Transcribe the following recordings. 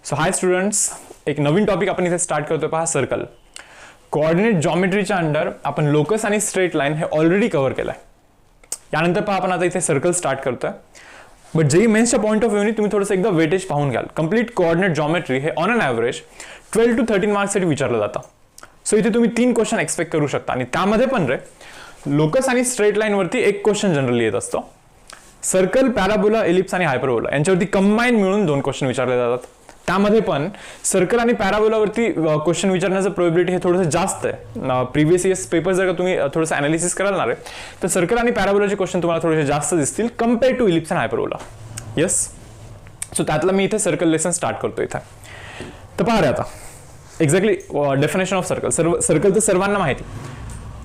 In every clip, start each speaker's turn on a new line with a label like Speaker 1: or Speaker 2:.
Speaker 1: So हाय students, एक नवीन topic आपण इथे स्टार्ट करतोय पहा, सर्कल. कोऑर्डिनेट जॉमेट्रीच्या अंडर आपण लोकस आणि स्ट्रेट लाईन हे ऑलरेडी कव्हर केलंय. यानंतर पहा आपण आता इथे सर्कल स्टार्ट करतोय. बट जेई मेन्सच्या पॉईंट ऑफ व्ह्यूने तुम्ही थोडंसं एकदा वेटेज पाहून घ्याल. कंप्लीट कोऑर्डिनेट जॉमेट्री हे ऑन अन ॲव्हरेज 12 to 13 मार्क्ससाठी विचारलं जातं. सो इथे तुम्ही 3 क्वेश्चन एक्सपेक्ट करू शकता आणि त्यामध्ये पण रे लोकस आणि स्ट्रेट लाईनवरती एक क्वेश्चन जनरली येत असतो. सर्कल, पॅराबोला, एलिप्स आणि हायपरबोला यांच्यावरती कंबाईन मिळून 2 क्वेश्चन विचारले जातात. त्यामध्ये पण सर्कल आणि पॅराबोलावरती क्वेश्चन विचारण्याचं प्रोबॅबिलिटी हे थोडंसं जास्त आहे. प्रिव्हियस इयर्स पेपर जर का तुम्ही थोडंसं अनालिसिस कराल रे, तर सर्कल आणि पॅराबोलाचे क्वेश्चन तुम्हाला थोडेसे जास्त दिसतील कम्पेअर टू इलिप्स आणि हायपरबोला. येस, सो त्यातला मी इथे सर्कल लेसन स्टार्ट करतो इथे. तर पहा रे आता exactly definition of circle. Circle तर सर्वांना माहिती.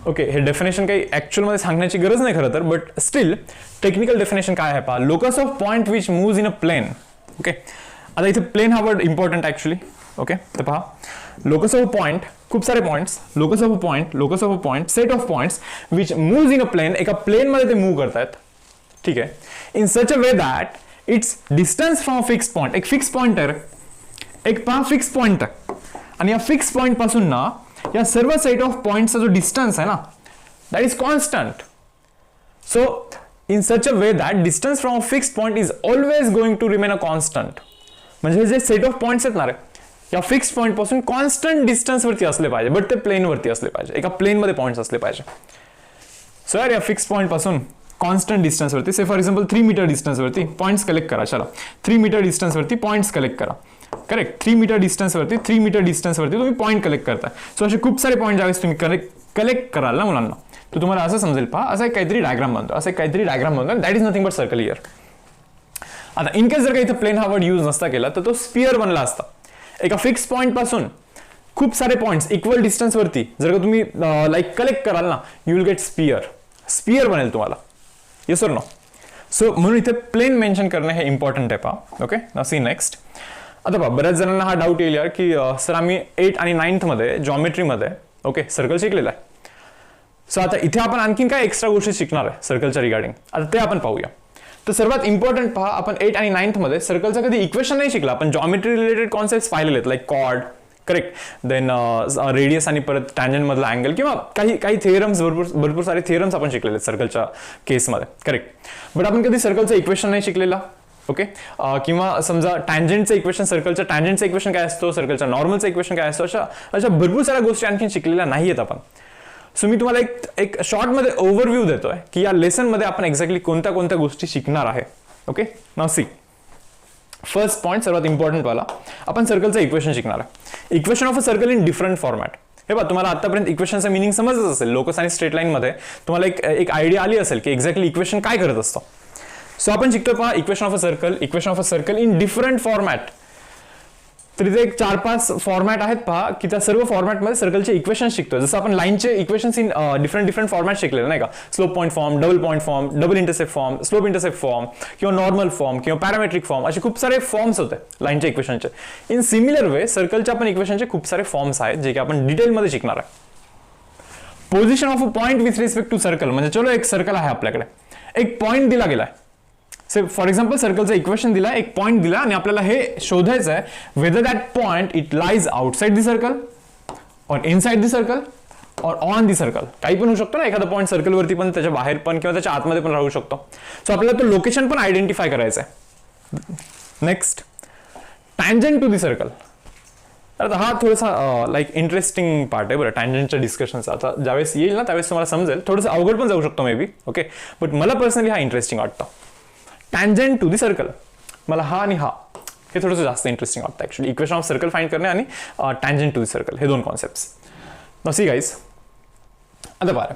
Speaker 1: ओके, हे डेफिनेशन काही ॲक्च्युअलमध्ये सांगण्याची गरज नाही खरं तर, बट स्टील टेक्निकल डेफिनेशन काय आहे पहा. Locus of point which moves in a plane. Okay, आता इथे प्लेन हा वर्ड इम्पॉर्टंट ॲक्च्युअली. ओके, तर पहा लोकस ऑफ पॉईंट, खूप सारे points, locus of point set of points which moves in a plane. एका प्लेनमध्ये ते मूव्ह करतायत. ठीक आहे, in such a way that its distance from a fix point. एक फिक्स पॉईंट आहे, एक पहा फिक्स पॉईंट आहे आणि या फिक्स पॉईंट पासून ना या सर्व सेट ऑफ पॉइंट्सचा जो डिस्टन्स आहे ना, that is constant. So in such a way that distance from a fixed point is always going to remain a constant. म्हणजे जे सेट ऑफ पॉइंट्स आहेत ना रे, या फिक्स पॉइंट पासून कॉन्स्टंट डिस्टन्स वरती असले पाहिजे, बट ते प्लेन वरती असले पाहिजे, एका प्लेन मध्ये पॉइंट्स असले पाहिजे. सो यार या फिक्स पॉइंट पासून कॉन्स्टंट डिस्टन्स वरती, से फॉर एक्झाम्पल 3 मीटर डिस्टन्स वरती पॉइंट्स कलेक्ट करा. चला 3 मीटर डिस्टन्स वरती पॉइंट्स कलेक्ट करा. करेक्ट, 3 मीटर डिस्टन्स वरती तुम्ही पॉईंट कलेक्ट करताय. सो असे खूप सारे पॉईंट ज्यावेळेस तुम्ही कलेक्ट कराल ना मुलांना, तर तुम्हाला असं समजेल पहा, असं एक काहीतरी डायग्राम बनतो. That is nothing but circle here. आता इन केस जर का इथे प्लेन हा वर्ड यूज नसता केला तर तो स्पियर बनला असता. एका फिक्स पॉईंट पासून खूप सारे पॉईंट्स इक्वल डिस्टन्स वरती जर का तुम्ही लाईक कलेक्ट कराल ना, यू विल गेट स्पियर बनेल तुम्हाला. Yes or no? सो म्हणून इथे प्लेन मेन्शन करणे हे इम्पॉर्टंट आहे पहा. Okay, now see next. आता पहा बऱ्याच जणांना हा डाऊट येईल यार की सर आम्ही 8th आणि 9th मध्ये जॉमेट्रीमध्ये ओके सर्कल शिकलेला आहे. सो आता इथे आपण आणखीन काय एक्स्ट्रा गोष्टी शिकणार आहे सर्कलच्या रिगार्डिंग, आता ते आपण पाहूया. तर सर्वात इम्पॉर्टंट पहा, आपण 8th आणि 9th मध्ये सर्कलचा कधी इक्वेशन नाही शिकला. आपण जॉमेट्री रिलेटेड कॉन्सेप्ट पाहिलेले आहेत, like chord, correct, then radius आणि परत टँजंट मधला अँगल, किंवा काही थिअरम्स, भरपूर सारे थिअरम्स आपण शिकलेले आहेत सर्कलच्या केसमध्ये. करेक्ट, बट आपण कधी सर्कलचं इक्वेशन नाही शिकलेला. ओके, किंवा समजा टँजंटचं इक्वेशन, सर्कलचं टँजंटचं इक्वेशन काय असतो, सर्कलच्या नॉर्मलचं इक्वेशन काय असतो, अशा भरपूर साऱ्या गोष्टी आणखी शिकलेल्या नाही आहेत आपण. सो मी तुम्हाला एक शॉर्टमध्ये ओव्हरव्ह्यू देतोय की या लेसनमध्ये आपण एक्झॅक्टली कोणत्या गोष्टी शिकणार आहे. Okay, now see first point, सर्वात इम्पॉर्टंट वाला, आपण सर्कलचं इक्वेशन शिकणार आहे. Equation of a circle in different format. हे बघा, तुम्हाला आतापर्यंत इक्वेशनचं मिनिंग समजच असेल. लोकस आणि स्ट्रेट लाईनमध्ये तुम्हाला एक आयडिया आली असेल की एक्झॅक्टली इक्वेशन काय करत असतं. सो आपण शिकतो पहा equation of a circle in different format. तर इथे एक 4-5 फॉर्मॅट आहेत पहा, की त्या सर्व फॉर्मॅटमध्ये सर्कलचे इक्वेशन शिकतो. जसं आपण लाईनचे इक्वेशन्स इन डिफरंट फॉर्मॅट शिकलेले नाही का, slope point form, double point form, double intercept form, slope intercept form, किंवा नॉर्मल फॉर्म, किंवा पॅरामेट्रिक फॉर्म, असे खूप सारे फॉर्म्स होते लाईनच्या इक्वेशनचे. इन सिमिलर वे सर्कलच्या पण इक्वेशनचे खूप सारे फॉर्म्स आहेत जे की आपण डिटेलमध्ये शिकणार आहे. Position of a point with respect to circle. म्हणजे चलो एक सर्कल आहे आपल्याकडे, एक पॉईंट दिला गेलाय. फॉर एक्झाम्पल सर्कलचं इक्वेशन दिला, एक पॉईंट दिला आणि आपल्याला हे शोधायचं आहे whether that point it lies outside the circle और इनसाइड द सर्कल और ऑन द सर्कल. काही पण होऊ शकतो ना, एखादा पॉईंट सर्कलवरती पण, त्याच्या बाहेर पण, किंवा त्याच्या आतमध्ये पण राहू शकतो. सो आपल्याला तो लोकेशन पण आयडेंटिफाय करायचं आहे. Next, tangent to the circle. आता हा थोडासा लाईक इंटरेस्टिंग पार्ट आहे बरं टँजंटच्या डिस्कशनचा. आता ज्यावेळेस येईल ना त्यावेळेस तुम्हाला समजेल, थोडंसं अवघड पण जाऊ शकतो मे बी. ओके, बट मला पर्सनली हा इंटरेस्टिंग वाटतं. टँजंट टू द सर्कल, मला हा आणि हा हे थोडंसं जास्त इंटरेस्टिंग वाटतं actually. Equation of circle find करणे आणि टँजंट टू द सर्कल, हे 2 कॉन्सेप्ट्स. नसी गाईज, आता पहा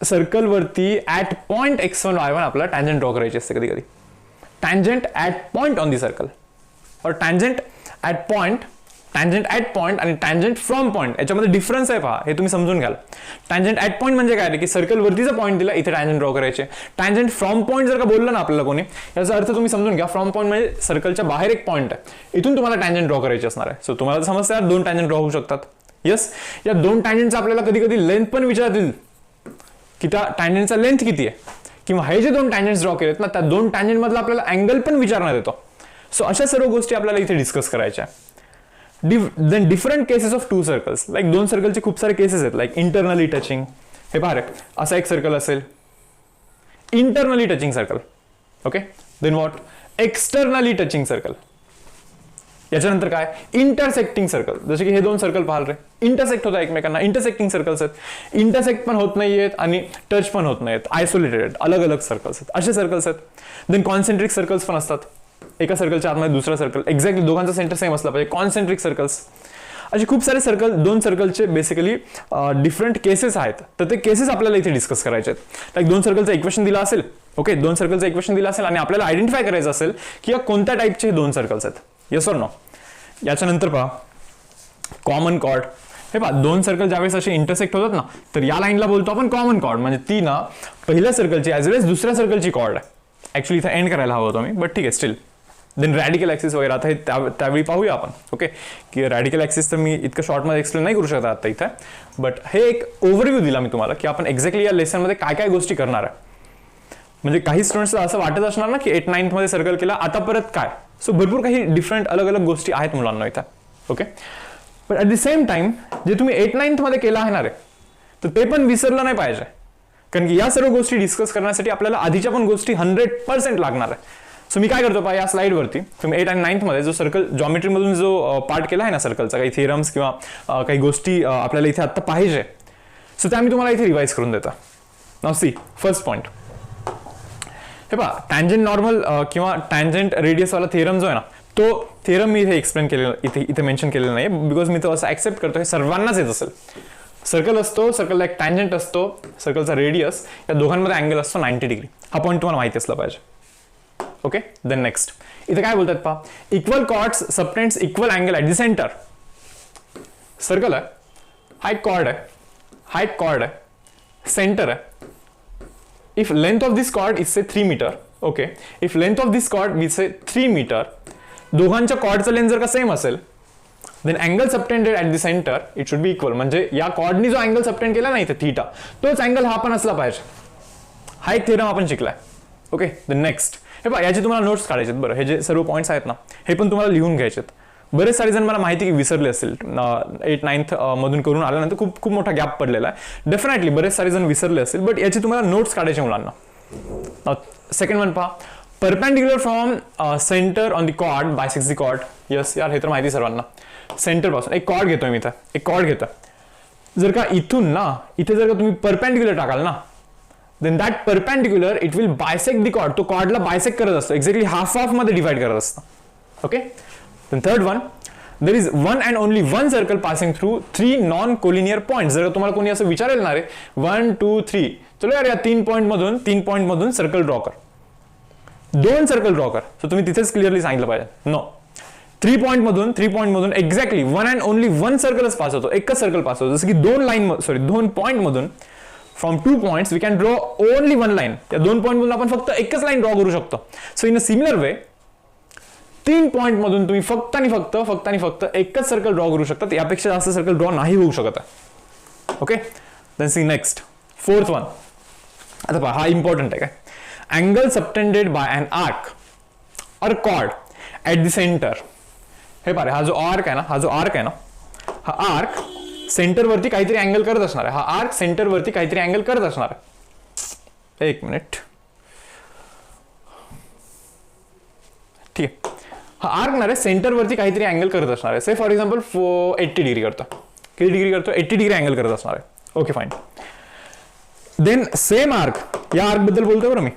Speaker 1: सर्कलवरती ॲट पॉईंट x1 y1 आपल्याला टँजंट ड्रॉ करायची असते कधी कधी. Tangent at point on the circle और टँजंट ॲट पॉईंट आणि टँजंट फ्रॉम पॉईंट, याच्यामध्ये डिफरन्स आहे पहा, हे तुम्ही समजून घ्याल. टँजंट ॲट पॉईंट म्हणजे काय, की सर्कलवरतीचा पॉईंट दिला, इथे टँजंट ड्रॉ करायचे. टँजंट फ्रॉम पॉईंट जर का बोललं ना आपल्याला कोणी, याचा अर्थ तुम्ही समजून घ्या. फ्रॉम पॉईंट म्हणजे सर्कलच्या बाहेर एक पॉईंट आहे, इथून तुम्हाला टँजंट ड्रॉ करायची असणार आहे. सो तुम्हाला समजतं यार 2 टँजंट ड्रॉ होऊ शकतात. येस, या 2 टँजंटचा आपल्याला कधी कधी लेंथ पण विचारतील की त्या टँजंटचा लेंथ किती आहे, किंवा हे जे 2 टँजंट्स ड्रॉ केलेत ना, त्या 2 टँजंट मधला आपल्याला अँगल पण विचारण्यात येतो. सो अशा सर्व गोष्टी आपल्याला इथे डिस्कस करायच्या. Then different cases of two circles, like दोन सर्कलचे खूप सारे केसेस आहेत, लाईक इंटरनली टचिंग. हे पहा रे, असा एक सर्कल असेल, internally touching circle. Okay, then what, externally touching circle. याच्यानंतर काय, इंटरसेक्टिंग सर्कल. जसे की हे दोन सर्कल पाहाल रे, इंटरसेक्ट होतात एकमेकांना, इंटरसेक्टिंग सर्कल्स आहेत. इंटरसेक्ट पण होत नाहीयेत आणि टच पण होत नाहीत, आयसोलेटेड आहेत, अलग अलग सर्कल्स आहेत, असे सर्कल्स आहेत. देन कॉन्सेंट्रिक सर्कल्स पण असतात, एका सर्कलच्या आतमध्ये दुसरा सर्कल, एक्झॅक्टली दोघांचा सेंटर सेम असला पाहिजे, कॉन्सेंट्रिक सर्कल्स. असे खूप सारे सर्कल, दोन सर्कलचे बेसिकली डिफरंट केसेस आहेत. तर ते केसेस आपल्याला इथे डिस्कस करायचे आहेत. लाईक दोन सर्कलचं इक्वेशन दिलं असेल, ओके, दोन सर्कलचं इक्वेशन दिलं असेल आणि आपल्याला आयडेंटिफाय करायचं असेल की या कोणत्या टाईपचे दोन सर्कल्स आहेत, येस ऑर नो. याच्यानंतर पहा कॉमन कॉर्ड. हे पहा, दोन सर्कल ज्यावेळेस असे इंटरसेक्ट होतात ना, तर या लाईनला बोलतो आपण कॉमन कॉर्ड. म्हणजे ती ना पहिल्या सर्कलची ॲज वेल एज दुसऱ्या सर्कलची कॉर्ड आहे. ॲक्च्युली इथं एंड करायला हवं होतो मी, बट ठीक आहे स्टील. देन रॅडिकल ॲक्सिस वगैरे, आता हे त्यावेळी पाहूया आपण. ओके, की रॅडिकल ॲक्सिस तर मी इतकं शॉर्टमध्ये एक्सप्लेन नाही करू शकत आता इथं, बट हे एक ओव्हरव्ह्यू दिला मी तुम्हाला की आपण एक्झॅक्टली या लेसनमध्ये काय काय गोष्टी करणार आहे. म्हणजे काही स्टुडंट्सला असं वाटत असणार ना की 8th 9th मध्ये सर्कल केला, आता परत काय. सो भरपूर काही डिफरंट अलग अलग गोष्टी आहेत मुलांना इथं. ओके, पण ॲट द सेम टाइम जे तुम्ही 8th 9th मध्ये केलं आहे ना रे, तर ते पण विसरलं नाही पाहिजे. कारण की या सर्व गोष्टी डिस्कस करण्यासाठी आपल्याला आधीच्या पण गोष्टी 100% लागणार आहे. सो मी काय करतो पहा, या स्लाइडवरती तुम्ही 8th आणि 9th मध्ये जो सर्कल जॉमेट्रीमधून जो पार्ट केला आहे ना सर्कलचा, काही थिअरम्स किंवा काही गोष्टी आपल्याला इथे आत्ता पाहिजे, सो त्या मी तुम्हाला इथे रिवाइज करून देतो. नाउ सी, फर्स्ट पॉईंट हे पहा, टँजंट नॉर्मल किंवा टँजंट रेडियस वाला थिअरम जो आहे ना, तो थिअरम मी इथे एक्सप्लेन केलेला, इथे मेन्शन केलेलं नाही, बिकॉज मी तो असं ऍक्सेप्ट करतो हे सर्वांनाच येत असेल. सर्कल असतो, सर्कलला एक टँजंट असतो, सर्कलचा रेडियस, या दोघांमध्ये अँगल असतो 90 डिग्री. हा पॉईंट तुम्हाला माहिती असला पाहिजे. ओके, देन नेक्स्ट इथे काय बोलतात पहा, equal chords subtends equal angle at the centre. Circle आहे, हा एक कॉर्ड आहे, हा एक कॉर्ड आहे, सेंटर आहे. If length of this chord is say 3 meter, okay, if length of this chord we say 3 meter, दोघांच्या कॉर्डचा लेंथ जर का सेम असेल, then angle subtended at the center it should be equal. म्हणजे या कॉर्डनी जो angle subtend केला ना इथे थीटा, तोच अँगल हा पण असला पाहिजे. हा एक थिअरम आपण शिकलाय. ओके, द नेक्स्ट हे पहा, याचे तुम्हाला नोट्स काढायचे. बरं, हे जे सर्व पॉईंट्स आहेत ना, हे पण तुम्हाला लिहून घ्यायचे. बरेच सारे जण मला माहिती की विसरले असेल, 8th 9th मधून करून आल्यानंतर खूप मोठा गॅप पडलेला आहे. डेफिनेटली बरेच सारे जण विसरले असेल, बट याची तुम्हाला नोट्स काढायचे मुलांना. सेकंड वन पहा, perpendicular from centre on the chord bisects the chord. Yes यार, हे तर माहिती सर्वांना. सेंटर पासून एक कॉर्ड घेतोय मी इथं, एक कॉर्ड घेतोय. जर का इथून ना इथे जर का तुम्ही परपेंडिक्युलर टाकाल ना, then that perpendicular it will bisect the chord. तो कॉर्डला बायसेक्ट करत असतो, एक्झॅक्टली हाफ मध्ये डिवाइड करत असतो. Okay, then third one, there is one and only one circle passing through 3 non-collinear points. जर तुम्हाला कोणी असं विचारेल ना रे 1 2 3, चलो यार या 3 पॉइंट मधून सर्कल ड्रॉ कर, 2 सर्कल ड्रॉ कर. सो तुम्ही तिथेच क्लिअरली सांगितलं पाहिजे, नो 3 पॉइंट मधून exactly one and only one सर्कलच पास होतो, एकच सर्कल पास होतो. जसं की 2 पॉइंट मधून from 2 points we can draw only 1 line. त्या 2 पॉइंट मधून आपण फक्त एकच लाईन ड्रॉ करू शकतो. So in a similar way 3 point मधून तुम्ही फक्त आणि फक्त एकच सर्कल ड्रॉ करू शकता, यापेक्षा जास्त सर्कल ड्रॉ नाही होऊ शकत. Okay, then see next, fourth one. आता पहा, हा इम्पॉर्टंट आहे काय, angle subtended by an arc और कॉर्ड ॲट द सेंटर. हे पहा, हा जो आर्क आहे ना, हा आर्क सेंटर वरती काहीतरी अँगल करत असणार आहे. हा आर्क सेंटर वरती काहीतरी अँगल करत असणार आहे. एक मिनिट, ठीक आहे. हा आर्क ना रे सेंटर वरती काहीतरी अँगल करत असणार आहे. से फॉर एक्झाम्पल 80 डिग्री करतो. किती डिग्री करतो? 80 डिग्री अँगल करत असणार आहे. Okay fine. Then same arc, या आर्क बद्दल बोलतोय बरं मी,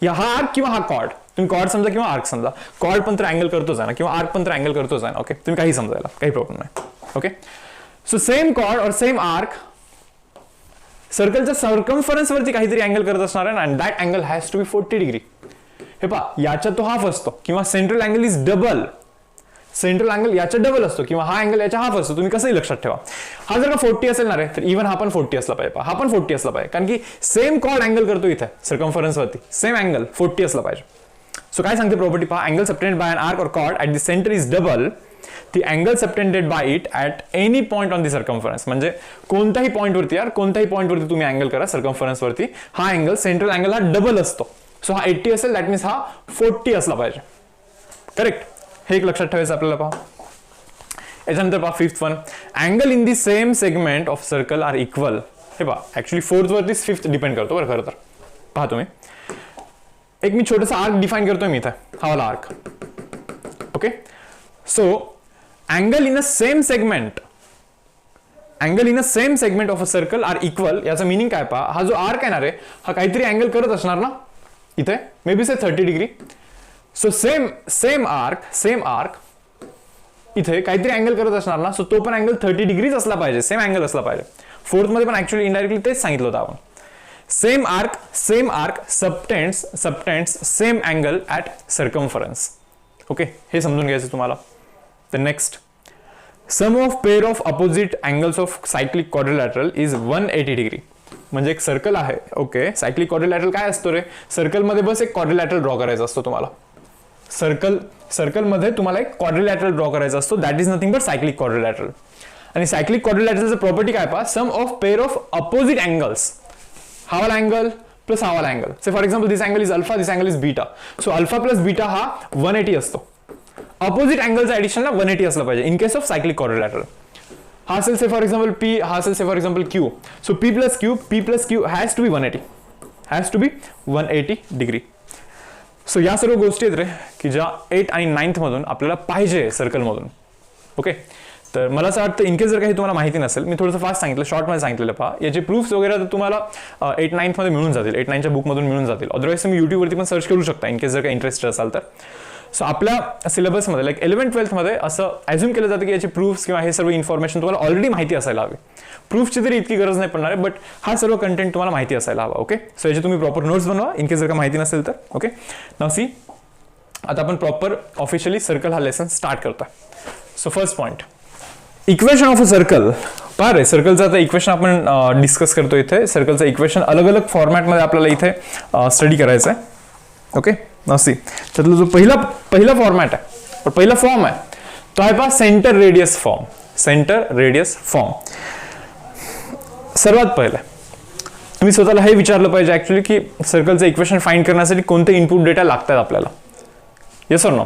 Speaker 1: या हा आर्क किंवा हा कॉर्ड, तुम्ही कॉर्ड समजा किंवा आर्क समजा, कॉर्ड पण तर अँगल करतोच आहे ना, किंवा आर्क पण तर अँगल करतोच आहे ना. ओके, तुम्ही काही समजायला काही प्रॉब्लेम नाही. ओके, सो सेम कॉर्ड और सेम आर्क सर्कलच्या सर्कम्फरन्स वरती काहीतरी अँगल करत असणार आहे, and that angle has to be 40 degree. हे पहा, याच्या तो हाफ असतो, किंवा central angle is double, central angle याच्या डबल असतो, किंवा हा अँगल याच्या हाफ असतो. तुम्ही कसंही लक्षात ठेवा. हा जर का 40 असेल ना रे, तर इव्हन हा पण 40 असला पाहिजे. हा पण 40 असला पाहिजे, कारण की सेम कॉर्ड अँगल करतो इथे सर्कम्फरन्स वरती, सेम अँगल 40 असला पाहिजे. सो काय सांगते प्रॉपर्टी पहा, angle subtended by an arc और chord at the centre is double the angle subtended by it at any point on the circumference. म्हणजे कोणत्याही पॉईंट वरती, यार कोणत्याही पॉईंट वरती तुम्ही अँगल करा सर्कम्फरन्स वरती, हा अँगल सेंट्रल अँगल हा डबल असतो. सो हा 80 असेल, दॅट मीन्स हा 40 असला पाहिजे. करेक्ट, हे एक लक्षात ठेवायचं आपल्याला. पहा याच्यानंतर पहा fifth one, angle in the same segment of circle are equal. हे पहा ऍक्च्युली फोर्थ वरती फिफ्थ डिपेंड करतो बरं खरं तर. पहा तुम्ही एक मी छोटासा आर्क डिफाइन करतोय मी इथे, हा वाला arc. Okay, so angle in a same segment, angle in a same segment of a circle are equal. याचं मिनिंग काय पहा, हा जो आर्क आहे ना रे, हा काहीतरी अँगल करत असणार ना इथे, may be say 30 degree. So same arc इथे काहीतरी अँगल करत असणार ना, सो तो पण अँगल 30 डिग्रीज असला पाहिजे, सेम अँगल असला पाहिजे. फोर्थ मध्ये पण ऍक्च्युअली इनडायरेक्टली तेच सांगितलं होतं आपण. Same arc subtends same angle at circumference. Okay, हे समजून घ्यायचं तुम्हाला. The next, sum of pair of opposite angles of cyclic quadrilateral is 180 degree. म्हणजे एक सर्कल आहे. ओके, सायक्लिक क्वाड्रिलॅटरल काय असतो रे, सर्कलमध्ये बस एक क्वाड्रिलॅटरल ड्रॉ करायचा असतो तुम्हाला. सर्कलमध्ये तुम्हाला एक क्वाड्रिलॅटरल ड्रॉ करायचा असतो, that is nothing but cyclic quadrilateral. आणि सायक्लिक क्वाड्रिलॅटरलचं प्रॉपर्टी काय पहा, sum of pair of opposite angles, हा वाला अँगल प्लस हा वाला angle. Say for example this angle is alpha, this angle is beta. So alpha plus beta हा 180 असतो. अपोजिट अँगलचा ऍडिशनला 180 असलं पाहिजे in case of cyclic quadrilateral. हा असेल से फॉर एक्झाम्पल पी, हा असेल say for example Q. So p plus q has to be 180 degree. So या सर्व गोष्टी आहेत रे की ज्या 8 आणि 9th मधून आपल्याला पाहिजे सर्कलमधून. ओके, तर मला असं वाटतं इनकेस जर काही तुम्हाला माहिती नसेल, मी थोडंसं फास्ट सांगितलं, शॉर्टमध्ये सांगितलेलं. पहा याचे प्रूफ्स वगैरे तर तुम्हाला 8-9th मध्ये मिळून जातील, 8-9च्या बुकमधून मिळून जातील. अदरवाईज तुम्ही युट्यूबवरती पण सर्च करू शकता इनकेस जर काही इंटरेस्टेड असाल तर. सो आपल्या सिलेबसमध्ये लाईक 11th-12th मध्ये असं ॲझ्युम केलं जातं की याचे प्रूफ्स किंवा हे सर्व इन्फॉर्मेशन तुम्हाला ऑलरेडी माहिती असायला हवी. प्रूफची तरी इतकी गरज नाही पडणार आहे, बट हा सर्व कंटेंट तुम्हाला माहिती असायला हवा. ओके, सो याचे तुम्ही प्रॉपर नोट्स बनवा इनकेस जर का माहिती नसेल तर. ओके, नाव सी, आता आपण प्रॉपर ऑफिशियली सर्कल हा लेसन स्टार्ट करतोय. So first point, equation of a circle. पहा रे, सर्कलचं आता इक्वेशन आपण डिस्कस करतो इथे. सर्कलचं इक्वेशन अलग अलग फॉर्मॅटमध्ये आपल्याला इथे स्टडी करायचं आहे. ओके, नसी त्यातला जो पहिला फॉर्मॅट आहे, पहिला फॉर्म आहे तो आहे पहा centre radius form. Centre radius form सर्वात पहिलं तुम्ही स्वतःला हे विचारलं पाहिजे ऍक्च्युली की सर्कलचं इक्वेशन फाइंड करण्यासाठी कोणते इनपुट डेटा लागतात आपल्याला. Yes or no?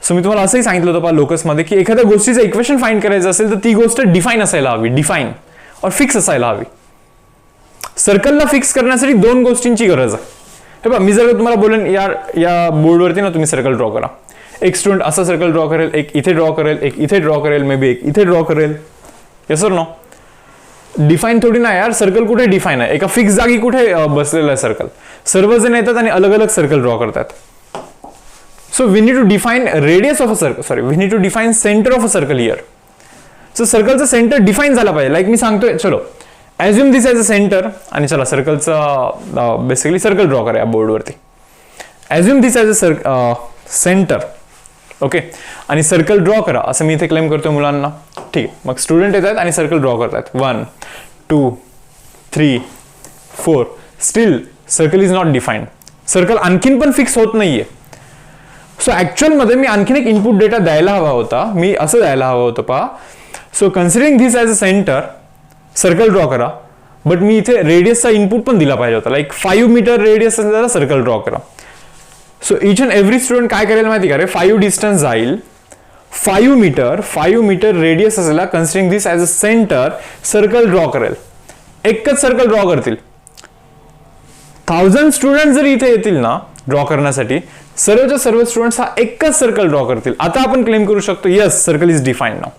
Speaker 1: सो मी तुम्हाला असंही सांगितलं होतं पहा लोकसमध्ये की एखाद्या गोष्टीचं इक्वेशन फाइंड करायचं असेल तर ती गोष्ट डिफाईन असायला हवी, डिफाईन और फिक्स असायला हवी. सर्कलला फिक्स करण्यासाठी दोन गोष्टींची गरज आहे. हे बघा, मी जर तुम्हाला बोलेन या बोर्डवरती ना तुम्ही सर्कल ड्रॉ करा, एक स्टुडंट असा सर्कल ड्रॉ करेल, एक इथे ड्रॉ करेल, एक इथे ड्रॉ करेल, मे बी एक इथे ड्रॉ करेल. Yes or no? डिफाईन थोडी नाही यार, सर्कल कुठे डिफाईन आहे, एका फिक्स जागी कुठे बसलेलं आहे सर्कल. सर्वजण येतात आणि अलग अलग सर्कल ड्रॉ करतात. So we need to define radius of a circle, sorry, we need to define center of a circle here. So सर्कलचं सेंटर डिफाईन झाला पाहिजे. लाईक मी सांगतोय, चलो assume this as a centre, आणि चला सर्कलचं बेसिकली सर्कल ड्रॉ करूया बोर्डवरती. Assume this as a centre. Okay, आणि सर्कल ड्रॉ करा असं मी इथे क्लेम करतोय मुलांना. ठीक आहे, मग स्टुडंट येतात आणि सर्कल ड्रॉ करतात. 1 2 3 4. Steel circle is not defined. Circle आणखीन पण फिक्स होत नाहीये. सो ऍक्च्युअल मध्ये मी आणखीन एक इनपुट डेटा द्यायला हवा होता. मी असं द्यायला हवं होतं पहा. So considering this as a centre, circle draw करा, बट मी इथे रेडियसचा इनपुट पण दिला पाहिजे होता. लाईक 5 मीटर रेडियस असलेला सर्कल ड्रॉ करा. So each and every student काय करेल माहिती का रे, 5 डिस्टन्स जाईल, 5 मीटर रेडियस असलेला considering this as a centre circle draw करेल. एकच सर्कल ड्रॉ करतील. 1000 स्टुडंट जर इथे येतील ना ड्रॉ करण्यासाठी, सर्वच्या सर्व स्टुडंट्स हा एकच सर्कल ड्रॉ करतील. आता आपण क्लेम करू शकतो yes circle is define now.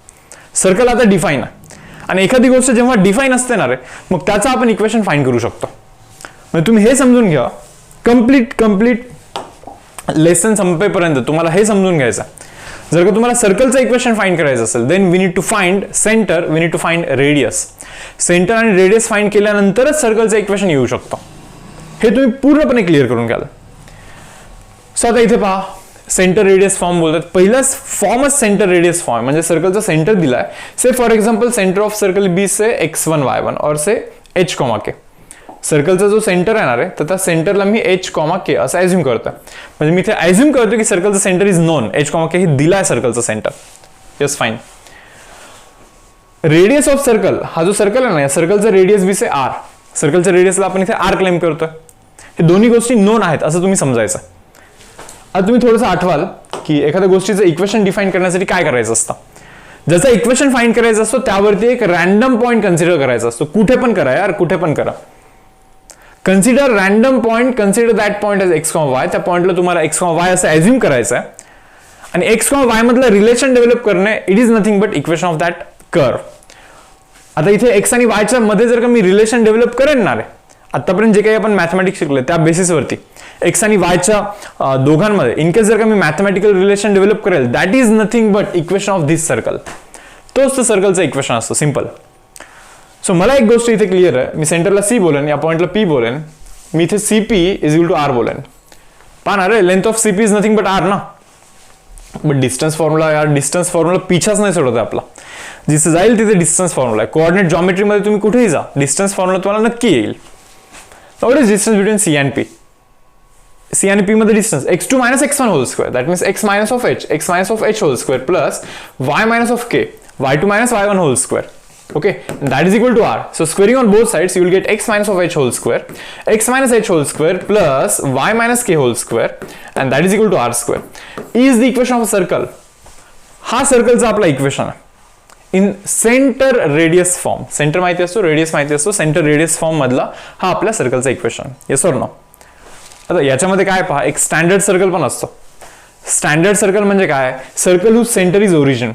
Speaker 1: Circle आता डिफाईन आहे. आणि एखादी गोष्ट जेव्हा डिफाईन असते ना रे, मग त्याचं आपण इक्वेशन फाइंड करू शकतो. म्हणजे तुम्ही हे समजून घ्या, कम्प्लीट लेसन संपेपर्यंत तुम्हाला हे समजून घ्यायचं, जर का तुम्हाला सर्कलचं इक्वेशन फाइंड करायचं असेल then we need to find centre, we need to find radius. Centre आणि रेडियस फाइंड केल्यानंतरच सर्कलचं इक्वेशन येऊ शकतो. हे तुम्ही पूर्णपणे क्लिअर करून घ्याल. सो आता इथे पहा, सेंटर रेडियस फॉर्म बोलतात. पहिलाच फॉर्मच सेंटर रेडियस फॉर्म, म्हणजे सर्कलचा सेंटर दिलाय. Say for example centre of circle be say x1 y1 और से h, k. सर्कलचा जो सेंटर येणार आहे तर त्या सेंटरला मी h, k असं ॲज्युम करतोय. म्हणजे मी इथे ॲज्युम करतो की सर्कलचं centre is known, h, k हे दिलाय सर्कलचं centre. Yes fine. Radius of circle, हा जो सर्कल आहे ना, या सर्कलचं रेडियस बी से r, सर्कलच्या रेडियसला आपण इथे r क्लेम करतोय. हे दोन्ही गोष्टी नोन आहेत असं तुम्ही समजायचं. आता तुम्ही थोडंसं आठवाल की एखाद्या गोष्टीचं इक्वेशन डिफाईन करण्यासाठी काय करायचं असतं. ज्याचं इक्वेशन फाइंड करायचं असतो त्यावरती एक रॅन्डम पॉईंट कन्सिडर करायचा असतो. कुठे पण करा यार, कुठे पण करा. Consider random point, consider that point as x comma y. त्या पॉईंटला तुम्हाला एक्स कॉमा वाय असं ॲझ्युम करायचं आहे आणि एक्स कॉमा वाय मधलं रिलेशन डेव्हलप करणे it is nothing but equation of that curve. आता इथे एक्स आणि वायच्या मध्ये जर का मी रिलेशन डेव्हलप करेन ना रे, आतापर्यंत जे काही आपण मॅथमॅटिक्स शिकले त्या बेसिसवरती एक्स आणि वायच्या दोघांमध्ये इनकेस जर का मी मॅथमॅटिकल रिलेशन डेव्हलप करेल that is nothing but equation of this circle. तोच तर सर्कलचं इक्वेशन असतो, सिंपल. सो मला एक गोष्ट इथे क्लिअर आहे. मी सेंटरला सी बोलेन, या पॉईंटला पी बोलेन. मी इथे C P is equal to R बोलेन. पाहणार रे, length of C P is nothing but R ना. बट डिस्टन्स फॉर्म्युला, यार डिस्टन्स फॉर्म्युला पिछाच नाही सोडत आपला. जिथे जाईल तिथे डिस्टन्स फॉर्म्युला आहे. कोऑर्डिनेट जॉमेट्रीमध्ये तुम्ही कुठेही जा, डिस्टन्स फॉर्म्युला तुम्हाला नक्की येईल. What is distance between C and P? C आणि पी मध्ये डिस्टन्स x2 minus x1 whole square, that means x minus of h, x minus of h whole square plus y minus of k, y2 minus y1 whole square. Okay, that is equal to r. So squaring on both sides, you will get x minus of h whole square, x minus h whole square plus y minus k whole square, and that is equal to r square. Is the equation of a circle. हा सर्कलचा आपला equation आहे in centre radius form. Centre माहिती असतो, radius माहिती असतो, centre radius form मधला हा आपल्या सर्कलचा इक्वेशन. Yes or no? आता याच्यामध्ये काय पहा, एक स्टँडर्ड सर्कल पण असतो. स्टँडर्ड सर्कल म्हणजे काय? Circle whose centre is origin.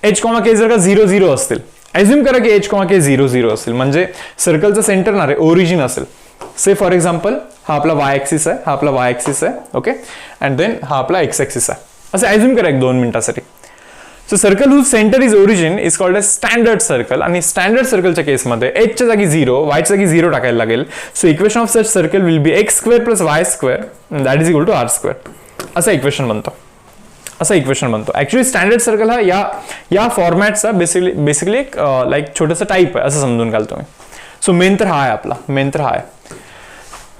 Speaker 1: h, k जर का 0 0 असतील, ॲझ्युम करा की h, k 0 0 असेल, म्हणजे सर्कलचं सेंटर ना रे ओरिजिन असेल. से फॉर एक्झाम्पल हा आपला y ऍक्सिस आहे, हा आपला y ऍक्सिस आहे. ओके, अँड देन हा आपला x ऍक्सिस आहे. असं ॲझ्युम करा एक 2 मिनिटासाठी. So circle whose centre is origin is called as standard circle. आणि स्टँडर्ड सर्कलच्या केसमध्ये h च्या जागी 0, y च्या जागी 0 टाकायला लागेल. So equation of such circle will be x square plus y square that is equal to r square. असं equation बनतो. असं इक्वेशन बनतो. ऍक्च्युली स्टँडर्ड सर्कल हा या फॉर्मॅटचा बेसिकली एक लाईक छोटंसं टाईप आहे असं समजून घालतो मी. सो मेन तर हा आहे आपला, मेन तर हा आहे.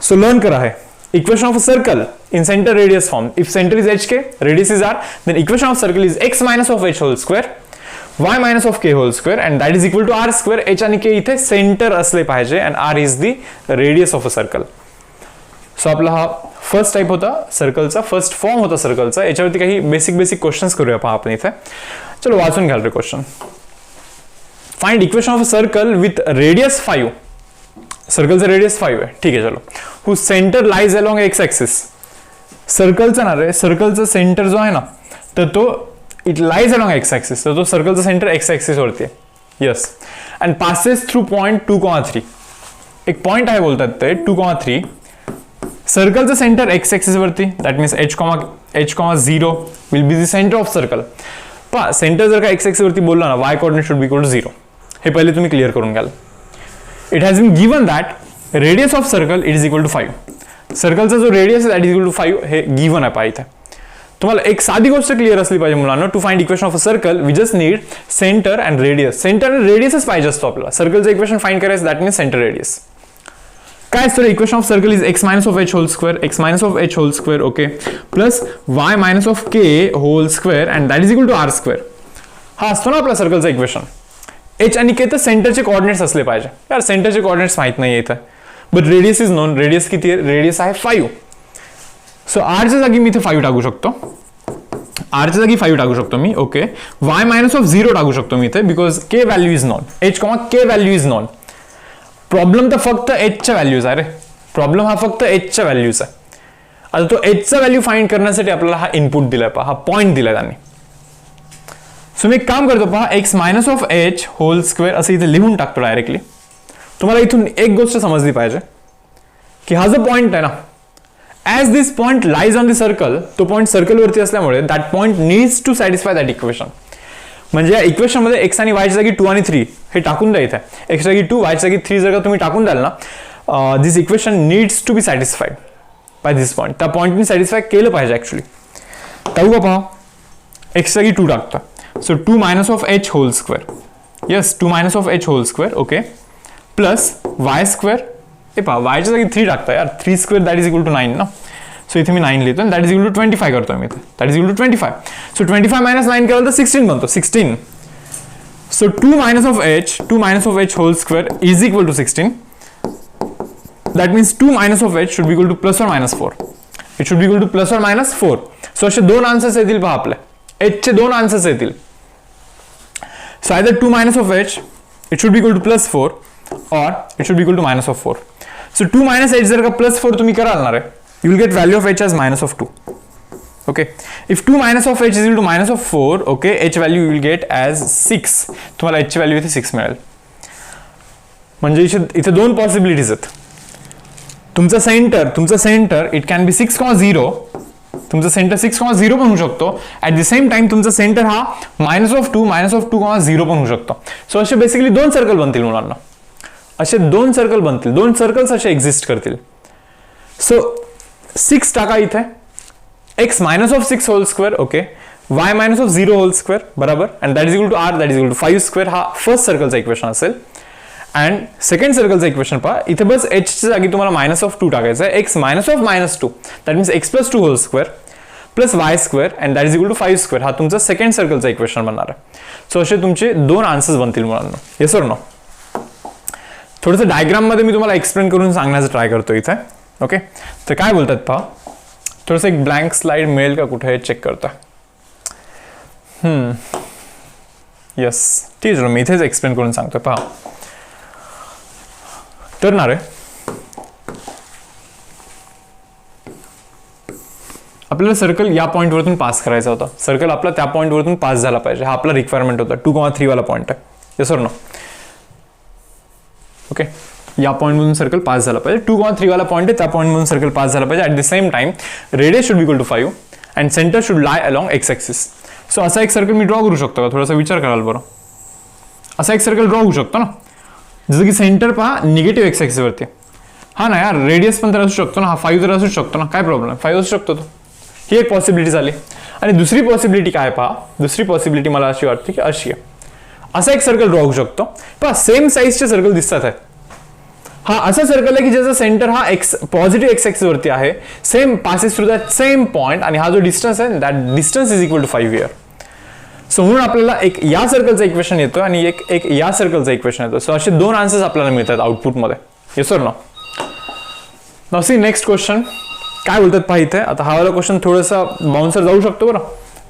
Speaker 1: सो लर्न करा आहे equation of a circle in centre radius form. If center is h k, radius is r, then equation of circle is x minus of h whole square, y minus of k whole square, and that is equal to r square. h आणि k इथे center असले पाहिजे and r is the radius of a circle. So आपला हा first type होता सर्कलचा, first form होता सर्कलचा. याच्यावरती काही बेसिक क्वेश्चन्स करूया पहा आपण इथे. चलो वाचून घ्याल रे question. Find equation of a circle with radius 5. सर्कलचं रेडियस 5 आहे, ठीक आहे. चलो, who centre lies along X axis. सर्कलचा ना रे, सर्कलचा सेंटर जो आहे ना, तर तो it lies along X axis, तर तो सर्कलचा सेंटर एक्स ऍक्सिस वरती आहे. Yes, and passes through point 2,3. एक पॉइंट आहे बोलतात ते 2,3. सर्कलचं सेंटर एक्स ऍक्सिस वरती, that means h, 0 will be the center of circle. पहा, सेंटर जर का एक्स ऍक्सिस वरती बोलला ना, y coordinate should be equal to 0. हे पहिले तुम्ही क्लिअर करून घ्याल. It has been given that radius of circle it is equal to 5. सर्कलचा जो रेडियस आहे दॅट इज इक्वल टू 5 हे गिवन आहे पहा इथे. तुम्हाला एक साधी गोष्ट क्लिअर असली पाहिजे मुलांना. To find equation of a circle we just need centre and radius. Centre and रेडियसच पाहिजे असतो आपल्याला. सर्कलचं इक्वेशन फाइंड करायचं, दॅट मीन्स सेंटर रेडियस. काय असतं equation of circle is x minus of h whole square, x minus of h whole square, okay, plus y minus of k whole square and that is equal to r square. हा असतो ना आपला सर्कलचा equation. h आणि k तर सेंटरचे coordinates असले पाहिजे. यार सेंटरचे कोऑर्डिनेट्स माहित नाही इथे, but radius is non. Radius किती आहे? रेडियस आहे 5. सो r च्या जागी मी इथे 5 टाकू शकतो. r च्या जागी 5 टाकू शकतो मी, ओके. y मायनस ऑफ 0 टाकू शकतो मी इथे, because k value is known, h, k value is non. Problem तर फक्त h च्या व्हॅल्यूज आहे रे. प्रॉब्लेम हा फक्त h च्या व्हॅल्यूज आहे. आता तो h चा व्हॅल्यू फाइंड करण्यासाठी आपल्याला हा इनपुट दिलाय पहा, हा पॉइंट दिलाय त्यांनी. सो मी एक काम करतो पहा, x minus of h whole square असं इथे लिहून टाकतो डायरेक्टली. तुम्हाला इथून एक गोष्ट समजली पाहिजे की हा जो पॉइंट आहे ना, as this point lies on the circle, तो पॉइंट सर्कलवरती असल्यामुळे that point needs to satisfy that equation. म्हणजे या इक्वेशन मध्ये x आणि y च्या जागी 2 आणि 3 हे टाकून द्या इथे. x च्या जागी 2, y च्या जागी 3 जर का तुम्ही टाकून द्याल ना, this equation needs to be satisfied by this point. त्या पॉइंटनी सॅटिस्फाय केलं पाहिजे ऍक्च्युली. टाकू का पहा, x च्या जागी 2 टाकतो. So 2 minus of h whole square, yes 2 minus of h whole square, okay, plus y square. हे पहा, y च्या जागी 3 टाकता यार, 3 square that is equal to 9 ना. सो इथे मी 9 लिहितो, दॅट इज इक्वल टू 25 करतो मी इथे, that is equal to 25. So 25 minus 9 केलं तर 16 बनतो, 16. So 2 minus of h whole square is equal to 16. That means 2 minus of h should be equal to plus or minus 4. It should be equal to plus or minus 4. So असे दोन answers येतील पहा आपले, एचचे दोन answers येतील. So either 2 minus of H it should be equal to plus 4 or it should be equal to minus of 4. So 2 minus H जर का प्लस 4 तुम्ही कराल ना रे, you will get value of H as minus of 2. Okay, if 2 minus of H is equal to minus of 4, okay, H value you will get as 6. तुम्हाला एचची value इथे 6 मिळेल. म्हणजे इथे दोन पॉसिबिलिटीज आहेत. तुमचं सेंटर इट कॅन बी 6,0. तुमचं centre 6,0 पण होऊ शकतो. ऍट द सेम टाइम तुमचा सेंटर हा मायनस ऑफ 2,0 पण होऊ शकतो. सो असे बेसिकली दोन सर्कल बनतील मुलांना, असे दोन सर्कल बनतील, दोन सर्कल्स असे एक्झिस्ट करतील. सो 6 टाका इथे, x minus of 6 whole square, okay, y minus of 0 whole square, बरोबर, and that is equal to r, that is equal to 5 square. हा फर्स्ट सर्कलचा इक्वेशन असेल. अँड सेकंड सर्कलचं इक्वेशन पहा, इथे बस एचच्या जागी तुम्हाला मायनस ऑफ 2 टाकायचं आहे. X minus of minus 2, that means x plus 2 whole square plus y square and that is equal to 5 square. हा तुमचा सेकंड सर्कलचा इक्वेशन बनणार आहे. सो असे तुमचे दोन आन्सर्स बनतील मुलांना. Yes or no? थोडंसं डायग्राममध्ये मी तुम्हाला एक्सप्लेन करून सांगण्याचा ट्राय करतो इथे. ओके, तर काय बोलतात पहा, थोडंसं एक ब्लँक स्लाइड मिळेल का कुठे चेक करता. येस, ठीक आहे, मी इथेच एक्सप्लेन करून सांगतो. पहा, तर ना रे, आपल्याला सर्कल या पॉईंटवरतून पास करायचा होता. सर्कल आपला त्या पॉईंटवरतून पास झाला पाहिजे, हा आपला रिक्वायरमेंट होता. 2,3 वाला पॉईंट आहे. Yes or no? ओके, या पॉईंटमधून सर्कल पास झाला पाहिजे. 2,3 वाला पॉईंट आहे, त्या पॉईंटमधून सर्कल पास झाला पाहिजे. At the same time radius should be equal to 5 and center should lie along x axis. So असा एक सर्कल मी ड्रॉ करू शकतो का? थोडासा विचार कराल बरं. असा एक सर्कल ड्रॉ होऊ शकतो ना, जसं की सेंटर पहा निगेटिव्ह एक्स ॲक्सिस वरती. हा ना यार, रेडियस पण तर असू शकतो ना, हा 5 तर असू शकतो ना, काय प्रॉब्लेम, 5 असू शकतो तो. ही एक पॉसिबिलिटी झाली. आणि दुसरी पॉसिबिलिटी काय पहा, दुसरी पॉसिबिलिटी मला अशी वाटते की अशी आहे, असा एक सर्कल ड्रॉ होऊ शकतो. पहा, सेम साईजचे सर्कल दिसतात आहे. हा असा सर्कल आहे की ज्याचा सेंटर हा एक्स पॉझिटिव्ह एक्स ॲक्सिस वरती आहे, same passes through that same point, आणि हा जो डिस्टन्स आहे that distance is equal to 5 here. So म्हणून आपल्याला एक या सर्कलचा इक्वेशन येतो आणि एक या सर्कलचा इक्वेशन येतो. सो असे दोन आन्सर्स आपल्याला मिळतात आउटपुटमध्ये. Yes or no? Now see next question काय बोलतात पहा इथे. आता हा वाला क्वेश्चन थोडासा बाउन्सर जाऊ शकतो बरं,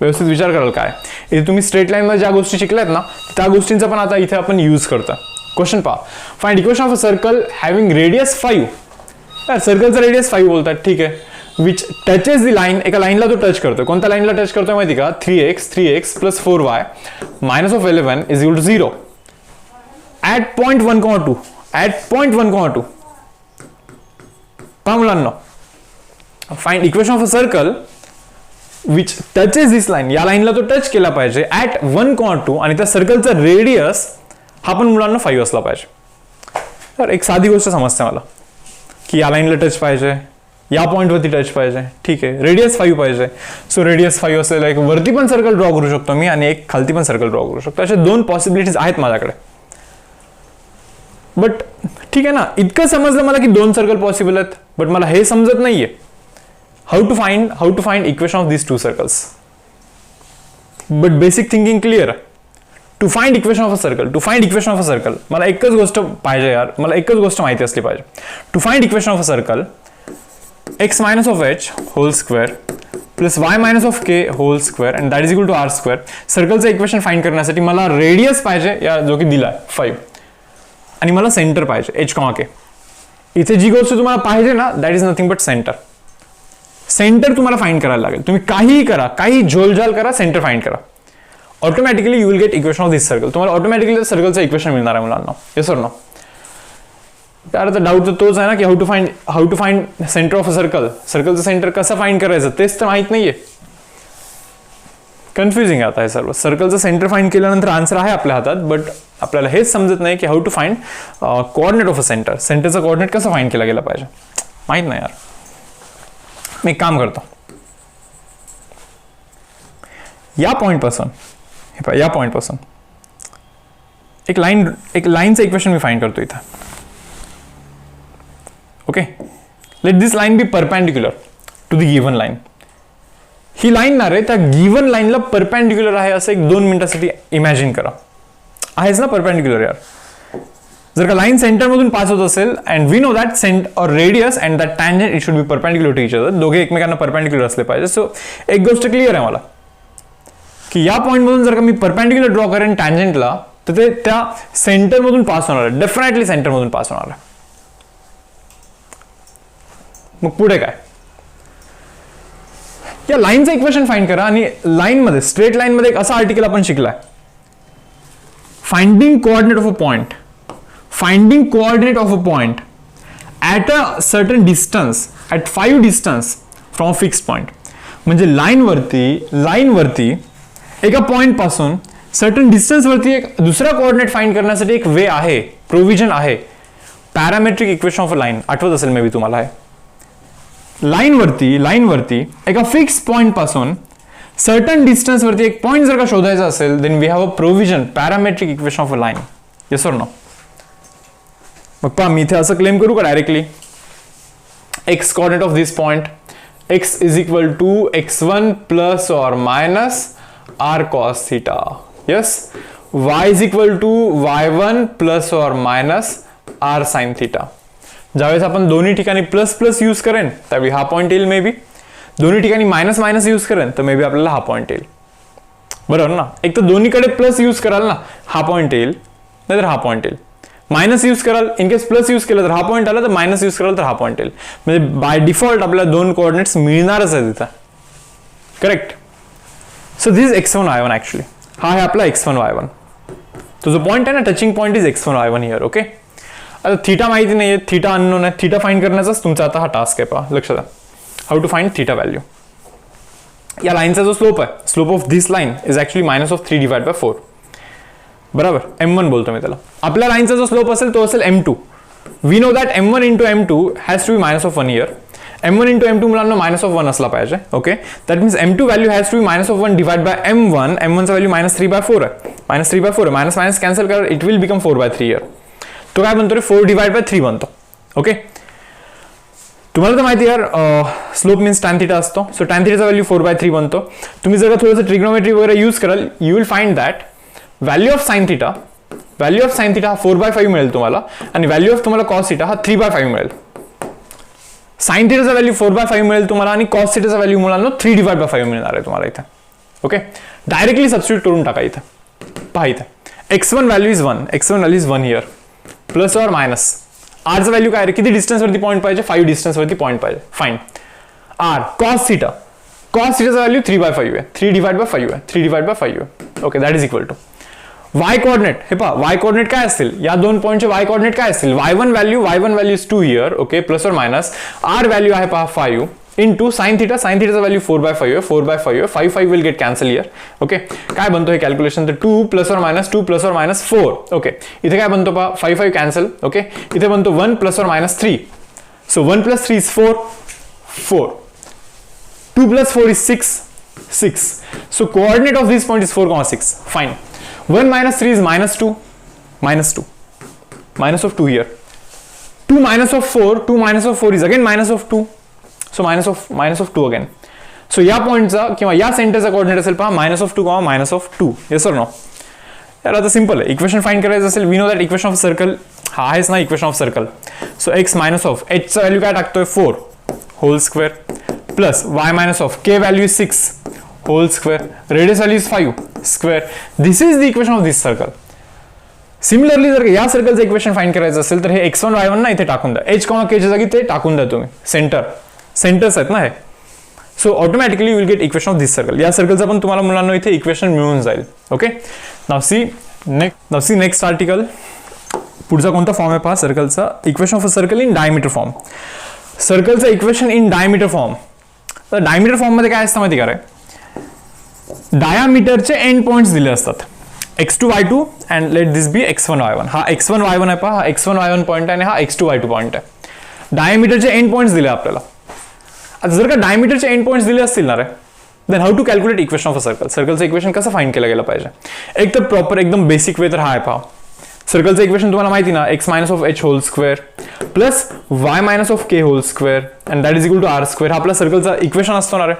Speaker 1: व्यवस्थित विचार कराल काय. इथे तुम्ही स्ट्रेट लाईनमध्ये ज्या गोष्टी शिकल्यात ना, त्या गोष्टींचा पण आता इथे आपण यूज करतो. क्वेश्चन पहा, find equation of a circle having radius 5. सर्कलचा रेडियस 5 बोलतात, ठीक आहे, विच टचेस द लाईन. एका लाईनला तो टच करतोय. कोणत्या लाईनला टच करतोय माहिती का? 3x plus 4y minus of 11 is equal to 0 at point 1,2. At point 1,2. पहा मुलांना, find equation of a circle which touches this line. या लाईनला तो टच केला पाहिजे ॲट 1,2 आणि त्या सर्कलचा रेडियस हा पण मुलांना 5 असला पाहिजे. तर एक साधी गोष्ट समजते मला की या लाईनला टच पाहिजे, या पॉईंटवरती टच पाहिजे, ठीक आहे, रेडियस 5 पाहिजे. सो रेडियस 5 असलेला एक वरती पण सर्कल ड्रॉ करू शकतो मी आणि एक खालती पण सर्कल ड्रॉ करू शकतो. अशा दोन पॉसिबिलिटीज आहेत माझ्याकडे. बट ठीक आहे ना, इतकं समजलं मला की दोन सर्कल पॉसिबल आहेत, बट मला हे समजत नाहीये how to find equation of this two circles. But basic thinking clear. To find equation of a circle, मला एकच गोष्ट पाहिजे यार, मला एकच गोष्ट माहिती असली पाहिजे. To find equation of a circle, x minus of h whole square plus y minus of k whole square and that is equal to r square. सर्कलचं इक्वेशन फाइंड करण्यासाठी मला रेडियस पाहिजे, या जो की दिलाय 5, आणि मला सेंटर पाहिजे h, k. इथे जी गोष्ट तुम्हाला पाहिजे ना, that is nothing but centre. Centre तुम्हाला फाइंड करायला लागेल. तुम्ही काहीही करा, काही झोलझाल करा, सेंटर फाइंड करा, automatically you will get equation of this circle. तुम्हाला ऑटोमॅटिकली सर्कलचं इक्वेशन मिळणार आहे मुलांना. Yes or no? त्याला तर डाऊट तर तोच आहे ना की how to find centre of a circle. सर्कलचं सेंटर कसं फाइंड करायचं तेच तर माहित नाहीये. कन्फ्युजिंग आहे आता हे सर्व. सर्कलचं सेंटर फाइंड केल्यानंतर आन्सर आहे आपल्या हातात, बट आपल्याला हेच समजत नाही की how to find coordinate of a center. सेंटरचा कोऑर्डिनेट कसं फाइंड केला गेला पाहिजे माहित नाही यार. मी एक काम करतो, या पॉईंटपासून या पॉईंटपासून एक लाईनचं इक्वेशन मी फाइंड करतो इथं. Okay, let this line be perpendicular to the given line. ही लाईन ना रे त्या गिव्हन लाईनला परपेंडिक्युलर आहे असं एक 2 मिनिटासाठी इमॅजिन करा. आहेच ना परपेंडिक्युलर यार. जर का लाईन सेंटरमधून पास होत असेल and we know that centre or radius and that tangent it should be perpendicular to each other, दोघे एकमेकांना परपेंडिक्युलर असले पाहिजे. सो एक गोष्ट क्लिअर आहे मला की या पॉईंटमधून जर का मी परपेंडिक्युलर ड्रॉ करेन टँजंटला तर ते त्या सेंटरमधून पास होणार आहे, डेफिनेटली सेंटरमधून पास होणार आहे. मग पुढे काय, या लाईनचं इक्वेशन फाइंड करा. आणि लाईनमध्ये स्ट्रेट लाईनमध्ये एक असा आर्टिकल आपण शिकलाय, finding coordinate of a point. Finding coordinate of a point at a certain distance, at 5 distance from a fix point. म्हणजे लाईनवरती एका पॉइंट पासून सर्टन डिस्टन्स वरती एक दुसरा कोऑर्डिनेट फाइंड करण्यासाठी एक वे आहे, प्रोव्हिजन आहे, parametric equation of a line. आठवत असेल मे बी तुम्हाला आहे. लाईनवरती एका फिक्स पॉइंट पासून सर्टन डिस्टन्स वरती एक पॉइंट जर का शोधायचा असेल then we have a provision, parametric equation of a line. Yes or no? मग पहा मी इथे असं क्लेम करू का directly, x coordinate of this point x is equal to x1 plus or minus r cos theta. Yes, y is equal to y1 plus or minus r sin theta. ज्यावेळेस आपण दोन्ही ठिकाणी प्लस प्लस यूज करेन त्यावेळी हा point येईल, may be दोन्ही ठिकाणी मायनस मायनस यूज करेन तर मे बी आपल्याला हा पॉइंट येईल. बरोबर ना? एक तर दोन्हीकडे प्लस यूज कराल ना हा पॉइंट येईल, नाहीतर हा पॉइंट येईल. मायनस यूज कराल, इन केस प्लस यूज केलं तर हा पॉइंट आला, तर मायनस यूज कराल तर हा पॉइंट येईल. म्हणजे बाय डिफॉल्ट आपल्याला दोन कोऑर्डिनेट्स मिळणारच आहे तिथं. Correct? So this is x1 y1 actually. हा आहे आपला x1 y1. तो जो पॉइंट आहे ना, touching point is x1 y1 here. Okay, आता थीटा माहिती नाहीये, थीटा अननोन आहे. थीटा फाइंड करण्याचाच तुमचा आता हा टास्क आहे. पहा, लक्षात द्या, how to find theta value. या लाईनचा जो स्लोप आहे, slope of this line is actually -3 divide by 4. बरोबर, m1 बोलतो मी त्याला. आपल्या लाईनचा जो स्लोप असेल तो असेल m2. We know that m1 into m2 has to be -1 here. m1 into m2 मुलांना -1 असला पाहिजे. Okay, that means m2 value has to be -1 divide by m1. m1 चा व्हॅल्यू -3/4 आहे. -3/4 आहे, मायनस मायनस कॅन्सल कर, इट विल बिकम 4/3 हिअर. तो काय बनतो रे, 4 डिवाइड बाय 3 बनतो. ओके, तुम्हाला तर माहिती यार स्लोप मीन्स टॅन थीटा असतो. सो टॅन थीटाचा व्हॅल्यू 4/3 बनतो. तुम्ही जर का थोडंसं ट्रिग्नोमेट्री वगैरे यूज कराल, you will find that value of sine theta हा 4/5 मिळेल तुम्हाला, आणि व्हॅल्यू ऑफ तुम्हाला कॉस थीटा हा 3/5 मिळेल. साइन थीटाचा व्हॅल्यू 4/5 मिळेल तुम्हाला, आणि कॉस थीटाचा व्हॅल्यू मुलांना 3 डिवाइड बाय 5 मिळणार आहे तुम्हाला इथे. ओके, डायरेक्टली सबस्टिट्यूट करून टाका इथे. पहा इथे x1 value is 1 here, plus or minus आरचं value काय रे, किती डिस्टन्स वरती पॉईंट पाहिजे, 5 डिस्टन्स वरती पॉईंट पाहिजे. फाईन. आर कॉस थीटाचा व्हॅल्यू 3/5 आहे, 3 डिवाइड बाय 5 आहे, 3 डिवाइड बाय 5 आहे. Okay, that is equal to y coordinate. हे पहा y कोऑर्डिनेट काय असतील, या दोन पॉईंटचे y कोऑर्डिनेट काय असतील, y1 value is 2 here. Okay, plus or minus r value आहे पहा 5 इंटू साइन थीटाचा व्हॅल्यू 4/5 आहे, 4/5 आहे, 5 will get cancel here. Okay, काय बनतो हे कॅल्क्युलेशन, तर 2 प्लस और मायनस 4. ओके, इथे काय बनतो पहा 5 कॅन्सल. ओके, इथे बनतो 1 plus or minus 3. So 1 plus 3 is 4. 2 plus 4 is 6. So coordinate of this point is 4,6. Fine. 1 minus 3 is -2. Minus of 2 here. 2 minus of 4 is again minus of 2. So minus of 2 again. So या पॉइंटचा किंवा या सेंटरचा coordinate असेल पहा -2, yes or no. यार आता simple आहे, equation find करायचं असेल, we know that equation of circle हा आहेच ना, equation of circle. So x minus of h चा व्हॅल्यू काय टाकतोय 4 whole square, plus y minus of k value 6 whole square, radius value is 5 square. This is the equation of this circle. Similarly जर या सर्कलचं equation find करायचं असेल तर हे x1 y1 ना इथे टाकून द्या, h k च्या जागी ते टाकून द्या तुम्ही. सेंटर्स आहेत ना हे. So automatically you will get equation of this circle. या सर्कलचं पण तुम्हाला मुलांना इथे इक्वेशन मिळून जाईल. Okay, now see next article. पुढचा कोणता फॉर्म आहे पहा सर्कलचा, equation of a circle in diameter form. सर्कलचं इक्वेशन इन डायमीटर फॉर्म. तर डायमीटर फॉर्म मध्ये काय असतं माहिती का रे, डायामीटरचे एंड पॉइंट्स दिले असतात, x2 y2 and let this be x1 y1. हा x1 y1 आहे पहा, हा x1 y1 पॉइंट आहे आणि हा x2 y2 पॉइंट आहे. डायमीटरचे एंड पॉइंट्स दिले आपल्याला. आता जर का डायमीटरचे एंड पॉइंट्स दिले असतील ना रे, then how to calculate equation of a circle. सर्कलचं इक्वेशन कसं फाइंड केलं गेलं पाहिजे. एक तर प्रॉपर एकदम बेसिक वे तर हा आहे पहा. सर्कलचं इक्वेशन तुम्हाला माहिती ना, x minus of h whole square plus y minus of k whole square and that is equal to r square. हा आपला सर्कलचा इक्वेशन असतो ना रे.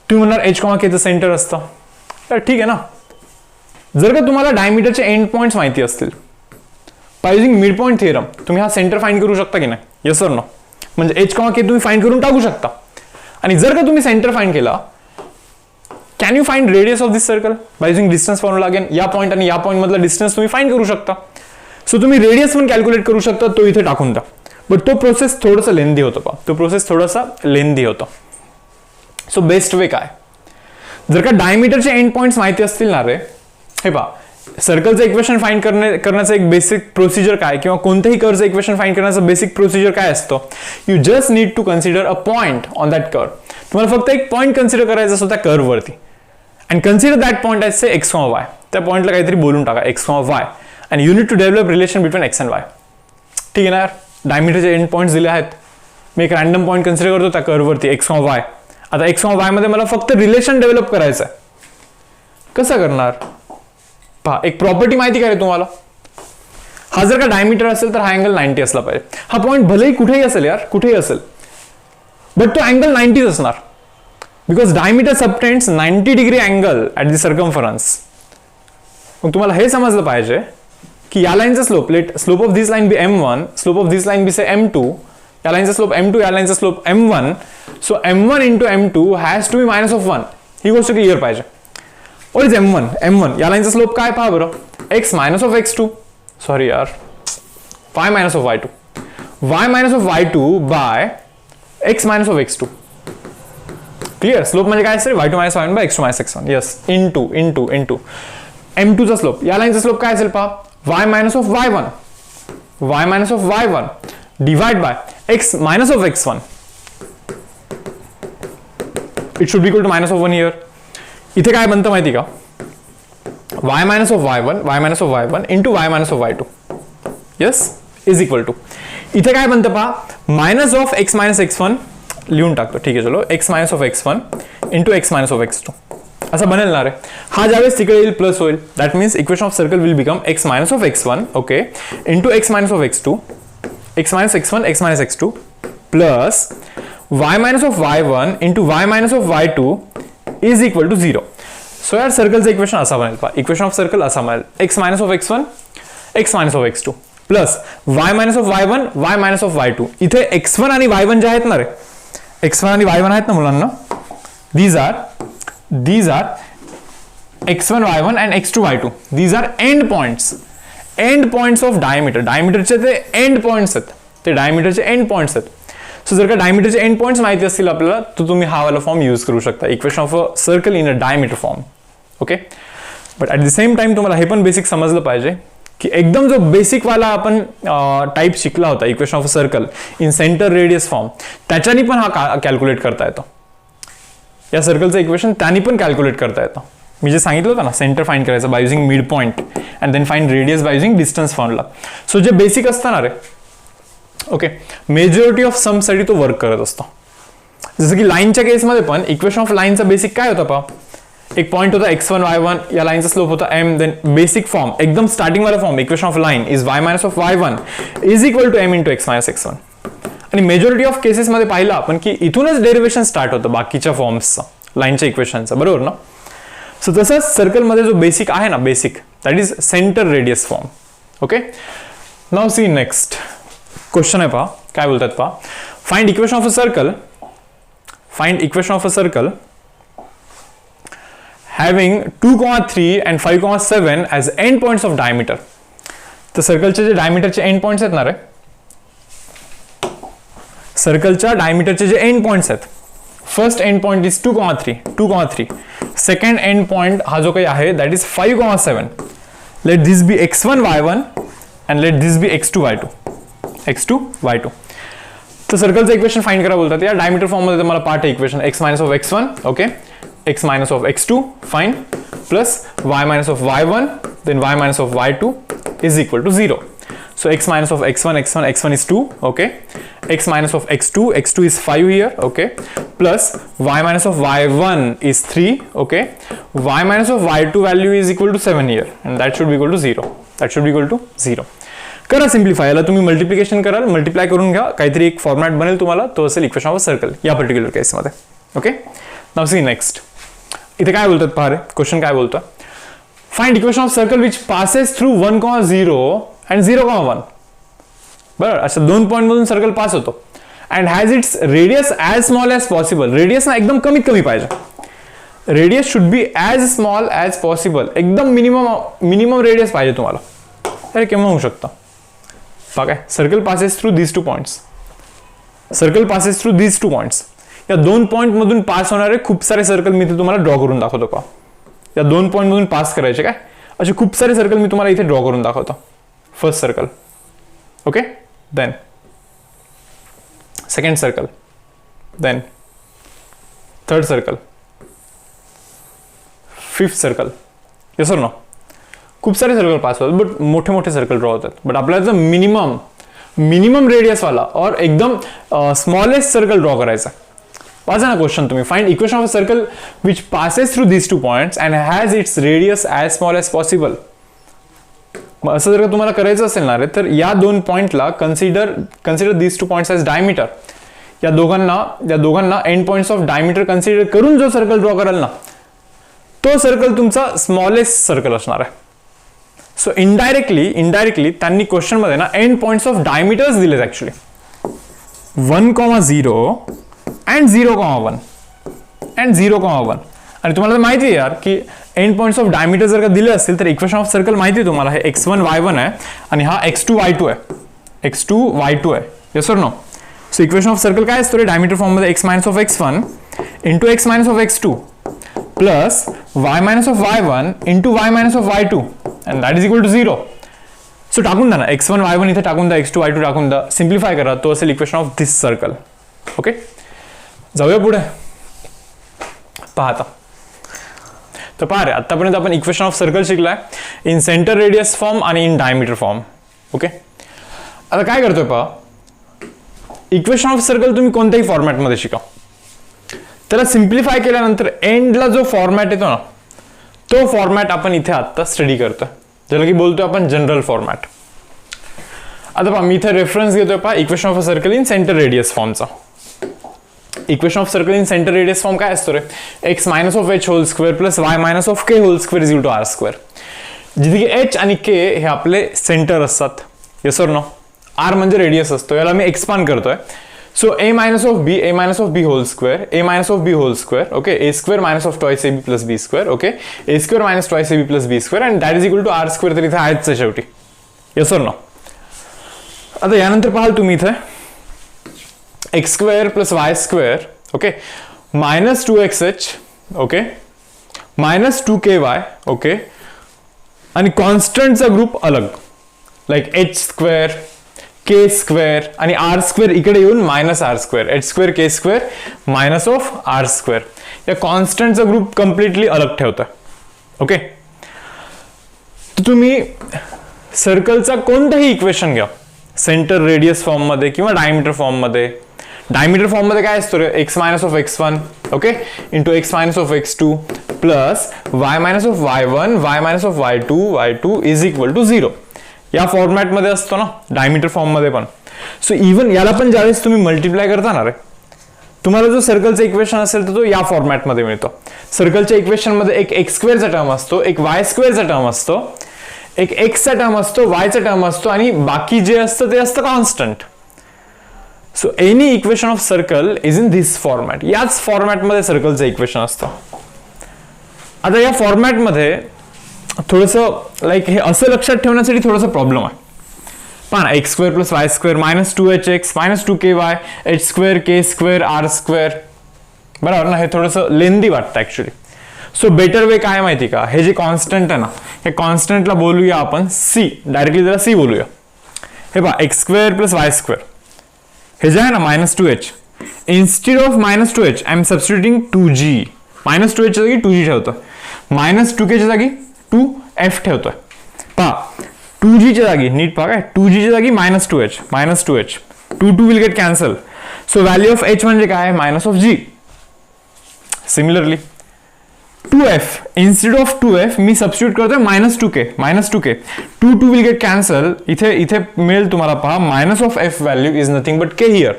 Speaker 1: तुम्ही म्हणणार h k चं सेंटर असतं, तर ठीक आहे ना. जर का तुम्हाला डायमीटरचे एंड पॉइंट्स माहिती असतील bye using mid point theorem तुम्ही हा सेंटर फाइंड करू शकता की नाही? Yes or no? म्हणजे एच कॉमा के तुम्ही फाइंड करून टाकू शकता. आणि जर का तुम्ही सेंटर फाइंड केला, can you find radius of this circle by using distance formula again? या पॉईंट आणि या पॉईंट मधला डिस्टन्स तुम्ही फाइंड करू शकता. सो तुम्ही रेडियस पण कॅल्क्युलेट करू शकता, तो इथे टाकून द्या. बट तो प्रोसेस थोडासा लेंदी होतो पा, तो प्रोसेस थोडासा लेंदी होतो. सो बेस्ट वे काय? जर का डायमीटरचे एंड पॉइंट्स माहिती असतील ना रे, हे पहा, सर्कलचं इक्वेशन फाइंड करण्याचं एक बेसिक प्रोसिजर काय, किंवा कोणत्याही कर्वचं इक्वेशन फाइंड करण्याचं बेसिक प्रोसिजर काय असतं? You just need to consider a point on that curve. तुम्हाला फक्त एक पॉइंट कन्सिडर करायचा असतो त्या कर्व वरती, and consider that point as say x comma y. त्या पॉइंटला काहीतरी बोलून टाका x comma y, and you need to develop relation between x and y. ठीक आहे ना यार? डायमीटरचे एंड पॉइंट्स दिले आहेत, मी एक रॅन्डम पॉइंट कन्सिडर करतो त्या कर्व वरती एक्स कॉमा वाय. आता एक्स कॉमा वाय मध्ये मला फक्त रिलेशन डेव्हलप करायचं आहे. कसं करणार? पहा, एक प्रॉपर्टी माहिती काय तुम्हाला? हा जर का डायमीटर असेल तर हा अँगल 90 असला पाहिजे. हा पॉइंट भलेही कुठेही असेल यार, कुठेही असेल, बट तो अँगल 90 असणार, because diameter subtends 90 degree angle at the circumference. मग तुम्हाला हे समजलं पाहिजे की या लाईनचा slope, let slope of this line be m1, slope of this line be say m2, या लाईनचा स्लोप m2, या लाईनचा slope m1. So m1 into m2 has to be -1. ही गोष्ट क्लिअर पाहिजे. What is m1? m1 या लाईनचा slope काय पहा बरं? x minus of x2, sorry यार, y minus of y2, y minus of y2 by x minus of x2. Clear? Slope म्हणजे काय असेल? y2 minus y1 by x2 minus x1. Yes, into m2 चा slope, या लाईनचा slope काय असेल पहा? y minus of y1 divide by x minus of x1. It should be equal to -1 here. इथे काय बनतं माहिती का? y minus of y1 into y minus of y2, yes, is equal to, इथे काय बनतं पहा? Minus of x minus x1 लिहून टाकतो. ठीक आहे, चलो, x minus of x1 into x minus of x2 असं बनेल ना रे. हा ज्यावेळेस तिकडे येईल प्लस होईल, that means equation of circle will become x minus of x1, okay, into x minus of x2, x minus x1, x minus x2 plus y minus of y1 into y minus of y2 is equal to 0. So यार सर्कलचं equation असा बनेल पहा, equation of circle असा बनेल x minus of x1, x minus of x2 plus y minus of y1, y minus of y2. इथे x1 आणि y1 जे आहेत ना रे, x1 आणि y1 आहेत ना मुलांना, these are x1 y1 and x2 y2. These are end points of diameter. डायमीटरचे ते एंड पॉइंट्स आहेत, ते डायमीटरचे एंड पॉइंट्स आहेत. सो जर का डायमीटरचे एंड पॉइंट्स माहिती असतील आपल्याला, तर तुम्ही हा वाला फॉर्म यूज करू शकता, equation of a circle in a diameter form. Okay, but at the same time तुम्हाला हे पण बेसिक समजलं पाहिजे की एकदम जो बेसिक वाला आपण टाइप शिकला होता equation of a circle in centre radius form, त्याच्यानी पण हा कॅल्क्युलेट करता येतो. या सर्कलचं इक्वेशन त्यांनी पण कॅल्क्युलेट करता येतं. मी जे सांगितलं होतं ना, सेंटर फाइंड करायचं by using mid point and then find radius by using distance formula. So जे बेसिक असतं ना रे, ओके, मेजॉरिटी ऑफ समसाठी तो वर्क करत असतो. जसं की लाईनच्या केसमध्ये पण इक्वेशन ऑफ लाईनचा बेसिक काय होता पहा? एक पॉइंट होता x1 y1, या लाईनचा स्लोप होता m, देन बेसिक फॉर्म एकदम स्टार्टिंग वाला form equation of line is y minus of y1 is equal to m into x minus x1. आणि मेजॉरिटी ऑफ केसेसमध्ये पाहिलं आपण की इथूनच डेरिव्हेशन स्टार्ट होतं बाकीच्या फॉर्म्सचं, लाईनच्या इक्वेशनचं, बरोबर ना? सो तसंच सर्कलमध्ये जो बेसिक आहे ना, basic that is centre radius form. Okay, now see next question आहे पहा, काय बोलतात पहा. Find equation of a circle having 2,3 and 5,7 as end points of diameter. तर सर्कलचे जे डायमीटरचे एंड पॉइंट्स आहेत ना रे, सर्कलच्या डायमीटरचे जे एंड पॉइंट्स आहेत, first end point is 2,3. Second end point हा जो काही आहे that is 5,7. Let this be x1 y1 and let this be x2 y2. तर सर्कलचं इक्वेशन फाइंड करा बोलतात. या डायमीटर फॉर्म मध्ये तुम्हाला पार्ट आहे equation x minus of x1, okay, x minus of x2, fine, plus y minus of y1, then y minus of y2 is equal to 0. So x minus of x1 is 2, okay, x minus of x2 is 5 here, okay, plus y minus of y1 is 3, okay, y minus of y2 value is equal to 7 here, and that should be equal to 0. करा simplify, याला तुम्ही multiplication कराल, multiply करून घ्या, काहीतरी एक format बनेल तुम्हाला, तो असेल इक्वेशन ऑफ अ सर्कल या पर्टिक्युलर केसमध्ये. Okay, now see next. इथे काय बोलतात पहा रे, क्वेश्चन काय बोलतो, find equation of circle which passes through 1,0 and 0,1. बरोबर, अशा 2 पॉईंट मधून सर्कल पास होतो. And has its radius as small as possible. Radius ना एकदम कमीत कमी पाहिजे. Radius should be as small as possible. एकदम मिनिमम रेडियस पाहिजे तुम्हाला. तर केव्हा होऊ शकतं बघा. Circle passes through these 2 points. Circle passes through these 2 points. या 2 पॉइंट मधून पास होणारे खूप सारे सर्कल मी इथे तुम्हाला ड्रॉ करून दाखवतो का. या 2 पॉइंट मधून पास करायचे काय असे खूप सारे सर्कल मी तुम्हाला इथे ड्रॉ करून दाखवतो. First circle, okay, then second circle, then third circle, fifth circle. Yes or no. खूप सारे सर्कल पास होतात बट मोठे मोठे सर्कल ड्रॉ होतात. बट आपल्याला जर मिनिमम रेडियस वाला और एकदम स्मॉलेस्ट सर्कल ड्रॉ करायचा. वाचा ना क्वेश्चन तुम्ही. Find equation of a circle which passes through these 2 points and has its radius as small as possible. असं जर का तुम्हाला करायचं असेल ना रे तर या 2 पॉइंटला consider these 2 points as diameter. या दोघांना end points of diameter consider करून जो सर्कल ड्रॉ कराल ना तो सर्कल तुमचा स्मॉलेस्ट सर्कल असणार आहे. सो इनडायरेक्टली त्यांनी क्वेश्चन मध्ये ना एंड पॉइंट्स ऑफ डायमीटर्स दिलेत ऍक्च्युली. 1,0 and 0,1 and 0,1. आणि तुम्हाला माहिती आहे यार की एंड पॉइंट्स ऑफ डायमीटर जर का दिले असतील तर इक्वेशन ऑफ सर्कल माहिती आहे तुम्हाला. हे x1 y1 आहे आणि हा x2 y2 आहे. x2 y2 आहे. Yes or no. So equation of circle काय असतो रे डायमीटर फॉर्म मध्ये x minus of x1 into x minus of x2 plus y minus of y1 into y minus of y2 and that is equal to 0. So टाकून द्या ना x1 y1 इथे टाकून द्या, x2 y2 टाकून द्या, simplify करा. तो असेल equation of this circle. Okay, जाऊया पुढे. पाहता तर पहा रे, आतापर्यंत आपण इक्वेशन ऑफ सर्कल शिकलाय इन सेंटर रेडियस फॉर्म आणि इन डायमीटर फॉर्म. ओके, आता काय करतोय पहा. इक्वेशन ऑफ सर्कल तुम्ही कोणत्याही फॉर्मॅटमध्ये शिका. त्याला सिम्प्लिफाय केल्यानंतर एंडला जो फॉर्मॅट येतो ना तो फॉर्मॅट आपण इथे आता स्टडी करतोय, ज्याला की बोलतोय आपण जनरल फॉर्मॅट. आता पहा मी इथे रेफरन्स घेतोय पहा equation of a circle in centre radius फॉर्मचा. Equation of circle in centre radius form काय असतो रे. x minus of h whole square plus y minus of k whole square is equal to r square. जिथे की h आणि k हे आपले centre असतात. Yes or no. r म्हणजे रेडियस असतो. याला मी एक्सपांड करतोय. So a minus of b whole square, a minus of b whole square, okay, a square minus of twice ab plus b square, okay, a square minus twice ab plus b square and that is equal to r square. तर इथे आहेच शेवटी. yes or no. आता यानंतर पाहाल तुम्ही इथे x square plus y square, okay, minus 2xh, okay, minus 2ky, okay, आणि कॉन्स्टंटचा ग्रुप अलग like h square k square आणि r स्क्वेअर इकडे येऊन minus r square, h square k square minus of r square. या कॉन्स्टंटचा group completely अलग ठेवता. Okay, तर तुम्ही सर्कलचा कोणताही इक्वेशन घ्या सेंटर रेडियस फॉर्म मध्ये किंवा डायमीटर फॉर्म मध्ये. डायमीटर फॉर्म मध्ये काय असतो रे x minus of x1 okay into x minus of x2 plus y minus of y1 y minus of y2 is equal to 0. या फॉर्मॅट मध्ये असतो ना डायमीटर फॉर्म मध्ये पण. सो इव्हन याला पण ज्यावेळेस तुम्ही मल्टिप्लाय करता ना रे तुम्हाला जो सर्कलचा इक्वेशन असेल तर तो या फॉर्मॅट मध्ये मिळतो. सर्कलच्या इक्वेशन मध्ये एक x स्क्वेअरचा टर्म असतो, एक y स्क्वेअरचा टर्म असतो, एक x चा टर्म असतो, y चा टर्म असतो आणि बाकी जे असतं ते असतं constant. So any equation of circle is in this format. याच फॉर्मॅट मध्ये सर्कलचं इक्वेशन असतं. आता या फॉर्मॅट मध्ये थोडंसं लाईक हे असं लक्षात ठेवण्यासाठी थोडासा प्रॉब्लेम आहे. पहा ना x square plus y square minus 2hx minus 2ky h square k square r square. बरोबर ना. हे थोडंसं लेंदी वाटतं ऍक्च्युली. सो बेटर वे काय माहिती का, हे जे कॉन्स्टंट आहे ना हे कॉन्स्टंटला बोलूया आपण c. डायरेक्टली त्याला c बोलूया. हे पहा x square plus y square हे जे आहे ना minus 2h instead of minus 2h I am substituting 2g. Minus 2h च्या जागी 2g ठेवतोय. मायनस 2k च्या जागी 2f ठेवतोय. पहा 2g च्या जागी नीट पहा काय 2g च्या जागी minus 2h 2 will get cancel. So value of h म्हणजे काय minus of g. Similarly 2f instead of 2f मी सबस्टिट्यूट करतोय minus 2k 2 will get cancel. इथे मिळेल तुम्हाला पहा minus of f value is nothing but k here.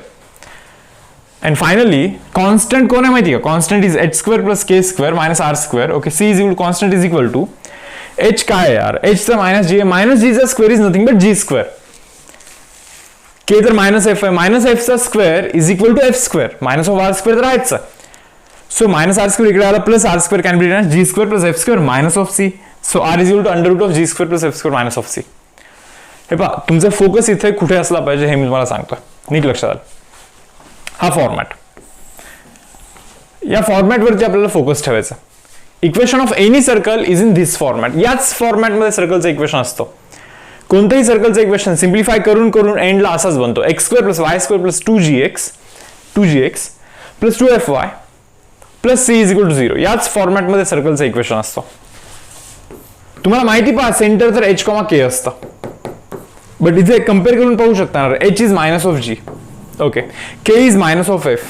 Speaker 1: And finally, constant कोण आहे माहिती का? Constant is h square plus k square minus r square. Okay, c is equal to constant is equal to h काय आहे यार, एचचा minus g आहे, minus जीचा square is nothing but g square. K तर मायनस एफ आहे, minus एफचा square is equal to f square, minus of r square तर आहेच. सो मायनस आर स्क्वेअर इकडे आला plus r square can be written g square plus f square minus of c. So r is equal to under root of g square plus f square minus of c. हे पहा, तुमचा focus इथे कुठे असला पाहिजे हे मी तुम्हाला सांगतो, नीट लक्षात आलं. हा फॉर्मॅट, या फॉर्मॅटवरती आपल्याला फोकस ठेवायचा. Equation of any circle is in this format. याच फॉर्मॅटमध्ये सर्कलचं इक्वेशन असतं. कोणतंही सर्कलचं इक्वेशन सिम्प्लिफाय करून करून एंडला असाच बनतो, x square plus y square plus 2gx plus 2fy plus c is equal to 0. याच फॉर्मॅटमध्ये सर्कलचं इक्वेशन असतं. तुम्हाला माहिती पहा, सेंटर तर एच कॉमा के असतं, बट इथे कम्पेअर करून पाहू शकता ना, h is minus of g, okay, k is minus of f.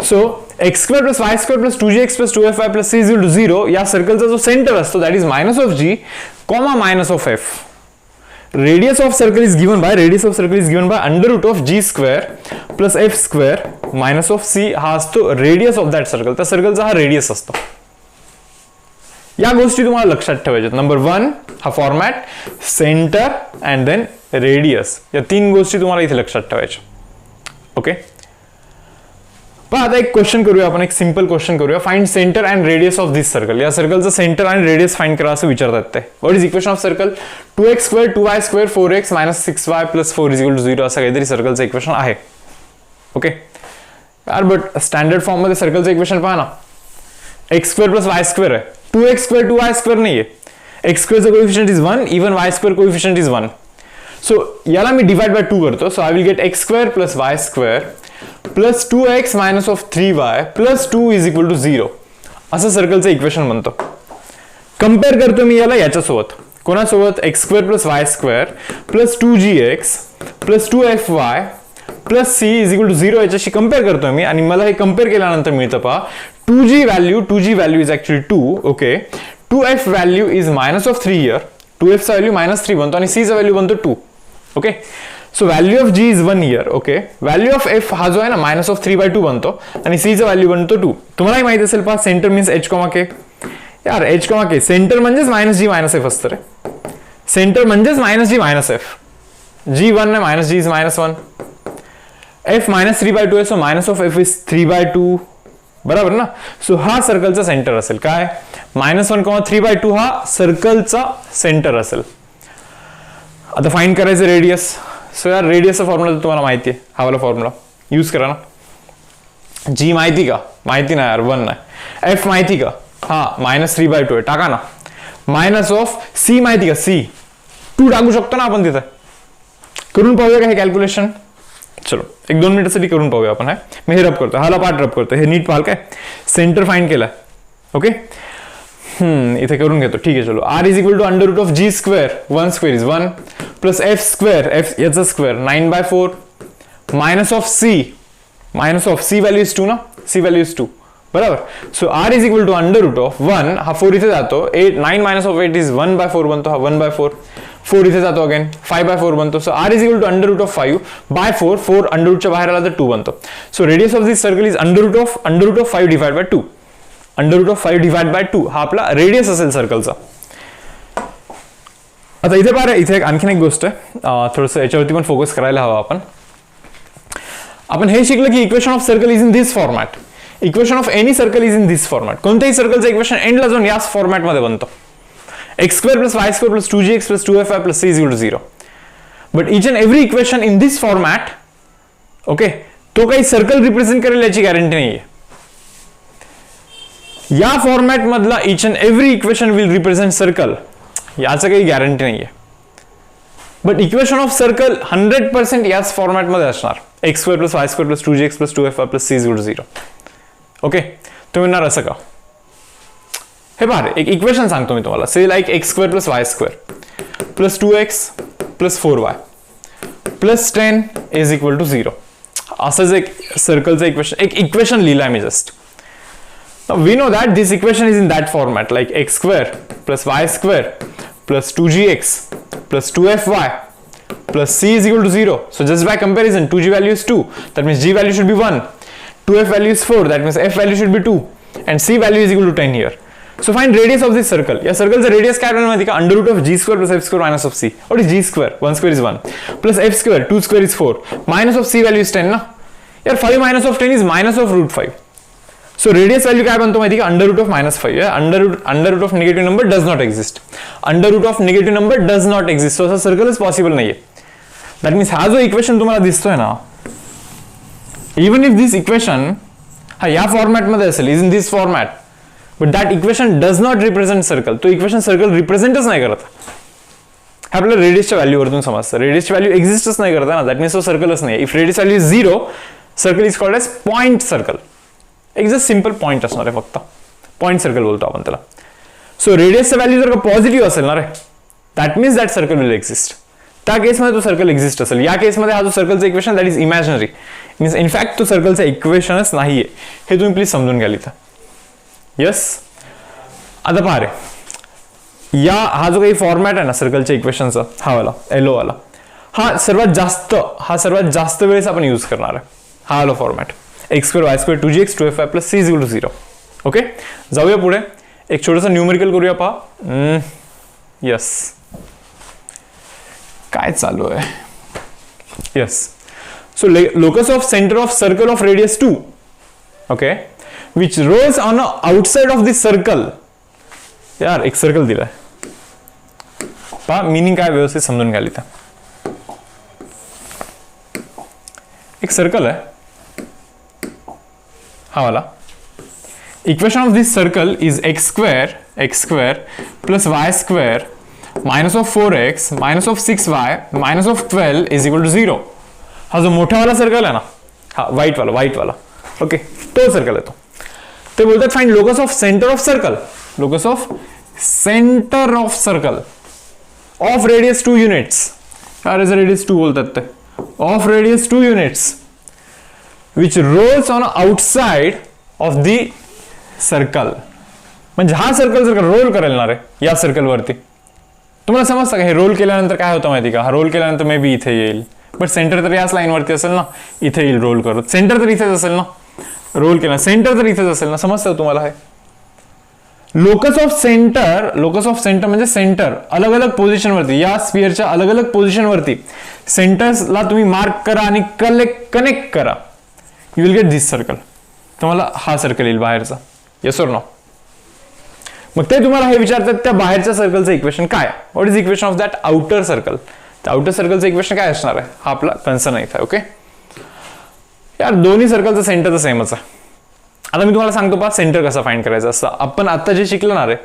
Speaker 1: So x square plus y square plus 2gx plus 2fy plus c is equal to 0. या सर्कलचा जो सेंटर असतो that is minus of g comma minus of f. Radius of circle is given by under root of g square plus f square minus of c. हा असतो radius of that circle. त्या सर्कलचा हा radius असतो. या गोष्टी तुम्हाला लक्षात ठेवायच्यात. Number 1 हा format, center and then radius, या 3 गोष्टी तुम्हाला इथे लक्षात ठेवायच्या. ओके, पण आता एक क्वेश्चन करूया आपण, एक सिंपल क्वेश्चन करूया. Find center and radius of this circle. या सर्कलचं सेंटर आणि रेडियस फाइंड करा असं विचारतात ते. What is equation of circle? 2x square 2y square 4x minus 6y plus 4 is equal to 0 असं काहीतरी सर्कलचं इक्वेशन आहे. ओके यार, बट स्टँडर्ड फॉर्म मध्ये सर्कलचं इक्वेशन पहा ना, x square plus y square आहे, 2x स्क्वेअर 2y स्क्वेअर नाहीये. X स्क्वेअरचं coefficient is 1, even y square coefficient is 1. So याला मी डिवाइड बाय 2 करतो. So I will get x square plus y square plus 2x minus of 3y plus 2 is equal to 0 असं सर्कलचं equation बनतं. Compare करतो मी याला याच्यासोबत. कोणासोबत? X square plus y square plus 2gx plus 2fy plus c is equal to 0 याच्याशी compare करतोय मी. आणि मला हे कम्पेअर केल्यानंतर मिळतं पहा, 2g value is actually 2. Okay, 2f value is minus of 3 here. 2f चा व्हॅल्यू मायनस 3 बनतो आणि c चा व्हॅल्यू बनतो 2. Okay, so value of g is 1 here. Okay, value of f हा जो आहे ना मायनस ऑफ 3/2 बनतो आणि सी चा व्हॅल्यू बनतो 2. तुम्हालाही माहिती असेल पहा, centre means h comma k. यार एच कॉमा के, सेंटर म्हणजेच मायनस जी मायनस एफ असतं रे. सेंटर म्हणजेच minus g minus f. G 1 आहे, minus g is minus 1. F minus 3/2 आहे, so minus of f is 3/2. बरोबर ना. सो हा सर्कलचा सेंटर असेल. काय? मायनस 1 कॉमा 3/2 हा सर्कलचा सेंटर असेल. आता फाइंड करायचं रेडियस. सो यार रेडियसचा फॉर्म्युला तुम्हाला माहिती आहे, हा वाला फॉर्म्युला यूज करा ना. जी माहिती का? माहिती नाही यार, 1 नाही. एफ माहिती का? हा मायनस 3/2 आहे, टाका ना. मायनस ऑफ सी माहिती का? सी 2 टाकू शकतो ना आपण तिथे. करून पाहूया का हे कॅल्क्युलेशन? चलो 1-2 मिनिटासाठी करून पाहूया आपण. है मी हे रब करतो, हाला पार्ट रब करतो. हे नीट पाहाल काय, सेंटर फाइंड केला. ओके, इथे करून घेतो. ठीक आहे, चलो. R is equal to under root of g square, 1 square is 1 plus f square, f याचा square 9/4 minus of c value is 2 ना, सी व्हॅल्यू इज 2. बरोबर. So r is equal to under root of 1, हा 4 इथे जातो, 9 minus of 8 is 1/4 बनतो, हा 1/4. 4 इथे जातो अगेन, 5/4 बनतो. So r is equal to under root of 5/4, 4 under रूटच्या बाहेर आला तर 2 बनतो. So radius of this circle is under root of 5 divide by 2. Under root of 5 divide by 2 हा आपला रेडियस असेल सर्कलचा. आता इथे पहा, इथे आणखीन एक गोष्ट आहे, थोडंसं याच्यावरती पण फोकस करायला हवा आपण. आपण हे शिकलं की equation of circle is in this format. Equation of any circle is in this format. कोणत्याही सर्कलचं इक्वेशन एंडला जाऊन याच फॉर्मॅटमध्ये बनतो. X square plus y square plus 2gx plus 2fy plus c is equal to 0. But each and every equation in this format, okay, तो काही circle represent करेल याची गॅरंटी नाहीये. या फॉर्मॅट मधला इच and every equation will represent circle, याचं काही guarantee नाहीये. बट इक्वेशन ऑफ सर्कल 100% याच फॉर्मॅट मध्ये असणार. X square plus y square plus 2gx plus 2fy plus c is equal to 0. Okay, तुम्ही म्हणणार असं का? हे पहा, एक इक्वेशन सांगतो मी तुम्हाला. Say like x square plus y square plus 2x plus 4y plus 10 is equal to 0. असंच एक सर्कलचं इक्वेशन, एक इक्वेशन लिहिलंय मी just. We know that this equation is in that format, like x square plus y square plus 2gx plus 2fy plus c is equal to 0. So just by comparison, 2g value is 2, that means g value should be 1. 2f value is 4, that means f value should be 2, and c value is equal to 10 here. So find radius of this circle. या सर्कलचं radius काय आपल्याला माहिती का? Under root of g square plus f square minus of c. What is g square? 1 square is 1 plus f square 2 square is 4 minus of c value is 10 ना. यार 5 minus of 10 is minus of root 5. So radius value काय बनतो माहिती का? Under root of minus 5. Under root of negative number does not exist. Under root of negative number does not exist. So असा सर्कलच possible नाहीये. That means हा जो equation तुम्हाला दिसतोय ना, इवन इफ दिस इक्वेशन हा या फॉर्मॅटमध्ये असेल, is in this format, but that equation does not represent circle. तो इक्वेशन सर्कल रिप्रेझेंटच नाही करत. हे आपल्याला रेडियसच्या व्हॅल्यूवरून समजतं. रेडियसची व्हॅल्यू एक्झिस्टच नाही करत ना, दॅट मीन्स तो सर्कलच नाही. If radius value is 0, circle is called as point circle. एक जस्ट सिंपल पॉइंट असणार आहे फक्त. पॉइंट सर्कल बोलतो आपण त्याला. सो रेडियसचं व्हॅल्यू जर का पॉझिटिव्ह असेल ना रे, that means that circle will exist. त्या केसमध्ये तो सर्कल एक्झिस्ट असेल. या केसमध्ये हा जो सर्कलचा equation that is imaginary. Means in fact तो सर्कलचा इक्वेशनच नाहीये. हे तुम्ही प्लीज समजून घ्याल इथं. येस. आता पहा रे, हा जो काही फॉर्मॅट आहे ना सर्कलच्या इक्वेशनचा, हा वाला येलो वाला, हा सर्वात जास्त वेळेस आपण यूज करणार आहे. हा वाला format x square y square 2gx 2fy plus c is 0. Okay, जाऊया पुढे. एक छोटंसं न्यूमेरिकल करूया. पहा. यस, काय चालू आहे? Yes. So locus of centre of circle of radius 2, okay, which rolls on outside of this circle. यार एक सर्कल दिलाय, पहा मिनिंग काय व्यवस्थित समजून घ्याल इथं. एक सर्कल आहे हा वाला. Equation of this circle is x square plus y square minus of 4x minus of 6y minus of 12 is equal to 0. हा जो मोठा वाला सर्कल आहे ना, हा व्हाईट वाला, ओके, तो सर्कल आहे तो. ते बोलतात find locus of centre of circle. Locus of centre of circle of radius 2 units. यार रेडियस 2 बोलतात ते. Of radius 2 units which rolls on outside of the circle. म्हणजे हा सर्कल जर का रोल करेल ना रे या सर्कलवरती, तुम्हाला समजतं का हे रोल केल्यानंतर काय होतं माहिती का? हा रोल केल्यानंतर मे बी इथे येईल, बट सेंटर तर याच लाईनवरती असेल ना, इथे येईल रोल करत. सेंटर तर इथेच असेल ना, रोल केला सेंटर तर इथेच असेल ना. समजतं तुम्हाला हे? लोकस ऑफ सेंटर म्हणजे सेंटर अलग अलग पोझिशनवरती, या स्पिअरच्या अलग अलग पोझिशनवरती सेंटर्सला तुम्ही मार्क करा आणि कनेक्ट करा. You will get this circle. तुम्हाला हा सर्कल येईल बाहेरचा. Yes or no? मग ते तुम्हाला हे विचारतात त्या बाहेरच्या सर्कलचं इक्वेशन काय? What is equation of that outer circle? त्या आउटर सर्कलचं इक्वेशन काय असणार आहे? हा आपला कन्सर्न आहे. ओके यार, दोन्ही सर्कलचं सेंटर तर सेमच आहे. आता मी तुम्हाला सांगतो पहा सेंटर कसं फाइंड करायचं असतं. आपण आता जे शिकणार आहे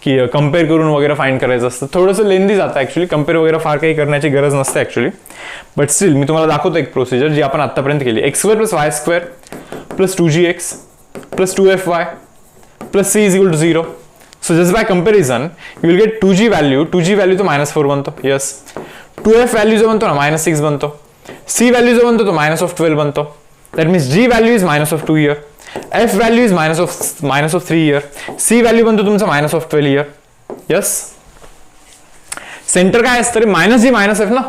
Speaker 1: की कम्पेअर करून वगैरे फाइंड करायचं असतं, थोडंसं लेंदी जातं ॲक्च्युली. कम्पेअर वगैरे फार काही करण्याची गरज नसते ॲक्च्युली, बट स्टील मी तुम्हाला दाखवतो एक प्रोसिजर जी आपण आतापर्यंत केली. X square plus y square plus 2gx plus 2fy plus c is equal to 0. So just by comparison you will get 2g value तो -4 बनतो. येस. 2f व्हॅल्यू जो बनतो ना -6 बनतो. c व्हॅल्यू जो बनतो तो -12 बनतो. That means g value is -2 here. f value is -3 here. c value बनतो तुमचा -12 हियर. यस. सेंटर काय असतं रे? -g -f ना.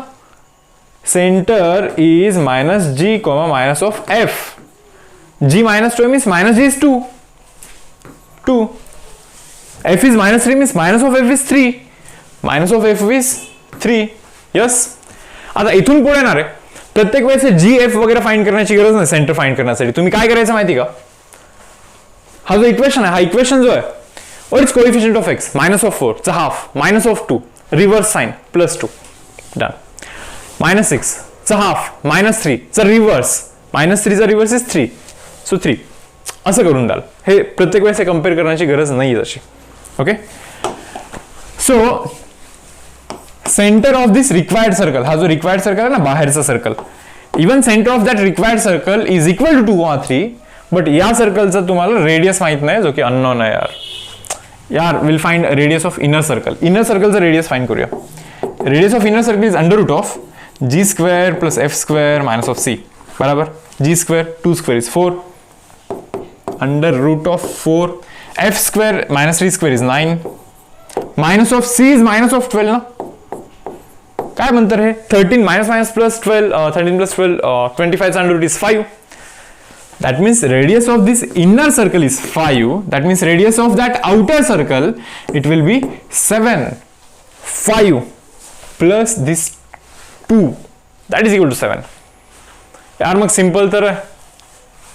Speaker 1: Centre is -g, -f. g -2 means -g is 2. f is -3 means -f is 3. -f is 3. Yes. आता इथून पुढे ना रे प्रत्येक वेळेस जी एफ वगैरे फाइंड करण्याची गरज नाही. सेंटर फाइंड करण्यासाठी तुम्ही काय करायचं माहिती का? हा जो इक्वेशन आहे, हा इक्वेशन जो आहे, what is coefficient of x? -4 चा हाफ, -2 रिव्हर्स साइन +2 डन. -6 चा हाफ, -3 चा रिव्हर्स, -3 चा रिव्हर्स इज 3. सो 3 असं करून द्याल. हे प्रत्येक वेळेस कंपेअर करण्याची गरज नाही तशी. Okay. So centre of this required circle, हा जो रिक्वायर्ड सर्कल आहे ना बाहेरचा circle, even centre of that required circle is equal to 2 or 3. But या सर्कलचा तुम्हाला रेडियस माहित नाही, जो की अननोन आहे. यार will find radius of inner circle. Inner सर्कलचा रेडियस फाइंड करूया. Radius of inner circle is √g square plus f square -c. बराबर. g square 2 square is 4 √4 f square -3 square is 9 -c is -12 ना. काय म्हणतात हे? 13 -+ 12 13 + 12 25 चा under root is 5. That means radius of this inner circle is 5. That means radius of that outer circle, it will be 7. 5 plus this 2, that is equal to 7. यार मग simple तर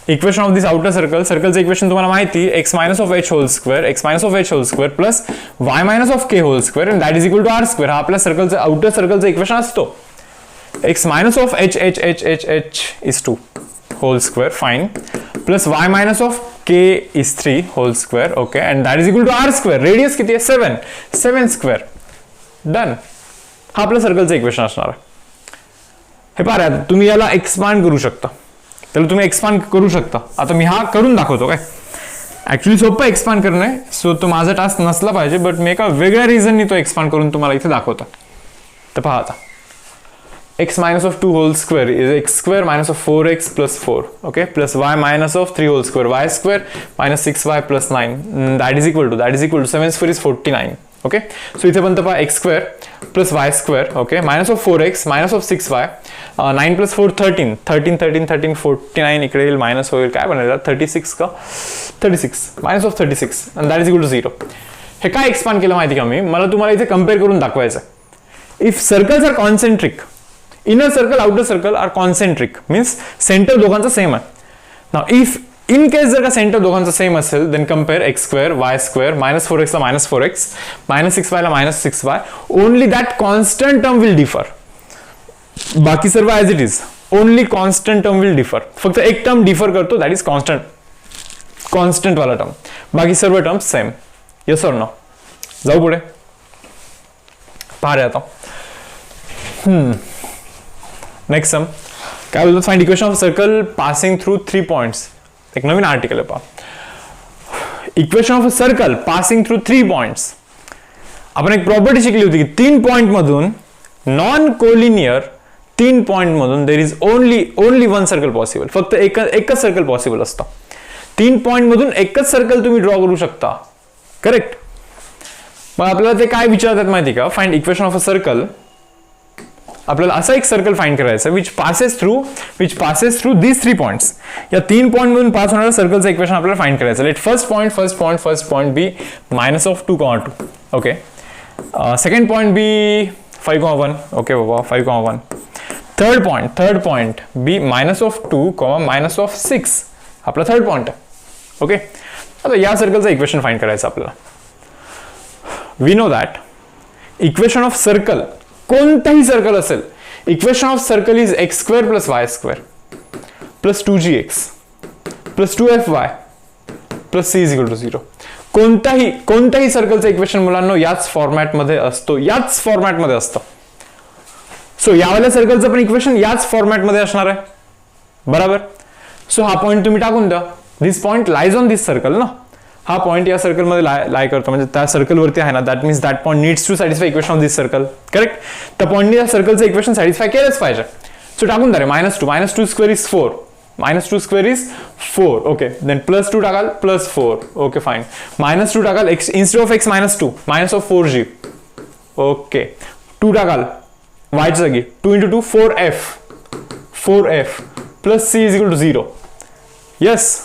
Speaker 1: equation of this outer circle, सर्कलचं equation तुम्हाला माहिती, x minus of h whole square, x minus of h whole square plus y minus of k whole square and that is equal to r square. हा आपल्या सर्कलचं outer सर्कलचं equation असतो. x minus of h is 2 whole square, fine, plus y minus of k is 3 whole square, okay, and that is equal to r square. Radius किती आहे 7 square. Done. हा आपल्या सर्कलचं equation असणार आहे. हे पहा, तुम्ही याला एक्सपांड करू शकता, त्याला तुम्ही एक्सपांड करू शकता. आता मी हा करून दाखवतो. काय ऍक्च्युली सोपं एक्सपांड करणे, सो तो माझा टास्क नसला पाहिजे, बट मी एका वेगळ्या रिझननी तो एक्सपांड करून तुम्हाला इथे दाखवतो. तर पहा आता, x minus of 2 whole square is x square minus of 4x plus 4, okay, plus y minus of 3 whole square, y square minus 6y plus 9, that is equal to 7 square is 49, okay. So इथे बनतं पहा x square plus y square, okay, minus of 4x minus of 6y, 9 plus 4 13, 49 इकडे येईल, minus होईल, काय बनेल 36 का 36 minus of 36 and that is equal to 0. हे काय एक्सपांड केलं माहिती का मी, मला तुम्हाला इथे कम्पेअर करून दाखवायचं. If circles are concentric, inner circle outer circle are concentric, means center दोघांचा सेम आहे. now if in case जर का सेंटर दोघांचा सेम असेल, then compare x square y square minus 4x ला minus 4x minus 6y ला minus 6y, only that constant term will differ. बाकी सर्व as it is, only constant term will differ. फक्त एक टर्म डिफर करतो, that is constant वाला term, बाकी सर्व term same. yes or no? जाऊ पुढे, पहा रे आता. नेक्स्ट सम काय बोलतो, find equation of circle passing through 3 points. एक नवीन आर्टिकल आहे पहा, equation of a circle passing through 3 points. आपण एक प्रॉपर्टी शिकली होती की 3 पॉइंट मधून, नॉन कोलिनियर 3 पॉइंट मधून there is only one circle possible. फक्त एकच सर्कल पॉसिबल असतं. 3 पॉइंट मधून एकच सर्कल तुम्ही ड्रॉ करू शकता, करेक्ट. मग आपल्याला ते काय विचारतात माहिती का, find equation of a circle. आपल्याला असा एक सर्कल फाइंड करायचा which passes through these 3 points. या 3 पॉइंट मधून पास होणाऱ्या सर्कलचं इक्वेशन आपल्याला फाइंड करायचं. Let first point be minus of 2,2, okay. Second point be 5,1, okay बाबा 5,1. Third point be minus of 2, minus of 6, आपला थर्ड पॉइंट आहे, ओके. आता या सर्कलचं इक्वेशन फाइंड करायचं आपल्याला. We know that equation of circle, कोणताही सर्कल असेल, equation of circle is x square plus y square plus 2gx plus 2fy plus c is equal to 0. कोणताही सर्कलचं equation मुलांना याच फॉर्मॅटमध्ये असतं. सो यावाल्या सर्कलचं पण इक्वेशन याच फॉर्मॅटमध्ये असणार आहे, बरोबर. सो हा पॉइंट तुम्ही टाकून द्या. This point lies on this circle ना, हा पॉइंट या सर्कल मध्ये लाई करतो, म्हणजे त्या सर्कल वरती आहे ना. That means that point needs to satisfy equation of this circle, correct. त्या पॉइंटने या सर्कलचं इक्वेशन सॅटिस्फाय केलंच पाहिजे. सो टाकून द्या रे, -2 square is 4, -2 square is 4, okay. Then +2 टाकाल, +4, ओके फाईन. -2 टाकाल, x instead of x -2, minus of 4g, okay. 2 टाकाल y च्या जागी, 2 × 2 4f plus c is equal to 0. Yes.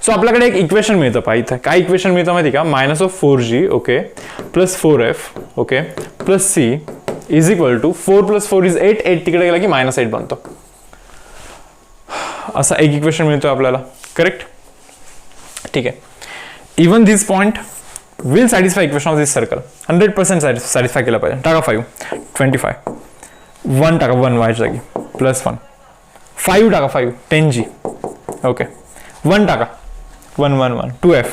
Speaker 1: So आपल्याकडे एक इक्वेशन मिळतं पहा इथं. काय इक्वेशन मिळतं माहिती का, -4g, okay, plus 4f, okay, plus c is equal to 4 + 4 is 8, 8 तिकडे गेला की -8 बनतो. असा एक इक्वेशन मिळतो आपल्याला, करेक्ट. ठीक आहे. Even this point will satisfy equation of this circle, 100% satisfy केलं पाहिजे. टाका 5, 25, 1 टाका, 1 y च्या जागी, +1, 5 टाका, 5 10g, ओके. 1 टाका, 1 1 1 2f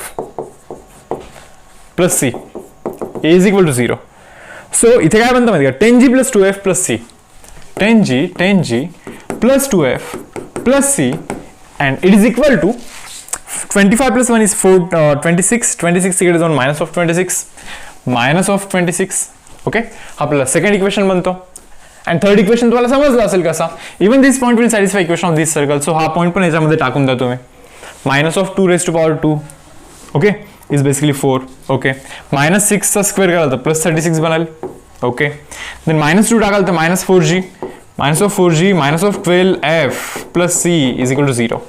Speaker 1: plus c is equal to 0. So इथे काय बनतं माहिती का, 10g plus 2f plus c, 10g plus 2f plus c and it is equal to 25 plus 1 is 26 तिकडे जाऊन मायनस ऑफ 26, ओके. आपल्याला सेकंड इक्वेशन बनतो. अँड थर्ड इक्वेशन तुम्हाला समजलं असेल कसा. Even this point will satisfy equation of this circle. So हा point पण याच्यामध्ये टाकून द्या तुम्ही. -2 ओके इज बेसिकली 4, ओके. -6 चा स्क्वेअर कराल तर +36 बनाल, ओके. देन -2 टाकाल तर -4g, -4g -12f plus c is equal to 0.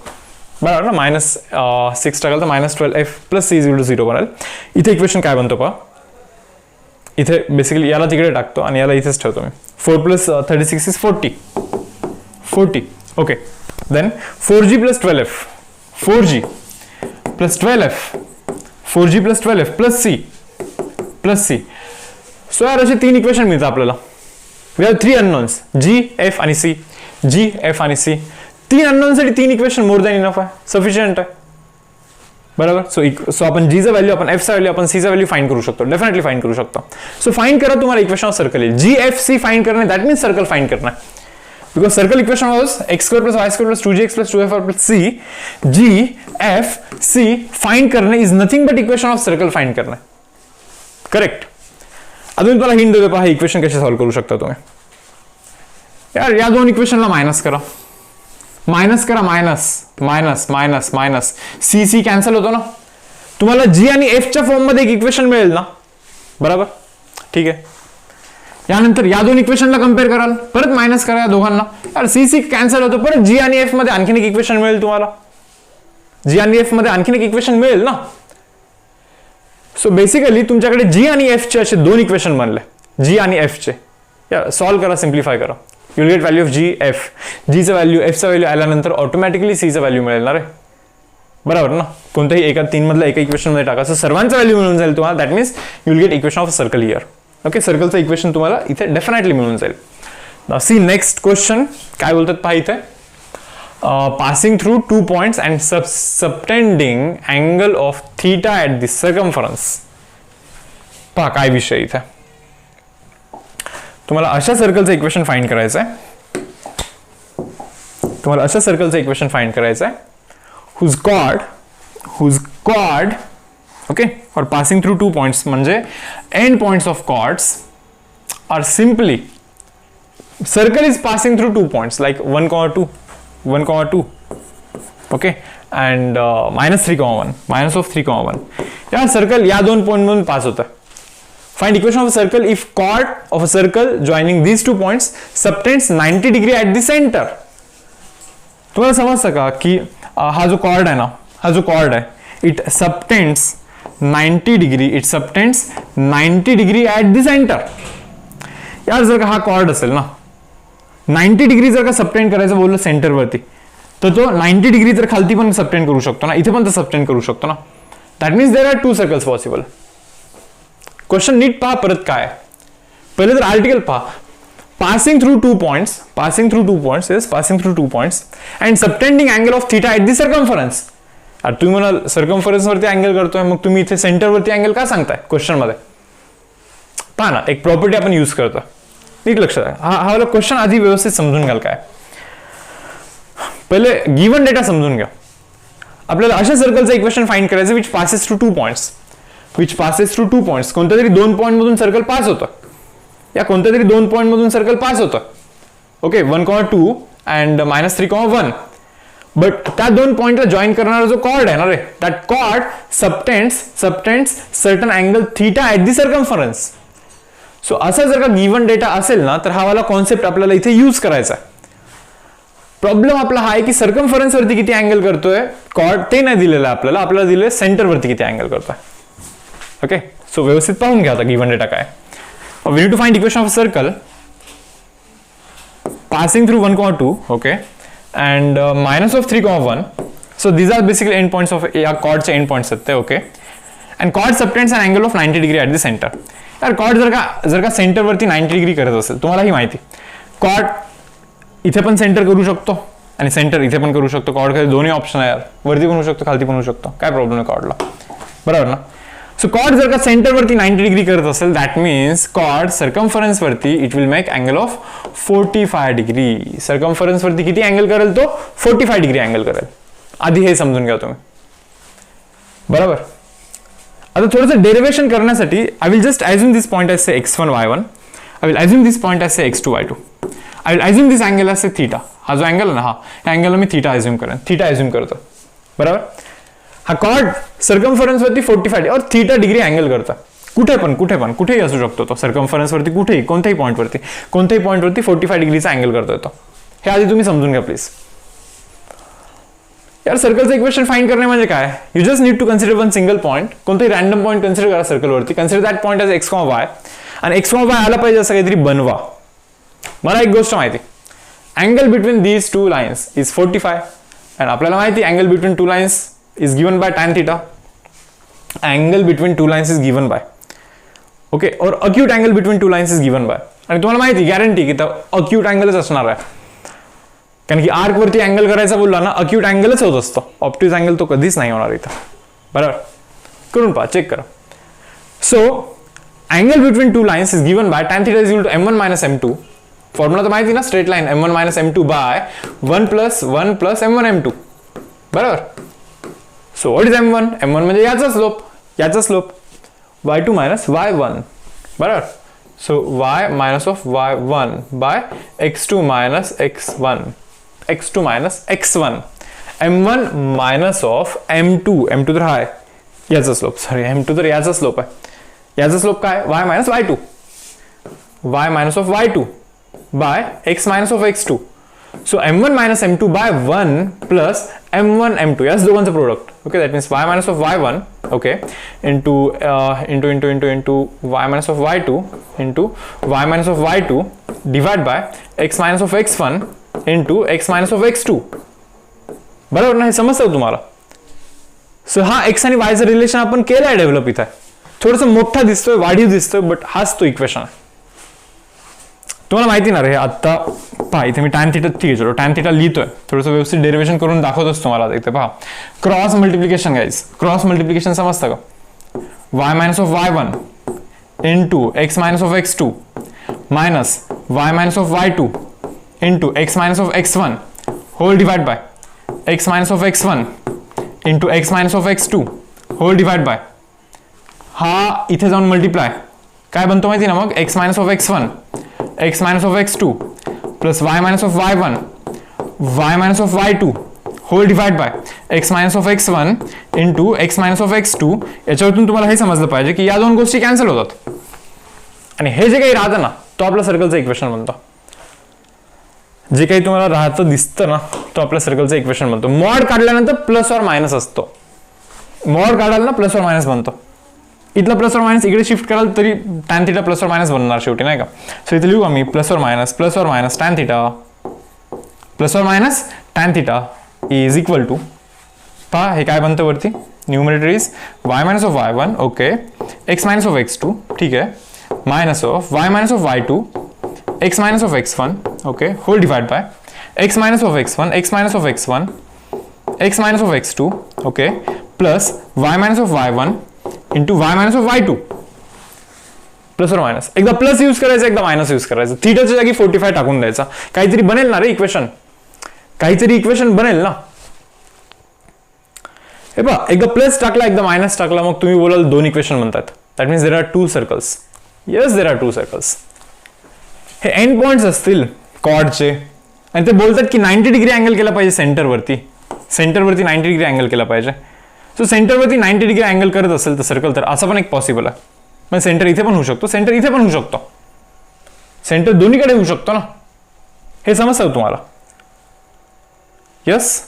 Speaker 1: बरोबर ना, -6 टाकाल तर -12f plus c is equal to 0 बनेल. इथे इक्वेशन काय बनतो पहा, इथे बेसिकली याला तिकडे टाकतो आणि याला इथेच ठेवतो मी. 4 + 36 is 40. Okay, then 4g + 12f, 4g + 12f, 4g + 12f plus c. So यार असे 3 इक्वेशन मिळतात आपल्याला. We have 3 unknowns, g, f आणि c. g, f आणि c. 3 अननोन साठी 3 इक्वेशन मोर दॅन इनफ आहे, सफिशियंट आहे. बरोबर. सो आपण g चा व्हॅल्यू, आपण f चा व्हॅल्यू, आपण c चा व्हॅल्यू फाइंड करू शकतो, डेफिनेटली फाइंड करू शकतो. सो फाइंड करा, तुम्हाला इक्वेशन ऑफ सर्कल येईल. g, f, c फाइंड करणे, दॅट मीन्स सर्कल फाइंड करना. Because circle equation was x² + y² + 2gx + 2fy + c. g, f, c find करणे is nothing but equation of circle find करणे. Correct. अजून तुम्हाला hint देतो पहा, equation कसे solve करू शकता तुम्ही. यार या दोन इक्वेशनला मायनस करा, मायनस सी सी कॅन्सल होतो ना. तुम्हाला जी आणि एफ च्या फॉर्म मध्ये एक इक्वेशन मिळेल ना. बरोबर, ठीक आहे. यानंतर या दोन इक्वेशनला कम्पेअर कराल, परत मायनस करा या दोघांना. यार सी सी कॅन्सल होतो, परत जी आणि एफ मध्ये आणखीन एक इक्वेशन मिळेल तुम्हाला. जी आणि एफ मध्ये आणखीन एक इक्वेशन मिळेल ना. सो बेसिकली तुमच्याकडे जी आणि एफ चे असे दोन इक्वेशन बनले, जी आणि एफ चे. या सॉल्व्ह करा, सिम्प्लिफाय करा. You will get value of g f. G चा व्हॅल्यू, एफ चा व्हॅल्यू आल्यानंतर ऑटोमॅटिकली सी चा व्हॅल्यू मिळेल ना रे. बरोबर ना. कोणत्याही एका 3 मधला एका इक्वेशन मध्ये टाका, सो सर्वांचा व्हॅल्यू मिळून जाईल तुम्हाला. That means you will get equation of circle here. Okay, सर्कलचं इक्वेशन तुम्हाला इथे डेफिनेटली मिळून जाईल. सी नेक्स्ट क्वेश्चन काय बोलतात पहा इथे. Passing through 2 points and subtending angle of theta at the circumference. पहा काय विषय इथे. तुम्हाला अशा सर्कलचं इक्वेशन फाइंड करायचं आहे. whose chord okay, or passing through 2 points म्हणजे end points of chords are simply, circle is passing through 2 points like 1,2 okay, and -3,1, -3,1. या सर्कल या दोन पॉइंट मधून पास होतं. Find equation of a circle if chord of a circle joining these 2 points subtends 90 degree at the center. तुम्हाला समजतं का की हा जो कॉर्ड आहे ना, हा जो कॉर्ड आहे, it subtends 90 degree, it subtends 90 degree at the centre. यार जर का हा कॉर्ड असेल ना, 90 डिग्री जर का सबटेंड करायचं बोललं सेंटरवरती, तर तो 90 डिग्री तर खालती पण सबटेंड करू शकतो ना, इथे पण तो सबटेंड करू शकतो ना. That means there are 2 circles possible. Question नीट पहा परत काय. पहिले तर आर्टिकल पहा. Passing through 2 points and subtending angle of theta at the circumference. आता तुम्ही म्हणाल सर्कम्फरन्स वरती अँगल करतोय, मग तुम्ही इथे सेंटर वरती अँगल का सांगताय क्वेश्चन मध्ये. पहा ना, एक प्रॉपर्टी आपण यूज करतो, नीट लक्षात आहे. हा वाला क्वेश्चन आधी व्यवस्थित समजून घ्याल. काय पहिले गिवन डेटा समजून घ्या. आपल्याला अशा सर्कलचं इक्वेशन फाइंड करायचं विच पासेस थ्रू 2 पॉइंट्स. कोणत्या तरी 2 पॉइंट मधून सर्कल पास होतं, या कोणत्या तरी 2 पॉइंट मधून सर्कल पास होतं. Okay, 1,2 and -3,1. बट त्या 2 पॉइंटला जॉईन करणारा जो कॉर्ड आहे ना रे, that chord subtends certain angle theta at the circumference. So असा जर का गिवन डेटा असेल ना, तर हा वाला कॉन्सेप्ट आपल्याला इथे यूज करायचा आहे. प्रॉब्लेम आपला हा आहे की सर्कम्फरन्स वरती किती अँगल करतोय कॉर्ड ते नाही दिलेलं आहे आपल्याला दिलेलं आहे सेंटर वरती किती अँगल करतोय. ओके, सो व्यवस्थित पाहून घ्या आता गिवन डेटा काय. We need to find equation of a circle passing through 1,2 okay, and -3,1. So these are basically end points of या chord चे end points आहेत ते. okay, and chord subtends an angle of 90 degree at the center. यार chord जर का centre वरती 90 degree करत असेल, तुम्हाला ही माहिती, chord इथे पण सेंटर करू शकतो आणि सेंटर इथे पण करू शकतो. chord कडे दोन्ही ऑप्शन आहे यार, वरती पण होऊ शकतो, खालती पण होऊ शकतो. काय प्रॉब्लेम आहे chordला, बरोबर ना. सो कॉर्ड जर का सेंटर वरती 90 डिग्री करत असेल, दॅट मीन्स कॉर्ड सर्कम्फरन्स वरती it will make angle of 45 degree. Circumference वरती किती अँगल करेल तो? 45 डिग्री अँगल करेल. आधी हे समजून घ्या तुम्ही, बरोबर. आता थोडंसं डेरिवेशन करण्यासाठी I will just assume this point as say x1 y1, I will assume this point as say x2 y2, I will assume this angle as say theta. हा जो अँगल आहे ना, हा अँगल मी थीटा अज्युम करेन, theta assume करतो, बरोबर. हा कॉर्ड सर्कम्फरन्स वरती 45 और थीटा डिग्री अँगल करता. कुठेही असू शकतो तो, सर्कम्फरन्स वरती कुठेही, कोणत्याही पॉइंट वरती 45 डिग्रीचा अँगल करतो तो. हे आधी तुम्ही समजून घ्या प्लीज. यार सर्कलचं इक्वेशन फाइंड करणे म्हणजे काय, you just need to consider one single point, कोणताही रॅन्डम पॉईंट कन्सिडर करा सर्कलवरती, consider that point as x y, आणि एक्स वाय आला पाहिजे असं काहीतरी बनवा. मला एक गोष्ट माहिती, angle between these two lines is 45, आणि आपल्याला माहिती angle between two lines is given by tan theta. Angle between two lines is given by, okay, or acute angle between two lines is given bye. आणि तुम्हाला माहिती guarantee की acute अँगलच असणार आहे, कारण की आर्क वरती अँगल करायचा बोलला ना, अक्यूट अँगलच होत असतो, ऑप्टिव्ह अँगल तो कधीच नाही होणार इथं. बरोबर, करून पहा, चेक करा. So angle between two lines is given by tan theta is equal to m1 minus m2. Formula तर माहिती ना, straight line m1 minus m2 बाय 1 plus 1 plus m1 m2. बरोबर. So what is m1? m1 म्हणजे याचा slope y2 minus y1. बरोबर. So y minus of y1 by x2 minus x1, x2 minus x1, m1 minus of m2, m2 तर हा आहे याचा slope, sorry m2 तर याचा स्लोप आहे, याचा स्लोप काय, y minus y2, y minus of y2 by x minus of x2. So m1 minus m2 by 1 plus m1 m2, याच दोघांचं product. Okay, that means y minus of y1, okay, into y minus of y2 into y minus of y2 divide by x minus of x1 into x minus of x2. बरोबर ना, हे समजतं तुम्हाला. So हा x आणि y चं relation आपण केलंय डेव्हलप इथं, थोडंसं मोठा दिसतोय, वाढीव दिसतोय, बट हाच तो इक्वेशन आहे. तुम्हाला माहिती ना रे, आता पहा इथे मी tan theta, ठीक आहे चलो tan theta लिहितोय, थोडंसं व्यवस्थित डेरिवेशन करून दाखवतोच तुम्हाला. इथे पहा cross multiplication guys, cross multiplication समजतं का, y minus of y1 into x minus of x2 minus y minus of y2 into x minus of x1 whole divide by x minus of x1 into x minus of x2 whole divide by, हा इथे जाऊन multiply काय बनतो माहिती ना मग, x minus of x1 x minus of x2 plus y minus of y1 y minus of y2 whole divide by x minus of x1 into x minus of x2. याच्यावरून तुम्हाला हे समजलं पाहिजे की या दोन गोष्टी कॅन्सल होतात, आणि हे जे काही राहतं ना तो आपल्या सर्कलचं इक्वेशन बनतो. जे काही तुम्हाला राहतं दिसतं ना तो आपल्या सर्कलचं इक्वेशन बनतो. मॉड काढल्यानंतर प्लस और मायनस असतो, मॉड काढाल ना प्लस और मायनस बनतो. इथला प्लस और मायनस इकडे शिफ्ट कराल तरी tan theta plus or minus बनणार शेवटी, नाही का. सो इथे लिहू आम्ही plus or minus tan theta plus or minus tan theta is equal to, पहा हे काय बनतं वरती, numerator is y minus of y1, okay, x minus of x2, ठीक आहे, minus of y minus of y2 x minus of x1, okay, whole divide by x minus of x1 x minus of x1 x minus of x2, okay, plus y minus of y1 into y minus of y2. Plus or minus, एकदा plus use करायचं, एकदा minus use करायचं, थीटाच्या जागी 45 टाकून द्यायचा, काहीतरी बनेल ना रे इक्वेशन, काहीतरी इक्वेशन बनेल ना. हे पहा, एकदा प्लस टाकला एकदा मायनस टाकला, मग तुम्ही बोलाल दोन इक्वेशन बनतात. That means there R to circles. Yes, there are to circles. हे एंड पॉइंट्स असतील कॉर्डचे, आणि ते बोलतात की 90 डिग्री अँगल केला पाहिजे सेंटरवरती, 90 डिग्री अँगल केला पाहिजे. सो सेंटरवरती 90 डिग्री अँगल करत असेल तर सर्कल, तर असं पण एक पॉसिबल आहे. म्हणजे सेंटर इथे पण होऊ शकतो, सेंटर इथे पण होऊ शकतो, सेंटर दोन्हीकडे होऊ शकतो ना, हे समजतं तुम्हाला. यस,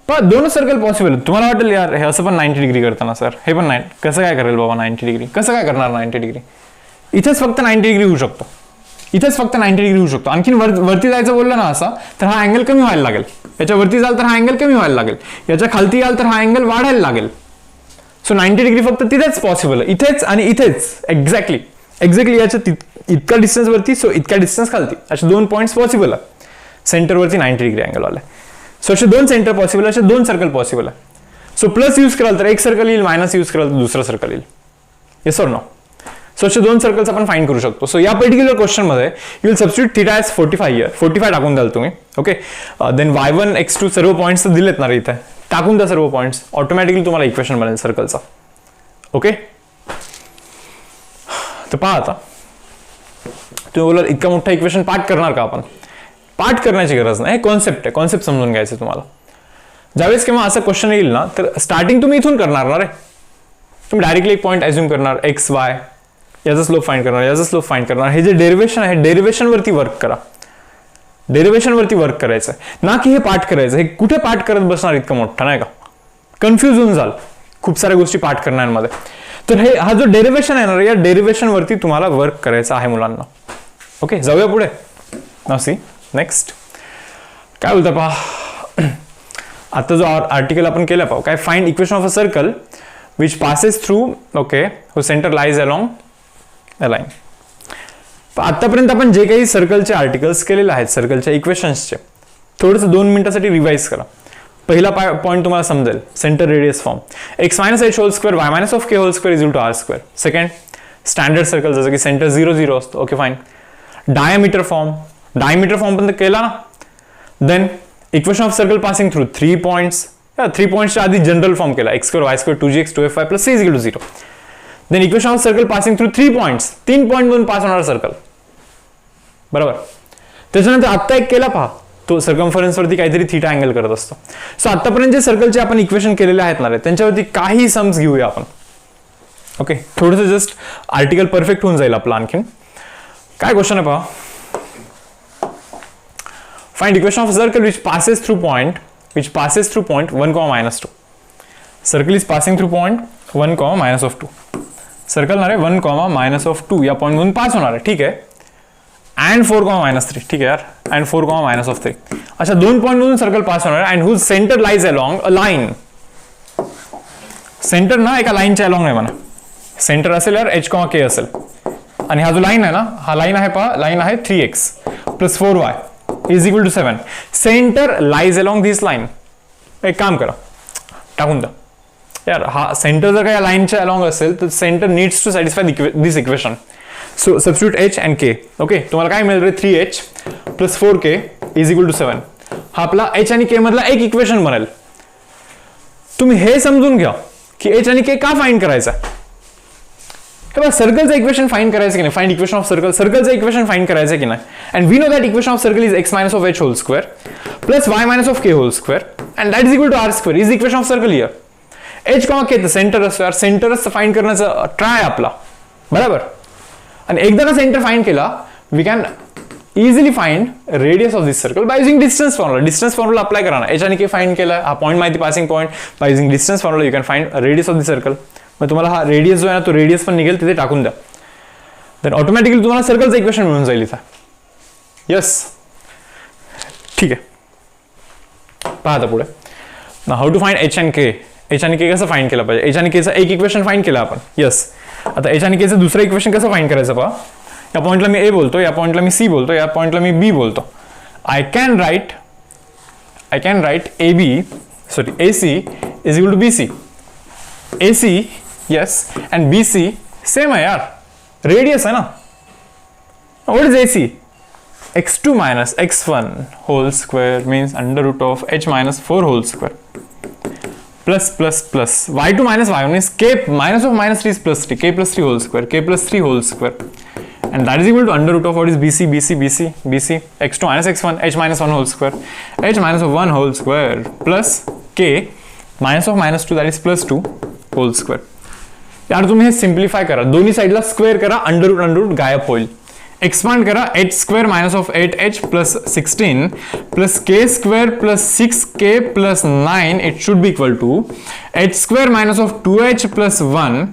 Speaker 1: पण दोन सर्कल पॉसिबल. तुम्हाला वाटेल यार हे असं पण 90 डिग्री करताना सर, हे पण कसं काय करेल बाबा 90 डिग्री, कसं काय करणार 90 डिग्री, इथेच फक्त 90 डिग्री होऊ शकतो, इथेच फक्त 90 डिग्री होऊ शकतो. आणखीन वरती जायचं बोललं ना असं, तर हा अँगल कमी व्हायला लागेल, याच्या वरती जाल तर हा अँगल कमी व्हायला लागेल, याच्या खालती याल तर हा अँगल वाढायला लागेल. सो 90 डिग्री फक्त तिथेच पॉसिबल आहे, इथेच आणि इथेच, एक्झॅक्टली याच्या इतका डिस्टन्स वरती, सो इतका डिस्टन्स खालती, असे दोन पॉईंट्स पॉसिबल आहे सेंटरवरती 90 डिग्री अँगल वाले. सो असे दोन सेंटर पॉसिबल, असे दोन सर्कल पॉसिबल आहे. सो प्लस यूज कराल तर एक सर्कल येईल, मायनस यूज कराल तर दुसरं सर्कल येईल. Yes or no. सो असे दोन सर्कल्स आपण फाइंड करू शकतो. सो या पर्टिक्युलर क्वेश्चन मध्ये you will substitute theta as 45 here, 45 टाकून द्याल तुम्ही, ओके. देन y1 x2 सर्व पॉईंट्स दिलेत ना रे इथे, टाकून द्या सर्व पॉईंट्स, ऑटोमॅटिकली तुम्हाला इक्वेशन बनेल सर्कलचा, ओके. तर पहा आता तुम्ही बोलाल इतका मोठा इक्वेशन पाठ करणार का आपण, पाठ करण्याची गरज नाही, कॉन्सेप्ट आहे, कॉन्सेप्ट समजून घ्यायचं तुम्हाला. ज्यावेळेस केव्हा असं क्वेश्चन येईल ना, तर स्टार्टिंग तुम्ही इथून करणार ना रे, तुम्ही डायरेक्टली एक पॉईंट अज्युम करणार, एक्स वाय, याचा स्लोप फाइंड करणार, याचा स्लोप फाइंड करणार. हे जे डेरिवेशन आहे, डेरिवेशन वरती वर्क करा. डेरिव्हेशन वरती वर्क करायचं आहे, ना की हे पाठ करायचं. हे कुठे पाठ करत बसणार इतकं मोठं, नाही का? कन्फ्युज होऊन जाल खूप साऱ्या गोष्टी पाठ करण्यामध्ये. तर हा जो डेरिव्हेशन आहे ना, या डेरिव्हेशन वरती तुम्हाला वर्क करायचं आहे मुलांना. ओके, जाऊया पुढे. नाउ सी नेक्स्ट काय बोलता पहा. आता जो आर्टिकल आपण केला पाहू काय, find equation of a circle which passes through okay who centre lies along a line. आतापर्यंत आपण जे काही सर्कलचे आर्टिकल्स केलेले आहेत, सर्कलच्या इक्वेशन्सचे, थोडंसं 2 मिनिटासाठी रिवाइज करा. पहिला पॉईंट तुम्हाला समजेल, centre radius form x minus h whole square y minus of k whole square is equal to r square. Second standard circle जसं की सेंटर 0 0 असतो. Okay fine. डायमीटर फॉर्म पण केला ना. Then equation of circle passing through 3 points. 3 पॉइंट्सच्या आधी general form केला, x square y square 2gx 2fy plus c is equal to 0. Then equation of circle passing through 3 points, 3 point मधून pass होणार circle, बरोबर. त्याच्यानंतर आत्ता एक केला पहा, तो सर्कम्फरन्स वरती काहीतरी थीटा अँगल करत असतो. सो आतापर्यंत जे सर्कलचे आपण इक्वेशन केलेले आहेत ना रे, त्यांच्यावरती काही सम्स घेऊया आपण. ओके, थोडंसं जस्ट आर्टिकल परफेक्ट होऊन जाईल आपलं. आणखीन काय क्वेश्चन आहे पहा. Find equation of circle which passes through point 1, -2. Circle is passing through point 1, -2. Circle ना रे 1, -2 या पॉइंट मधून पास होणार आहे, ठीक आहे. अँड 4, -3, ठीक आहे यार. अँड 4, -3. अच्छा, 2 पॉइंट मधून सर्कल पास होणार आहे. And whose centre lies along a line. Centre ना एका लाईनच्या अलॉंग आहे म्हणा. सेंटर असेल यार h, k असेल. आणि हा जो लाईन आहे ना, हा लाईन आहे पहा, लाईन आहे 3x plus 4y is equal to 7. Centre lies along this line. एक काम करा, टाकून द्या यार. हा सेंटर जर का या लाईनच्या अलॉंग असेल तर centre needs to satisfy this equation. So substitute h and k. Okay, तुम्हाला काय मिळेल रे, 3h plus 4k is equal to 7. हा आपला h आणि k मधला एक इक्वेशन बनेल. तुम्ही हे समजून घ्या की h आणि k का फाइंड करायचा. सर्कलचं इक्वेशन फाइंड करायचं की नाही, फाइंड इक्वेशन ऑफ सर्कल, सर्कलचं इक्वेशन फाइंड करायचं की नाही. And we know that equation of circle is x minus of h whole square plus y minus of k whole square and that is equal to r square is equation of circle here. h, k centre असतो यार, सेंटरच find करण्याचा try आपला, बरोबर. आणि एकदा का center find केला, we can easily find radius of this circle by using distance formula. Distance formula apply करा ना. h आणि k फाइंड केला, हा पॉईंट माहिती passing point, bye using distance formula you can find radius of this circle. मग तुम्हाला हा radius जो आहे ना, तो रेडियस पण निघेल, तिथे टाकून द्या. देन ऑटोमॅटिकली तुम्हाला सर्कलचं इक्वेशन मिळून जाईल इथं. यस, ठीक आहे. पहा आता पुढे ना, हाऊ टू फाइंड h आणि k. h आणि k कसं फाइंड केलं पाहिजे. h आणि k चं एक इक्वेशन फाइंड केलं आपण. यस, आता h आणि k चं दुसरं इक्वेशन कसं फाइंड करायचं पहा. या पॉइंटला मी a बोलतो, या पॉइंटला मी c बोलतो, या पॉइंटला मी b बोलतो. I can write AC is equal to BC. AC yes and BC same आहे यार, रेडियस आहे ना. What is AC? x2 minus x1 whole square means under root of h minus 4 whole square plus y2 minus y1 means k minus of minus 3 is plus 3, k plus 3 whole square, k plus 3 whole square, and that is equal to under root of what is BC x2 minus x1 h minus 1 whole square, h minus of 1 whole square plus k minus of minus 2 that is plus 2 whole square. यार तुम्ही हे simplify करा, दोन्ही साइडला square करा, under route गायब होईल. Expand करा, h square minus of 8h plus 16 plus k square plus 6k plus 9 it should be equal to h square minus of 2h plus 1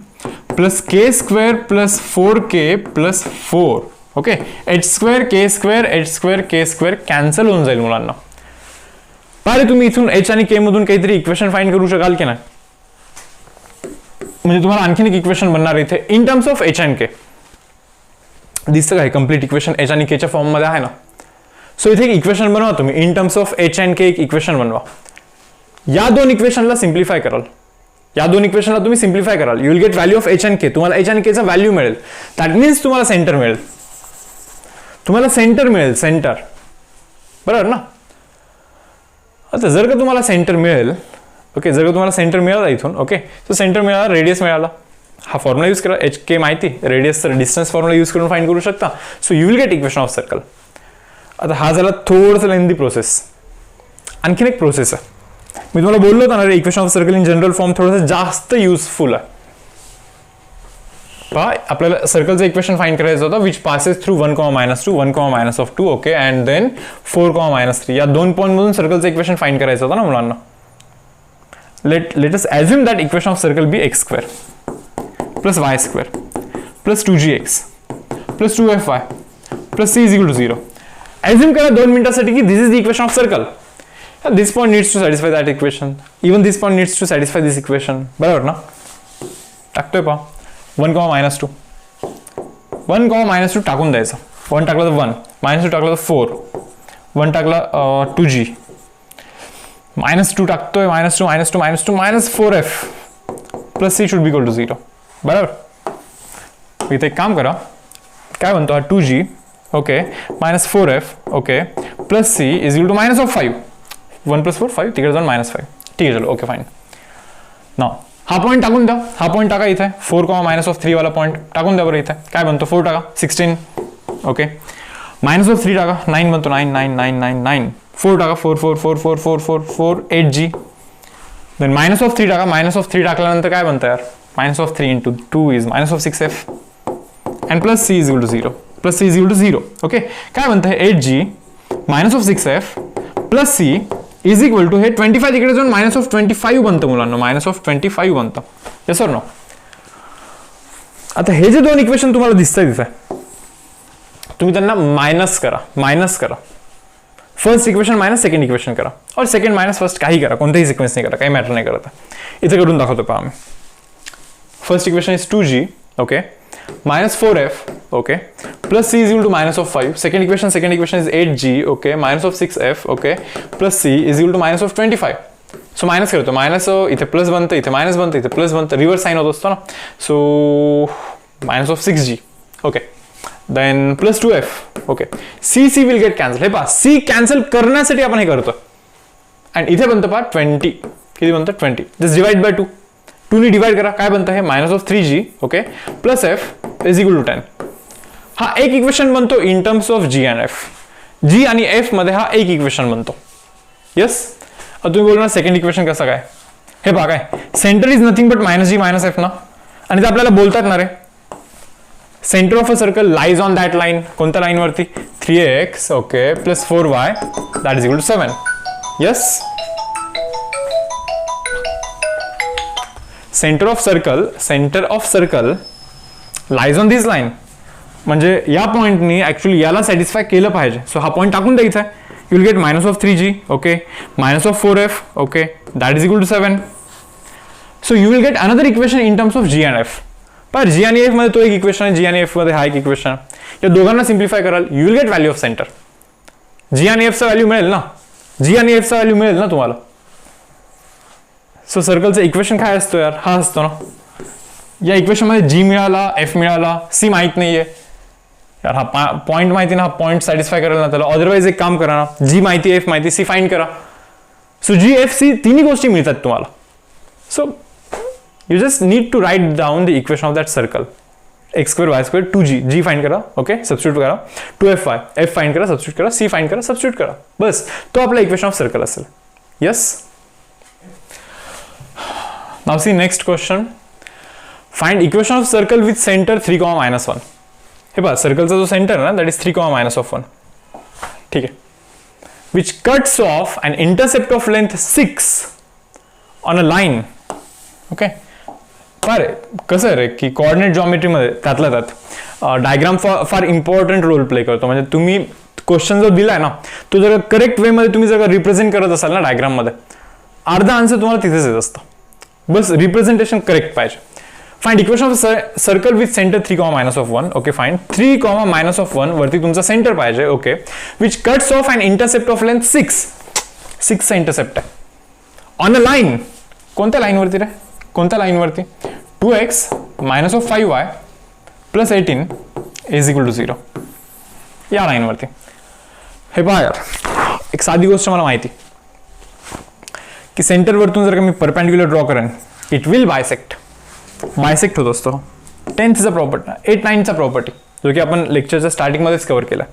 Speaker 1: plus k square plus 4k plus 4. Okay, h square k square h square k square cancel होऊन जाईल मुलांना. पाहिले तुम्ही इथून h आणि k मधून काहीतरी equation find करू शकाल की नाही. म्हणजे तुम्हाला आणखीन एक इक्वेशन बनणार इथे in terms of h and k. दिसतं काय कम्प्लीट इक्वेशन h आणि k च्या फॉर्म मध्ये आहे ना. सो इथे एक इक्वेशन बनवा तुम्ही in terms of h and k. एक इक्वेशन बनवा, या दोन इक्वेशनला सिम्प्लिफाय कराल, या दोन इक्वेशनला तुम्ही सिम्प्लिफाय कराल, you will get value of h and k. तुम्हाला h आणि k चा व्हॅल्यू मिळेल, दॅट मीन्स तुम्हाला सेंटर मिळेल. तुम्हाला सेंटर मिळेल, सेंटर, बरोबर ना. आता जर का तुम्हाला सेंटर मिळेल, ओके, जर का तुम्हाला सेंटर मिळाला इथून, ओके, सो सेंटर मिळाला, रेडियस मिळाला, हा फॉर्म्युला यूज करा, एच के माहिती, रेडियस तर डिस्टन्स फॉर्म्युला यूज करून फाइंड करू शकता. So you will get equation of circle. आता हा झाला थोडंसं लेंदी प्रोसेस. आणखीन एक प्रोसेस आहे, मी तुम्हाला बोललो होतं ना, equation of circle in general form थोडंसं जास्त युजफुल आहे. पहा आपल्याला सर्कलचं इक्वेशन फाइंड करायचं होतं which passes through 1, -2 1, -2 okay and then 4, -3 या दोन पॉईंट मधून सर्कलचं इक्वेशन फाइंड करायचं होतं ना मुलांना. let us assume that equation of circle be x square plus y square plus 2gx plus 2fy plus c is equal to 0. Assume करा 2 मिनिटासाठी की this is the equation of circle. This point needs to satisfy that equation. Even this point needs to satisfy this equation. बरोबर ना? टाकतोय पहा 1, -2 1, -2 टाकून द्यायचं. 1 टाकला तर 1 -2 टाकला तर 4 1 टाकला 2g -2 टाकतोय -2 -4f plus c should be equal to 0. बरोबर. इथे एक काम करा, काय म्हणतो हा 2g okay -4f okay plus c is equal to -5 1 + 4 5 तिकडे जाऊन -5. ठीक आहे, चलो ओके फाईन. ना हा पॉईंट टाकून द्या, हा पॉईंट टाका इथे 4, -3 वाला पॉईंट टाकून द्या बरं. इथे काय बनतो 4 टाका 16 ओके -3 टाका 9 बनतो 9 9 9 9 9 4 टाका 4 4 4 4 4 4 4 8g देन -3 टाका -3 टाकल्यानंतर काय बनतं यार -3 into 2 is -6f and plus c is equal to 0 plus c is equal to 0 okay. काय बनतं हे 8g -6f plus c is equal to हे 25 तिकडे जाऊन -25 बनतं मुलांना -25 बनतं. Yes or no. आता हे जे दोन इक्वेशन तुम्हाला दिसतंय तिथे तुम्ही त्यांना मायनस करा. First equation minus second equation करा और सेकंड मायनस फर्स्ट काही करा, कोणतेही सिक्वेन्स नाही करा, काही मॅटर नाही करत. इथे करून दाखवतो पहा आम्ही. First equation is 2g okay -4f okay plus c is equal to -5. Second equation is 8g okay -6f okay plus c is equal to -25. So minus करतो मायनस इथे प्लस बनतं, इथे मायनस बनतं, इथे प्लस बनतं, रिव्हर्स साइन होत असतो ना. So -6g okay then plus 2f okay c will get cancel. हे पहा c कॅन्सल करण्यासाठी आपण हे करतो अँड इथे बनतं पहा 20. किती बनतं 20. जस्ट डिवाइड बाय 2 2 डिवाइड करा. काय बनतं हे -3g okay plus f is equal to 10. हा एक इक्वेशन बनतो in terms of g and f. g आणि f मध्ये हा एक इक्वेशन बनतो. यस. आता तुम्ही बोलणार सेकंड इक्वेशन कसं काय. हे पहा काय center is nothing but -g -f ना. आणि ते आपल्याला बोलतात ना रे center of a circle lies on that line. कोणत्या लाईन वरती 3x okay plus 4y that is equal to 7. Yes. Center of circle lies on this line म्हणजे या पॉइंटनी ऍक्च्युअली याला सॅटिस्फाय केलं पाहिजे. सो हा पॉइंट टाकून द्यायचा आहे. You will get -3g okay -4f okay that is equal to 7. So you will get another equation in terms of g and f. पण g आणि f मध्ये तो एक इक्वेशन आहे, g आणि f मध्ये हा एक इक्वेशन आहे. या दोघांना सिम्प्लिफाय कराल you will get value of centre. g आणि f चा व्हॅल्यू मिळेल ना, g आणि f चा व्हॅल्यू मिळेल ना तुम्हाला. सो सर्कलचं इक्वेशन काय असतो यार हा असतो ना. या इक्वेशन मध्ये g मिळाला f मिळाला c माहित नाहीये यार. हा पॉइंट माहिती ना, हा पॉइंट सॅटिस्फाय करेल ना त्याला. अदरवाइज एक काम करा ना, g माहिती f माहिती c फाइंड करा. सो g f c तिन्ही गोष्टी मिळतात तुम्हाला. So you just need to write down the equation of that circle x2 y2 2g find करा ओके सबस्टिट्यूट करा 2fy f फाइंड करा सबस्टिट्यूट करा c फाइंड करा सबस्टिट्यूट करा. बस तो आपला इक्वेशन ऑफ सर्कल असेल. Yes. Now see next question. Find equation of circle with center 3, -1. हे पहा सर्कलचा जो सेंटर आहे ना दॅट इज 3, -1. ठीक आहे. Which cuts off an intercept of length 6 on a line. Okay. फार कसं आहे रे की कोऑर्डिनेट जॉमेट्रीमध्ये त्यातल्या त्यात डायग्राम फार इम्पॉर्टंट रोल प्ले करतो. म्हणजे तुम्ही क्वेश्चन जो दिलाय ना तो जर करेक्ट वेमध्ये तुम्ही जर रिप्रेझेंट करत असाल ना डायग्राममध्ये अर्धा आन्सर तुम्हाला तिथेच येत असतं. बस रिप्रेझेंटेशन करेक्ट पाहिजे. Find equation of circle with center 3, -1 okay fine 3, -1 वरती तुमचा सेंटर पाहिजे okay which cuts off an intercept of length 6 चा इंटरसेप्ट आहे ऑन अ लाईन. कोणत्या लाईन वरती रे कोणत्या लाईन वरती 2x -5y plus 18 is equal to 0 या लाईन वरती. हे पहा यार एक साधी गोष्ट मला माहिती की सेंटर वरतून जर का मी परपेंडिक्युलर ड्रॉ करेन इट विल बायसेक्ट होत असतो. 10th प्रॉपर्टी 8, 9th प्रॉपर्टी जो की आपण लेक्चरच्या स्टार्टिंग मध्येच कव्हर केला.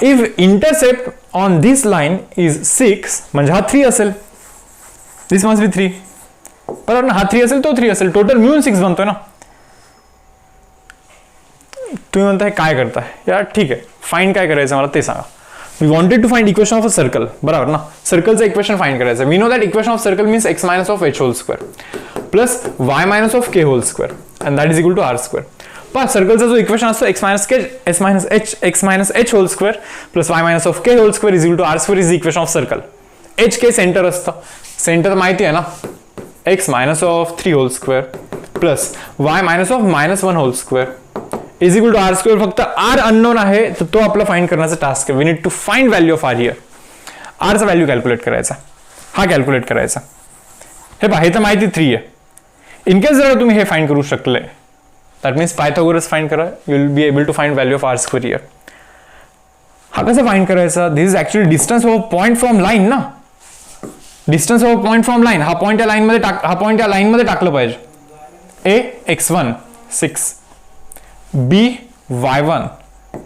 Speaker 1: If intercept on this line is 6 म्हणजे हा 3 असेल. दिस मस्ट बी 3 बरोबर ना. हा 3 असेल तो 3 असेल टोटल मिळून 6 बनतोय ना. तुम्ही म्हणताय काय करताय यार, ठीक आहे, फाइंड काय करायचं मला ते सांगा. We wanted to find equation of a circle, बरोबर ना. सर्कलचं इक्वेशन फाइंड करायचं. We know that equation of circle means x minus of h whole square plus y minus of k whole square and that is equal to r square. पहा सर्कलचा जो equation असतो x minus h whole square plus y minus of k whole square is equal to r square is equation of circle. h k center असतं, center माहिती आहे ना, x minus of 3 whole square plus y minus of -1 whole square is equal to r square. फक्त r unknown आहे तर तो आपला find करण्याचा टास्क आहे. We need to find value of r here. r चा व्हॅल्यू कॅल्क्युलेट करायचा, हा कॅल्क्युलेट करायचा. हे पहा, हे तर माहिती 3 आहे. इन केस जर तुम्ही हे फाइंड करू शकले, दॅट मीन्स पायथागोरस फाइंड करा, you will be able to find value of r square here. हा कसं फाइंड करायचा? This is actually distance of point from line ना, distance of point from line. हा पॉइंट या line मध्ये टाकलं पाहिजे. a x1 6 b y1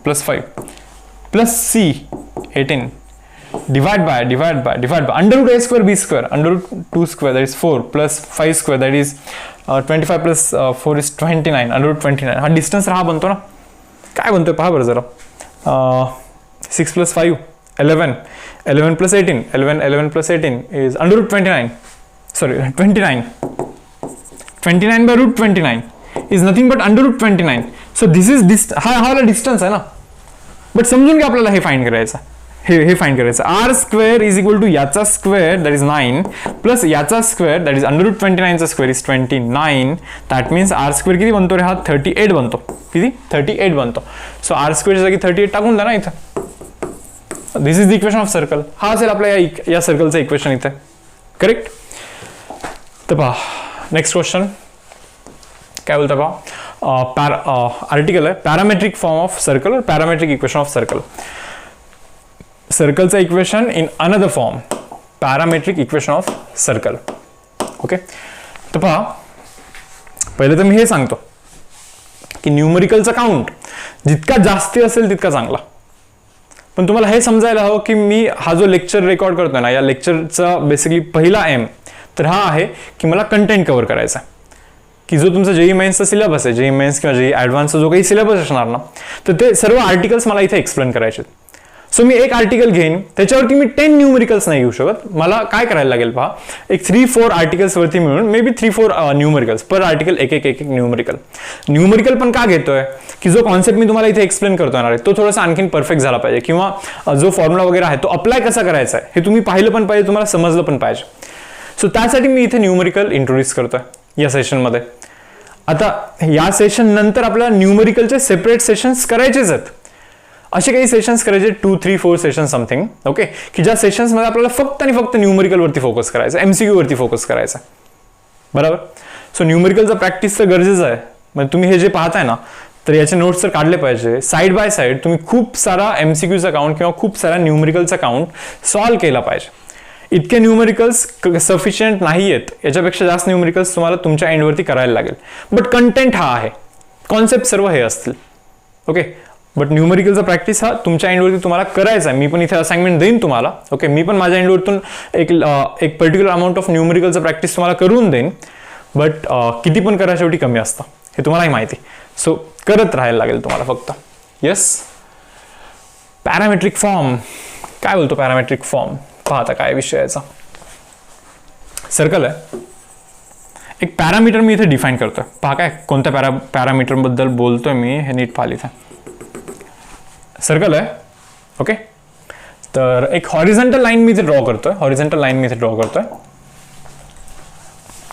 Speaker 1: plus 5 plus c 18 divide by under root a square b square under root 2 square that is 4 plus 5 square that is 25 plus 4 is 29 under root 29. हा distance हा बनतो ना, काय बनतोय पहा बरं जरा. 6 plus 5 11 plus 18 11 plus 18 is under root 29, sorry 29 by root 29 is nothing but under root 29. So this is हा distance आहे ना, बट समजून घ्या आपल्याला हे फाइंड करायचं. हे फाइंड करायचं. r square is equal to याचा स्क्वेअर दॅट इज 9 प्लस याचा square that is under root 29 चा square is 29. That means r square किती बनतो रे? हा 38 बनतो. किती? 38 बनतो. सो r स्क्वेअरच्या जागी 38 टाकून द्या ना इथं. This is the equation of circle. हा असेल आपल्या या सर्कलचं इक्वेशन इथे, करेक्ट. तर पहा नेक्स्ट क्वेश्चन काय बोलता पहा. आर्टिकल आहे parametric form of circle or parametric equation of circle. सर्कलचं equation in another form, parametric equation of circle. Okay, तर पहा पहिले तर मी हे सांगतो की न्यूमरिकलचा काउंट जितका जास्ती असेल तितका चांगला. पण तुम्हाला हे समजायला हवं की मी हा जो लेक्चर रेकॉर्ड करतोय ना, या लेक्चरचा बेसिकली पहिला एम तर हा आहे की मला कंटेंट कव्हर करायचा, की जो तुमचा जेई मेन्सचा सिलेबस आहे, जेई मेन्स किंवा जेई ॲडव्हान्सचा जो काही सिलेबस असणार ना, तर ते सर्व आर्टिकल्स मला इथे एक्सप्लेन करायचे. सो मी एक आर्टिकल घेईन, त्याच्यावरती मी 10 न्यूमरिकल्स नाही घेऊ शकत. मला काय करायला लागेल पहा, एक 3-4 आर्टिकल्स वरती मिळून may be 3-4 numericals per article, एक न्यूमरिकल. न्यूमरिकल पण का घेतोय की जो कॉन्सेप्ट मी तुम्हाला इथे एक्सप्लेन करतो येणार आहे तो थोडासा आणखीन परफेक्ट झाला पाहिजे, किंवा जो फॉर्म्युला वगैरे आहे तो अप्लाय कसा करायचा आहे हे तुम्ही पाहिलं पण पाहिजे, तुम्हाला समजलं पण पाहिजे. सो त्यासाठी मी इथे न्यूमरिकल इंट्रोड्यूस करतोय या सेशनमध्ये. आता या सेशन नंतर आपल्याला न्यूमरिकलचे सेपरेट सेशन्स करायचेच आहेत. असे काही सेशन्स करायचे 2-3-4 सेशन समथिंग, ओके, की ज्या सेशन्समध्ये आपल्याला फक्त आणि फक्त न्यूमरिकलवरती फोकस करायचा, MCQ वरती फोकस करायचा, बरोबर. सो न्यूमरिकलचा प्रॅक्टिस तर गरजेचं आहे. म्हणजे तुम्ही हे जे पाहताय ना, तर याचे नोट्स तर काढले पाहिजे. साईड बाय साईड तुम्ही खूप सारा MCQचा काउंट किंवा खूप सारा न्यूमरिकलचा काउंट सॉल्व्ह केला पाहिजे. इतके न्यूमरिकल्स सफिशियंट नाही आहेत, याच्यापेक्षा जास्त न्यूमरिकल्स तुम्हाला तुमच्या एंडवरती करायला लागेल. बट कंटेंट हा आहे, कॉन्सेप्ट सर्व हे असतील, ओके. बट न्यूमरिकलचा प्रॅक्टिस हा तुमच्या एंडवरती तुम्हाला करायचा आहे. मी पण इथे असाइनमेंट देईन तुम्हाला, ओके. मी पण माझ्या एंडवरतून एक पर्टिक्युलर अमाऊंट ऑफ न्यूमरिकलचा प्रॅक्टिस तुम्हाला करून देईन. बट किती पण करा शेवटी कमी असतं, हे तुम्हालाही माहिती. सो करत राहायला लागेल तुम्हाला फक्त. येस, पॅरामेट्रिक फॉर्म काय बोलतो? पॅरामेट्रिक फॉर्म पाहता काय विषयाचा. सर्कल आहे, एक पॅरामीटर मी इथे डिफाईन करतोय. पहा काय कोणत्या पॅरामीटर बद्दल बोलतोय मी हे नीट पाहिलं इथे. सर्कल आहे, ओके. तर एक हॉरिझॉन्टल लाईन मी इथे ड्रॉ करतोय.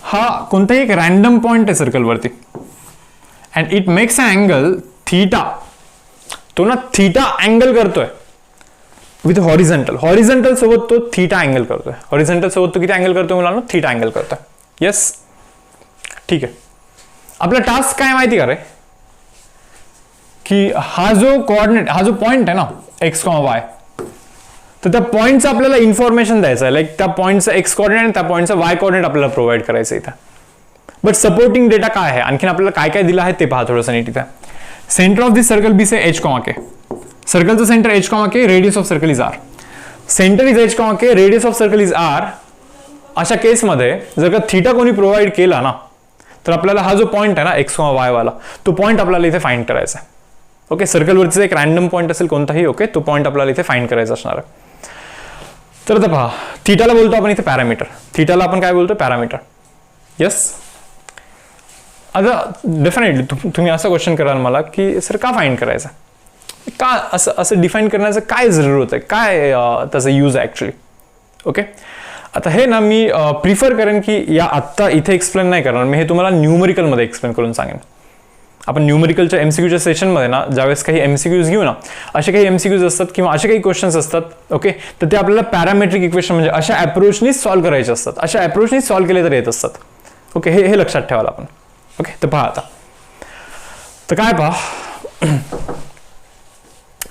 Speaker 1: हा कोणताही एक रॅन्डम पॉइंट आहे सर्कलवरती and it makes a angle theta. तो ना थीटा अँगल करतोय विथ हॉरिझॉन्टल सोबत तो थीटा अँगल करतोय. हॉरिझॉन्टल सोबत तो किती अँगल करतोय मुलांना? थीटा अँगल करतोय. येस, ठीक आहे. आपला टास्क काय माहिती का रे, की हा जो कोऑर्डिनेट, हा जो पॉइंट आहे ना x, y, तर त्या पॉइंटचं आपल्याला इन्फॉर्मेशन द्यायचं आहे. लाईक त्या पॉइंटचा x कोऑर्डिनेट आणि त्या पॉइंटचा y कोऑर्डिनेट आपल्याला प्रोव्हाइड करायचं इथं. बट सपोर्टिंग डेटा काय आहे, आणखीन आपल्याला काय काय दिलं आहे ते पहा थोडंसं नीट इथं. Centre of this circle be say h, k. सर्कलचं centre h, k, radius of circle is r. Centre is h, k, radius of circle is r. अशा केसमध्ये जर का थीटा कोणी प्रोव्हाइड केला ना, तर आपल्याला हा जो पॉइंट आहे ना x, y वाला, तो पॉइंट आपल्याला इथे फाइंड करायचा आहे. ओके, सर्कलवरचा एक रॅन्डम पॉईंट असेल कोणताही, ओके, तो पॉईंट आपल्याला इथे फाइंड करायचा असणार आहे. तर आता पहा, थीटाला बोलतो आपण इथे पॅरामीटर, थीटाला आपण काय बोलतो, पॅरामीटर. येस, आता डेफिनेटली तुम्ही असं क्वेश्चन कराल मला की सर का फाइंड करायचं, का असं डिफाईन करण्याचं काय जरूरत आहे, काय त्याचा यूज आहे ॲक्च्युली. ओके, आता हे ना मी प्रिफर करेन की या आत्ता इथे एक्सप्लेन नाही करणार, मी हे तुम्हाला न्यूमरिकलमध्ये एक्सप्लेन करून सांगेन. आपण न्यूमरिकलच्या एमसीक्यूच्या सेशनमध्ये ना ज्यावेळेस काही एमसीक्यूज घेऊ ना, असे काही एमसीक्यूज असतात किंवा असे काही क्वेश्चन्स असतात, ओके, तर ते आपल्याला पॅरामेट्रिक इक्वेशन म्हणजे अशा अप्रोचनीच सॉल्व्ह करायचे असतात, अशा अप्रोचनीच सॉल्व्ह केले तर येत असतात. ओके, हे लक्षात ठेवायला आपण. ओके, तर पहा आता, तर काय पहा,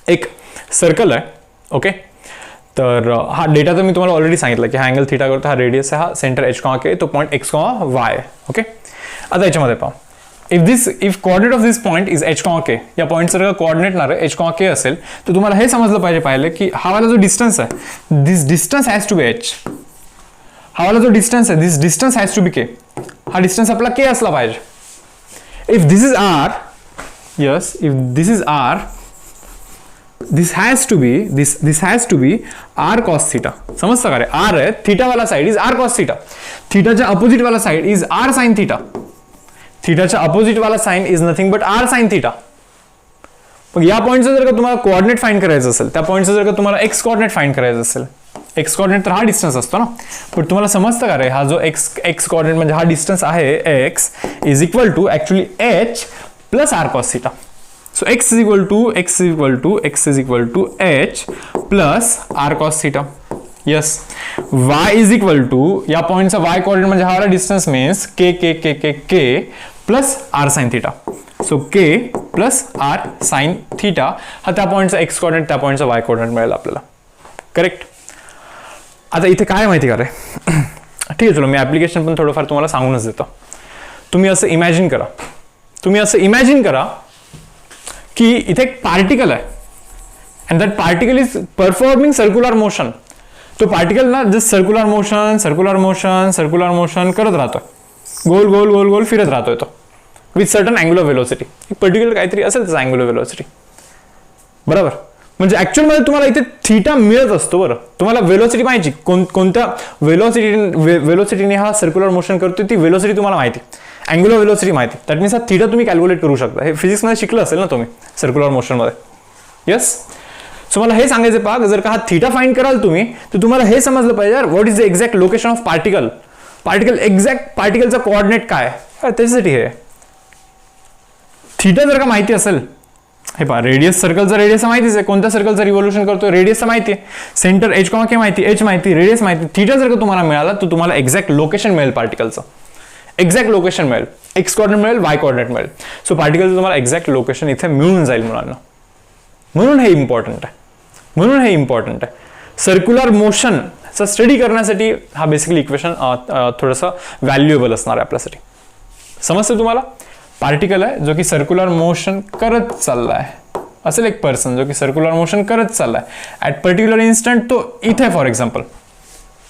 Speaker 1: एक सर्कल आहे. ओके, तर हा डेटा तर मी तुम्हाला ऑलरेडी सांगितलं की हा अँगल थीटा करतो, हा रेडियस आहे, हा सेंटर एच कॉमा के, तो point x comma y. Okay, आता याच्यामध्ये पहा, if coordinate of this point is h comma k, या पॉईंटचं जर कोऑर्डिनेट ना एच कॉमा के असेल तर तुम्हाला हे समजलं पाहिजे की हा वाला जो डिस्टन्स आहे, this distance has to be h. हा वाला जो डिस्टन्स आहे, this distance has to be k, हा डिस्टन्स आपला के असला पाहिजे. If this is r, yes, if this is r, this has to be r cos theta. समजता का रे, r आहे, थीटा वाला side is r cos theta, थीटाच्या अपोजिट वाला side is r sin theta, थीटाच्या अपोजिट वाला sine is nothing but r sin theta. मग या पॉईंटचं जर का तुम्हाला कोऑर्डिनेट फाइंड करायचं असेल, त्या पॉईंटचं जर का तुम्हाला एक्स कोऑर्डिनेट फाइंड करायचं असेल, एक्स कोऑर्डिनेट तर हा डिस्टन्स असतो ना, पण तुम्हाला समजतं का रे, हा जो एक्स कोऑर्डिनेट म्हणजे हा डिस्टन्स आहे x is equal to actually h plus r cos theta. So x is equal to h plus r cos theta. Yes. y is equal to, या पॉइंटचा y कोऑर्डिनेट म्हणजे हा वाला distance means k plus r sin theta. So k plus r sin theta हा त्या पॉइंटचा x coordinate, त्या पॉइंटचा y coordinate मिळेल आपल्याला. Correct. आता इथे काय माहिती का रे, ठीक आहे, चलो मी ऍप्लिकेशन पण थोडंफार तुम्हाला सांगूनच देतो. तुम्ही असं इमॅजिन करा की इथे एक पार्टिकल आहे and that particle is performing circular motion. तो पार्टिकल ना जस्ट सर्क्युलर मोशन करत राहतोय, गोल फिरत राहतोय तो विथ सर्टन अँग्युलर व्हेलोसिटी. एक पर्टिक्युलर काहीतरी असेल त्याचा अँग्युलर व्हेलोसिटी, बरोबर. म्हणजे ऍक्च्युअल मध्ये तुम्हाला इथे थीटा मिळत असतो. बरं, तुम्हाला व्हेलोसिटी माहिती, कोणत्या व्हेलोसिटीने हा सर्क्युलर मोशन करतोय ती व्हेलोसिटी तुम्हाला माहिती, अँग्युलर व्हेलोसिटी माहिती. दॅट मीन्स हा थीटा तुम्ही कॅल्क्युलेट करू शकता. हे फिजिक्समध्ये शिकलं असेल ना तुम्ही सर्क्युलर मोशनमध्ये. येस. सो मला हे सांगायचं पहा, जर का हा थीटा फाइंड कराल तुम्ही तर तुम्हाला हे समजलं पाहिजे what is the exact location of particle exact पार्टिकलचा कोऑर्डिनेट काय, त्याच्यासाठी हे थीटा जर का माहिती असेल, हे पहा, रेडियस सर्कलचा रेडियस माहितीच आहे, कोणत्या सर्कलचं रिव्होल्यूशन करतो रेडियस माहिती आहे, सेंटर एच कॉमा के माहिती, एच माहिती, रेडियस माहिती. थीटा जर का तुम्हाला मिळाला तर तुम्हाला एक्झॅक्ट लोकेशन मिळेल पार्टिकलचं, एक्झॅक्ट लोकेशन मिळेल, एक्स कोऑर्डिनेट मिळेल, वाय कोऑर्डिनेट मिळेल. सो पार्टिकलचं तुम्हाला एक्झॅक्ट लोकेशन इथे मिळून जाईल मुलांना. म्हणून हे इम्पॉर्टंट आहे. सर्क्युलर मोशनचा स्टडी करण्यासाठी हा बेसिकली इक्वेशन थोडंसं व्हॅल्युएबल असणार आहे आपल्यासाठी. समजतं तुम्हाला? पार्टिकल आहे जो की सर्क्युलर मोशन करत चाललाय, असेल एक पर्सन जो की सर्क्युलर मोशन करत चाललाय ॲट पर्टिक्युलर इन्स्टंट. तो इथे फॉर एक्झाम्पल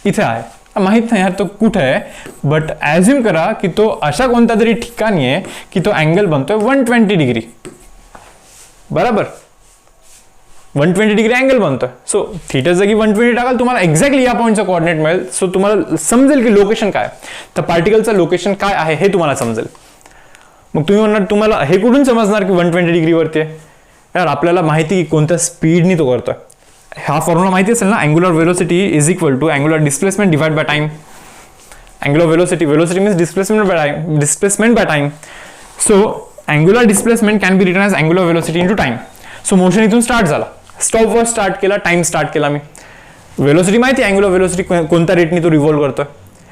Speaker 1: इथे आहे, माहित नाही यार तो कुठे आहे, बट ॲझ्युम करा की तो अशा कोणत्या तरी ठिकाणी आहे की तो अँगल बनतोय 120 डिग्री, बरोबर. 120 डिग्री अँगल बनतोय. सो थीटा जागी 120 टाकाल तुम्हाला एक्झॅक्टली या पॉईंटचं कोऑर्डिनेट मिळेल. सो तुम्हाला समजेल की लोकेशन काय, तर पार्टिकलचं लोकेशन काय आहे हे तुम्हाला समजेल. मग तुम्ही म्हणणार तुम्हाला हे कुठून समजणार की 120 डिग्रीवरती आहे, यार आपल्याला माहिती की कोणत्या स्पीडनी तो करतोय. हा फॉर्म्युला माहिती असेल ना, angular velocity is equal to angular displacement divide by time. Angular velocity means displacement by time. So angular displacement can be written as angular velocity into time. So motion इथून स्टार्ट झाला, स्टॉपवर start केला, time start केला मी, velocity माहिती, angular velocity कोणत्या रेटनी तो रिव्हॉल्व करतोय,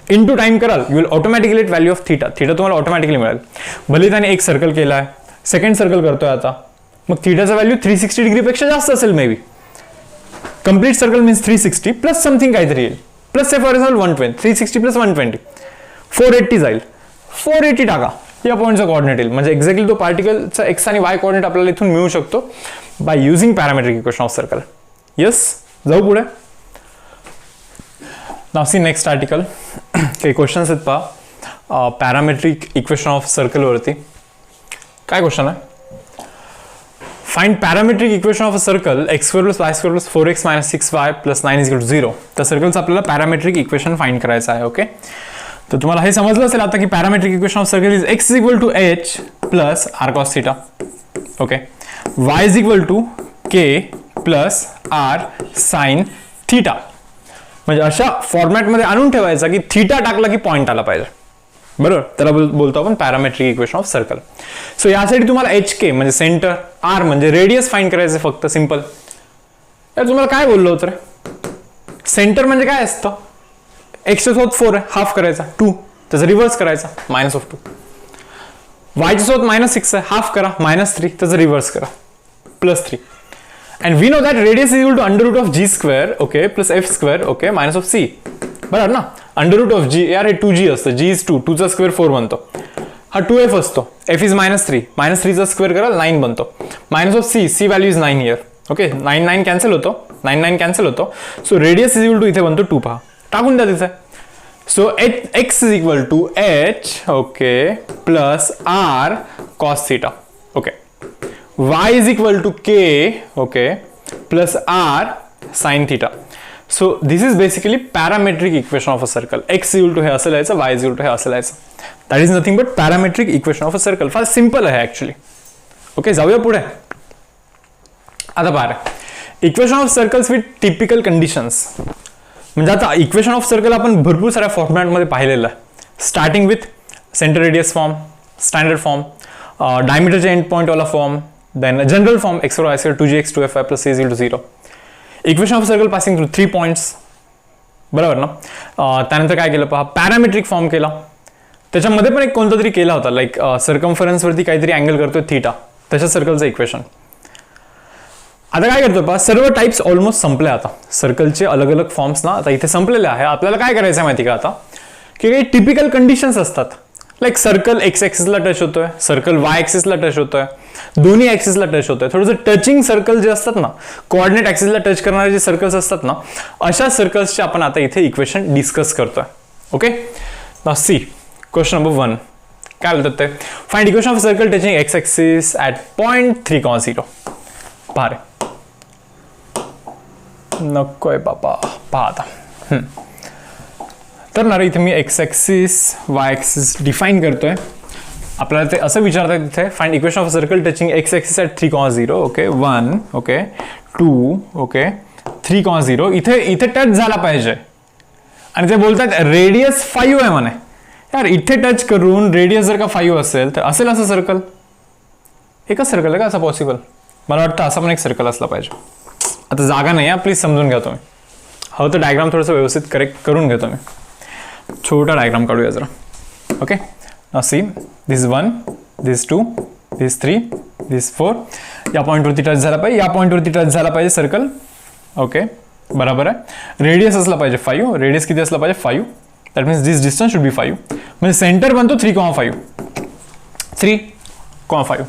Speaker 1: इंटू टाइम कराल, you will automatically get value of theta. Theta तुम्हाला ऑटोमॅटिकली मिळेल. भले त्याने एक सर्कल केला आहे, सेकंड सर्कल करतोय आता, मग थीटाचा व्हॅल्यू 360 डिग्रीपेक्षा जास्त असेल मे बी. Complete circle means 360 plus something काहीतरी येईल, प्लस फॉर एक्झाम्पल 120, 360 प्लस 120 480 जाईल. 480 टाका, या पॉईंटचा कोऑर्डिनेट येईल. म्हणजे एक्झॅक्टली तो पार्टिकलचा एक्स आणि वाय कोऑर्डिनेट आपल्याला इथून मिळू शकतो by using parametric equation of circle. Yes, जाऊ पुढे. नाव सी नेक्स्ट आर्टिकल. काही क्वेश्चन्स आहेत पहा पॅरामेट्रिक इक्वेशन ऑफ सर्कलवरती. काय क्वेश्चन आहे, find parametric equation of a circle x² + y² + 4x - 6y + 9 = 0. तर सर्कलचं आपल्याला पॅरामेट्रिक इक्वेशन फाइंड करायचं आहे. ओके, तर तुम्हाला हे समजलं असेल आता की parametric equation of circle is x = h + r cos θ. Okay, y = k + r sin θ. म्हणजे अशा फॉर्मॅटमध्ये आणून ठेवायचा की थीटा टाकला की पॉईंट आला पाहिजे. बरोबर, त्याला बोलतो आपण parametric equation of circle. So यासाठी तुम्हाला HK म्हणजे सेंटर, R म्हणजे रेडियस फाइंड करायचं फक्त. सिंपल. यार तुम्हाला काय बोललो होतं रे, सेंटर म्हणजे काय असतं, x च्या सोबत 4 आहे, हाफ करायचा 2, त्याचा रिव्हर्स करायचा -2. y च्या सोबत -6 आहे, हाफ करा -3, त्याचा रिव्हर्स करा +3. and we know that radius is equal to √g², okay, plus f², okay, -c. बरोबर ना, √g, यार हे 2g असतं, g is 2, 2 चा स्क्वेअर 4 बनतो, हा 2f असतो, f is -3, -3 चा स्क्वेअर करा 9 बनतो, -c value is 9 here. Okay, 9 cancel होतो, 9 कॅन्सल होतो. So radius is equal to इथे बनतो 2, पहा टाकून द्या तिथे. So x is equal to h, okay, plus r cos θ. Okay, y is equal to k, okay, plus r sin θ. So this is basically parametric equation of a circle. X is equal to हे असं लिहायचं, y is equal to हे असं लिहायचं. That is nothing but parametric equation of a circle. फार simple आहे actually. Okay, जाऊया पुढे. आता पहा, equation of circles with typical conditions. म्हणजे आता इक्वेशन ऑफ सर्कल आपण भरपूर साऱ्या फॉर्मॅटमध्ये पाहिलेलं आहे. Starting with centre radius form, standard form, डायमीटरच्या एंड पॉइंट वाला form, then a general form x² y² 2gx 2fy plus c is equal to 0. Equation of circle passing through 3 points. बरोबर ना. त्यानंतर काय केलं पहा, पॅरामेट्रिक फॉर्म केला, त्याच्यामध्ये पण एक कोणता तरी केला होता, लाईक सर्कम्फरन्स वरती काहीतरी अँगल करतोय थीटा, त्याच्या सर्कलचं इक्वेशन. आता काय करतो पहा, सर्व टाइप्स ऑलमोस्ट संपले. आता सर्कलचे अलग अलग फॉर्म्स ना आता इथे संपलेले आहे. आपल्याला काय करायचं आहे माहिती का आता, की काही टिपिकल कंडिशन्स असतात, लाईक सर्कल x ऍक्सिसला टच होतोय, सर्कल y ऍक्सिसला टच होतोय, दोन्ही ऍक्सिसला टच होतोय. थोडंसं टचिंग सर्कल जे असतात ना, कोऑर्डिनेट ऍक्सिसला टच करणारे जे सर्कल्स असतात ना, अशा सर्कल्सचे आपण आता इथे इक्वेशन डिस्कस करतोय. Okay, now see question number 1. काय बोलतात ते, find equation of circle touching x axis at point 3,0. पहा रे, नकोय बाबा, पहा आता. तर ना रे, इथे मी x axis y axis define करतोय. आपल्याला ते असं विचारतात तिथे, find equation of circle touching x axis at 3,0. Okay, 1, okay, 2, okay, 3,0. इथे टच झाला पाहिजे आणि ते बोलतात रेडियस 5 आहे म्हणे. यार इथे टच करून रेडियस जर का 5 असेल तर असेल असं सर्कल, एकच सर्कल आहे का असं पॉसिबल? मला वाटतं असा पण एक सर्कल असला पाहिजे. आता जागा नाही आहे, प्लीज समजून घ्या तुम्ही. हवं तर डायग्राम थोडंसं व्यवस्थित करेक्ट करून घेतो मी. छोटा डायग्राम काढूया जरा. Okay, now see, this 1, this 2, this 3, this 4. या पॉइंटवरती टच झाला पाहिजे, या पॉइंटवरती टच झाला पाहिजे सर्कल. ओके, बरोबर आहे. रेडियस असला पाहिजे 5. रेडियस किती असला पाहिजे 5. That means this distance should be 5. म्हणजे सेंटर बनतो 3,5. 3,5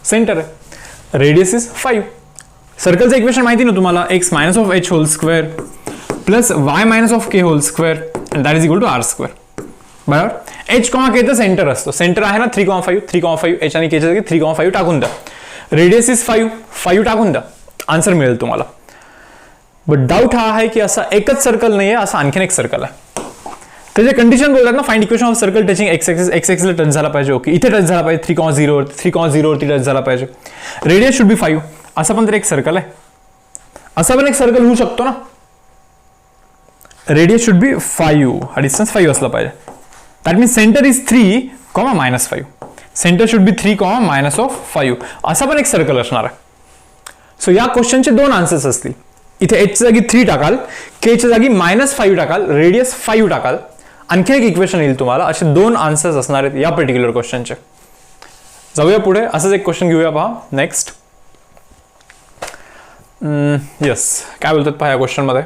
Speaker 1: सेंटर आहे, रेडियस इज 5. सर्कलचं इक्वेशन माहिती ना तुम्हाला, x - h whole square plus y - k whole square and that is equal to r². बरोबर, h, k तर सेंटर असतो. सेंटर आहे ना 3,5, 3,5 h आणि k च्या जागी 3,5 टाकून द्या. रेडियस इज 5 टाकून द्या, आन्सर मिळेल तुम्हाला. बट डाऊट हा आहे की असा एकच सर्कल नाहीये, असा आणखीन एक सर्कल आहे. त्याचे कंडिशन बोलतात ना, find equation of circle touching x ऍक्सिसला टच झाला पाहिजे. ओके, इथे टच झाला पाहिजे 3,0 वरती टच झाला पाहिजे. Radius should be 5. असा पण तर एक सर्कल आहे, असा पण एक सर्कल होऊ शकतो ना. रेडियस शुड बी 5, हा डिस्टन्स 5 असला पाहिजे. That means centre is 3, -5. Centre should बी 3, -5. असा पण एक सर्कल असणार आहे. सो या क्वेश्चनचे 2 आन्सर्स असतील. इथे h च्या जागी 3 टाकाल, k च्या जागी -5 टाकाल, रेडियस 5 टाकाल, आणखी एक इक्वेशन येईल तुम्हाला. असे 2 आन्सर्स असणार आहेत या पर्टिक्युलर क्वेश्चनचे. जाऊया पुढे, असंच एक क्वेश्चन घेऊया पहा. नेक्स्ट, येस, काय बोलतात पहा या क्वेश्चन मध्ये,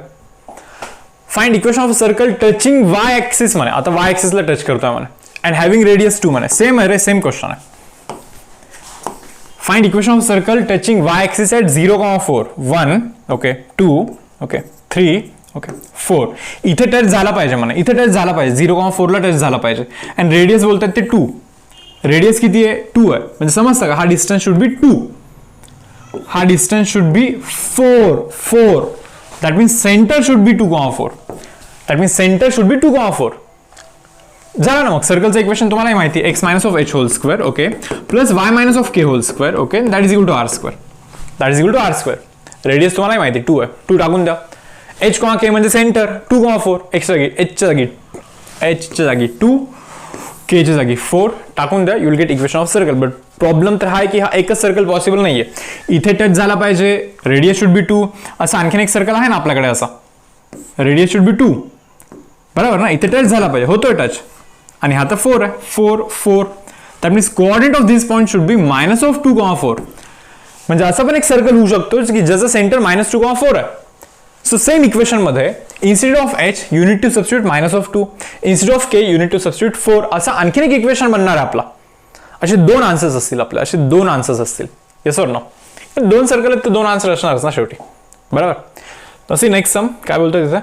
Speaker 1: find equation of circle touching y axis म्हणे. आता y ऍक्सिसला टच करतोय म्हणे, अँड हॅव्हिंग रेडियस 2 म्हणे. सेम आहे रे, सेम क्वेश्चन आहे. Find equation of circle touching y axis at 0,4. 1, okay, 2, okay, 3, okay, 4. इथे टच झाला पाहिजे म्हणे, इथे टच झाला पाहिजे, 0,4 ला टच झाला पाहिजे. अँड रेडियस बोलतात ते 2. रेडियस किती आहे 2 आहे, म्हणजे समजतं का, हा डिस्टन्स शुड बी 2. हा distance should be 4. That means center should be 2,4. That means center should be 2,4. झालं ना मग. सर्कलचं इक्वेशन तुम्हालाही माहिती आहे, x minus of h whole square okay plus y minus of k whole square okay that is equal to r square. Radius तुम्हाला माहिती 2 आहे, 2 टाकून द्या. एच कॉमा के म्हणजे सेंटर 2,4. एचच्या जागी 2 केच्या जागी 4 टाकून द्या. You will get equation of circle. But problem तर हा आहे की हा एकच सर्कल पॉसिबल नाहीये. इथे टच झाला पाहिजे, रेडियस शुड बी 2. असं आणखीन एक सर्कल आहे ना आपल्याकडे, असा रेडियस शुड बी 2 बरोबर ना. इथे टच झाला पाहिजे, होतोय टच, आणि हा तर 4 आहे. 4 that means coordinate of this point should be minus of 2,4. म्हणजे असं पण एक सर्कल होऊ शकतो की ज्याचं सेंटर -2,4 आहे. सो सेम इक्वेशन मध्ये instead of h you need to substitute -2, instead of k you need to substitute 4. असं आणखीन एक इक्वेशन बनणार आहे आपला. असे 2 आन्सर्स असतील आपले, असे 2 आन्सर्स असतील. Yes or no. 2 सर्कल आहेत तर 2 आन्सर असणारच ना शेवटी, बरोबर. तसे नेक्स्ट सम काय बोलतोय तिथे,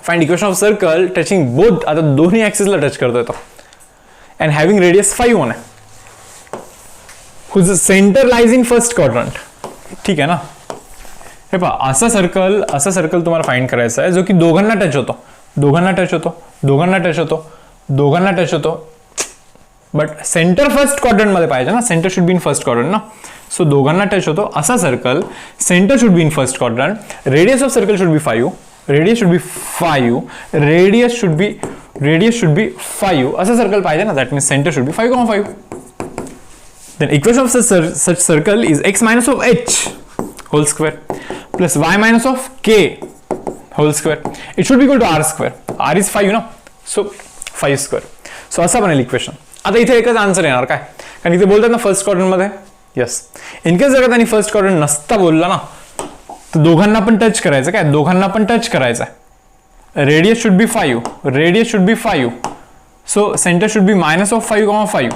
Speaker 1: find equation of circle touching both. आता दोन्ही ऍक्सिसला टच करतोय तो अँड हॅव्हिंग रेडियस 5 1 आहे. Whose center lies in first quadrant. ठीक आहे ना. हे पहा, असा सर्कल तुम्हाला फाइंड करायचा आहे जो की दोघांना टच होतो. बट सेंटर फर्स्ट क्वाड्रंट मध्ये पाहिजे ना, centre should be in first quadrant ना. सो दोघांना टच होतो असा circle, centre should be in first quadrant, radius of circle should be 5, radius should be 5 असं सर्कल पाहिजे ना. That means center should B 5,5. Then equation of such circle is x minus of h whole square plus y minus of k whole square. It should be equal to r square. R is 5 ना, so 5 square. So असा बनेल equation. आता इथे एकच answer येणार काय, कारण इथे बोलतात ना फर्स्ट क्वाड्रंट मध्ये. येस, इनकेस जर त्यांनी फर्स्ट क्वाड्रंट नसता बोलला ना तर दोघांना पण टच करायचं. काय, दोघांना पण टच करायचं आहे. Radius should be 5, so centre should बी -5,5.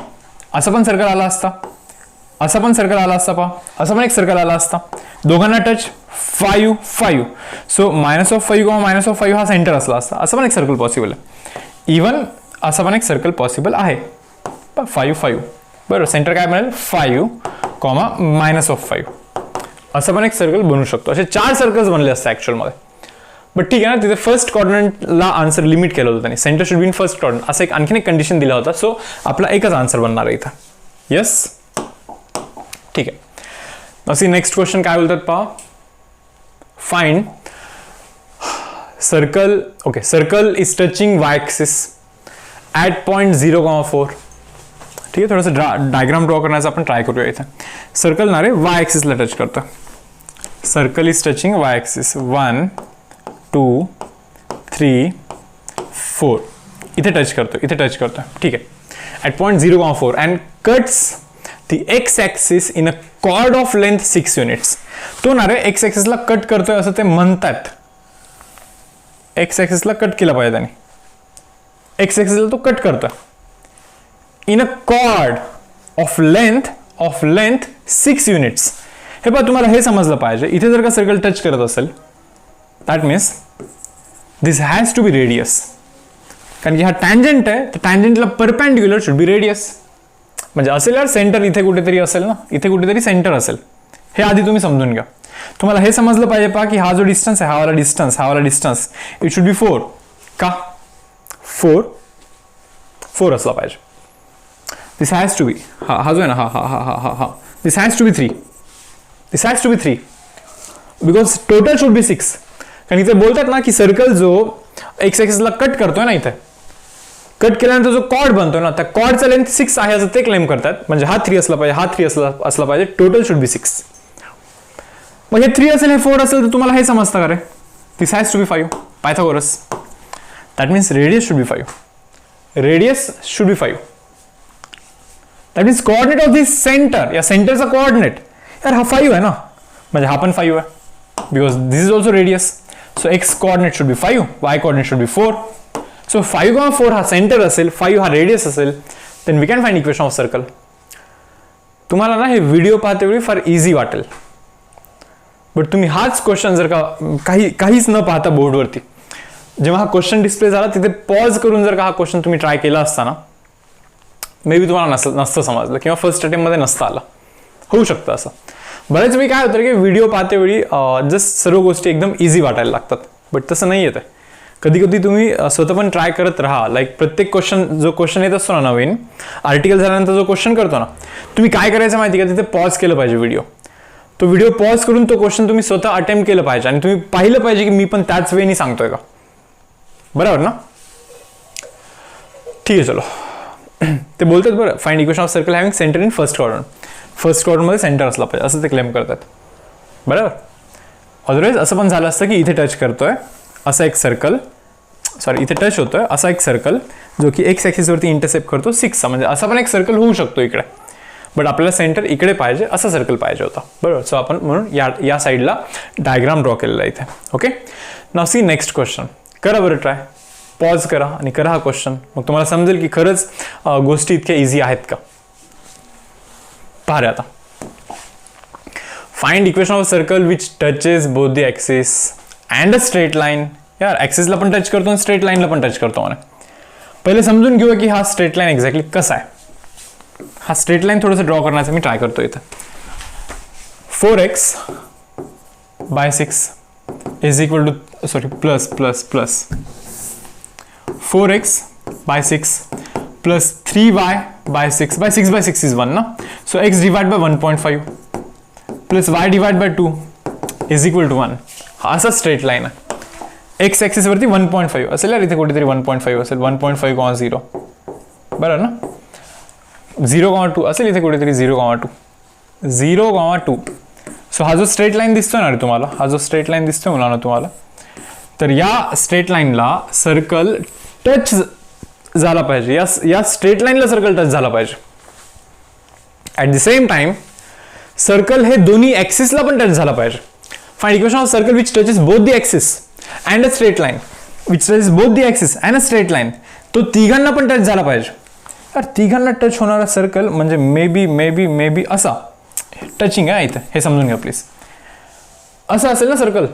Speaker 1: असं पण सर्कल आला असता, पहा. असं पण एक सर्कल आला असता. दोघांना टच 5, सो -5,5 हा सेंटर असला असता. असं पण एक सर्कल पॉसिबल आहे. इवन असं पण एक सर्कल पॉसिबल आहे. 5 बरोबर. सेंटर काय बनेल 5, -5. असं पण एक सर्कल बनू शकतो. असे 4 सर्कल्स बनले असते ऍक्च्युअल मध्ये. बट ठीक आहे ना, तिथे फर्स्ट क्वाड्रंटला आन्सर लिमिट केलं होतं त्यांनी. Centre should be in first quadrant असं एक आणखीन एक कंडिशन दिला होता. सो आपला एकच आन्सर बनणार आहे इथं. येस, ठीक आहे. असे नेक्स्ट क्वेश्चन काय बोलतात पहा. Find circle. Okay, circle is touching Y axis at point 0,4. ठीक आहे, थोडंसं डायग्राम ड्रॉ करण्याचा आपण ट्राय करूया. इथे सर्कल ना रे वाय ॲक्सिसला टच करतं. Circle is touching Y axis 1 2 3 4. इथे टच करतो. ठीक आहे, at point 0,4 and cuts the x axis in a cord of length 6 units. तो ना रे एक्स ॲक्सिसला कट करतोय असं ते म्हणतात. एक्स ॲक्सिसला कट केला पाहिजे त्याने. एक्स ॲक्सिसला तो कट करतोय in a cord of length 6 units. हे पहा, तुम्हाला हे समजलं पाहिजे. इथे जर का सर्कल टच करत असेल that means this has to be radius. कारण की हा टँजंट आहे, तर टँजंटला परपेंडिक्युलर शुड बी रेडियस. म्हणजे असेल यार सेंटर इथे कुठेतरी असेल ना, इथे कुठेतरी सेंटर असेल. हे आधी तुम्ही समजून घ्या. तुम्हाला हे समजलं पाहिजे पहा की हा जो डिस्टन्स आहे, हा वाला डिस्टन्स इट शुड बी 4. का 4 असला पाहिजे. दिस हॅज टू बी हा जो आहे ना, हा this has to be 3 because total should be 6. कारण इथे बोलतात ना की सर्कल जो एक्स ॲक्सिसला कट करतोय ना, इथे कट केल्यानंतर जो कॉर्ड बनतोय ना, त्या कॉर्डचा लेंथ 6 आहे असं ते क्लेम करतात. म्हणजे हा 3 असला पाहिजे, टोटल शुड बी 6. मग हे 3 असेल, हे 4 असेल, तर तुम्हाला हे समजतं का रे, this has to be 5. Pythagoras. That means radius should be 5. That means coordinate of this centre, या सेंटरचा कोऑर्डिनेट यार हा 5 आहे ना, म्हणजे हा पण 5 आहे. Because this is also radius. So x coordinate should be 5, y coordinate should be 4. So 5,4 हा सेंटर असेल, 5 हा रेडियस असेल, then we can find equation of circle. तुम्हाला ना हे व्हिडिओ पाहते वेळी फार इझी वाटेल, बट तुम्ही हाच क्वेश्चन जर का काहीच न पाहता बोर्डवरती जेव्हा हा क्वेश्चन डिस्प्ले झाला तिथे पॉज करून जर का हा क्वेश्चन तुम्ही ट्राय केला असता ना, मे बी तुम्हाला नसतं समजलं किंवा फर्स्ट अटेम्प्ट मध्ये नसतं आला. होऊ शकतं असं. बऱ्याच वेळी काय होतं की व्हिडिओ पाहते वेळी जस्ट सर्व गोष्टी एकदम इझी वाटायला लागतात, बट तसं नाही येत आहे. कधी कधी तुम्ही स्वतः पण ट्राय करत राहा. लाईक प्रत्येक जो क्वेश्चन येत असतो ना, नवीन आर्टिकल झाल्यानंतर जो क्वेश्चन करतो ना, तुम्ही काय करायचं माहिती का, तिथे पॉज केलं पाहिजे व्हिडिओ. तो व्हिडिओ पॉज करून तो क्वेश्चन तुम्ही स्वतः अटेम्प्ट केलं पाहिजे आणि तुम्ही पाहिलं पाहिजे की मी पण त्याच वेळी सांगतोय का. बरोबर ना? ठीक आहे, चलो. ते बोलतात बरं, find equation of circle having centre in first quadrant. First क्वाड्रंटमध्ये सेंटर असला पाहिजे असं ते क्लेम करतात. बरोबर. अदरवाईज असं पण झालं असतं की इथे टच करतोय असा एक सर्कल, सॉरी इथे टच होतोय असा एक सर्कल जो की एक्स ॲक्सिसवरती इंटरसेप्ट करतो 6चा, म्हणजे असा पण एक सर्कल होऊ शकतो इकडे, बट आपल्याला सेंटर इकडे पाहिजे, असा सर्कल पाहिजे होता. बरोबर. सो आपण म्हणून या साईडला डायग्राम ड्रॉ केलेला आहे इथे. Okay. Now see next question. करा बरं ट्राय, पॉज करा आणि करा हा क्वेश्चन, मग तुम्हाला समजेल की खरंच गोष्टी इतक्या इझी आहेत का. पहा रे आता. Find equation of circle which touches both the axis and a straight line. यार ॲक्सिसला पण टच करतो आणि स्ट्रेट लाईनला पण टच करतो म्हणे. पहिले समजून घेऊया की हा स्ट्रेट लाईन एक्झॅक्टली कसा आहे. हा स्ट्रेट लाईन थोडंसं ड्रॉ करण्याचा मी ट्राय करतो इथं. 4x by 6 is equal to, sorry, plus 4x by 6 plus 3y by 6 by 6 by 6 is 1 na, so x divided by 1.5 plus y divided by 2 is equal to 1. हा असा straight line आहे. X axis वरती 1.5 असेल यार, इथे कुठेतरी 1.5 असेल, 1.5,0 बरोबर ना. 0,2 असेल इथे कुठेतरी, 0,2. सो हा जो स्ट्रेट लाईन दिसतोय ना रे तुम्हाला, हा जो स्ट्रेट लाईन दिसतोय मुलांना तुम्हाला, तर या स्ट्रेट लाईनला सर्कल टच झाला पाहिजे. या स्ट्रेट लाईनला सर्कल टच झाला पाहिजे. At the same time circle हे दोन्ही ॲक्सिसला पण टच झाला पाहिजे. Find equation of circle which touches both the axis and a straight line, which touches both the axis and a straight line. तो तिघांना पण टच झाला पाहिजे. तर तिघांना टच होणारा सर्कल म्हणजे मे बी असा टचिंग आहे इथे, हे समजून घ्या प्लीज. असं असेल ना सर्कल.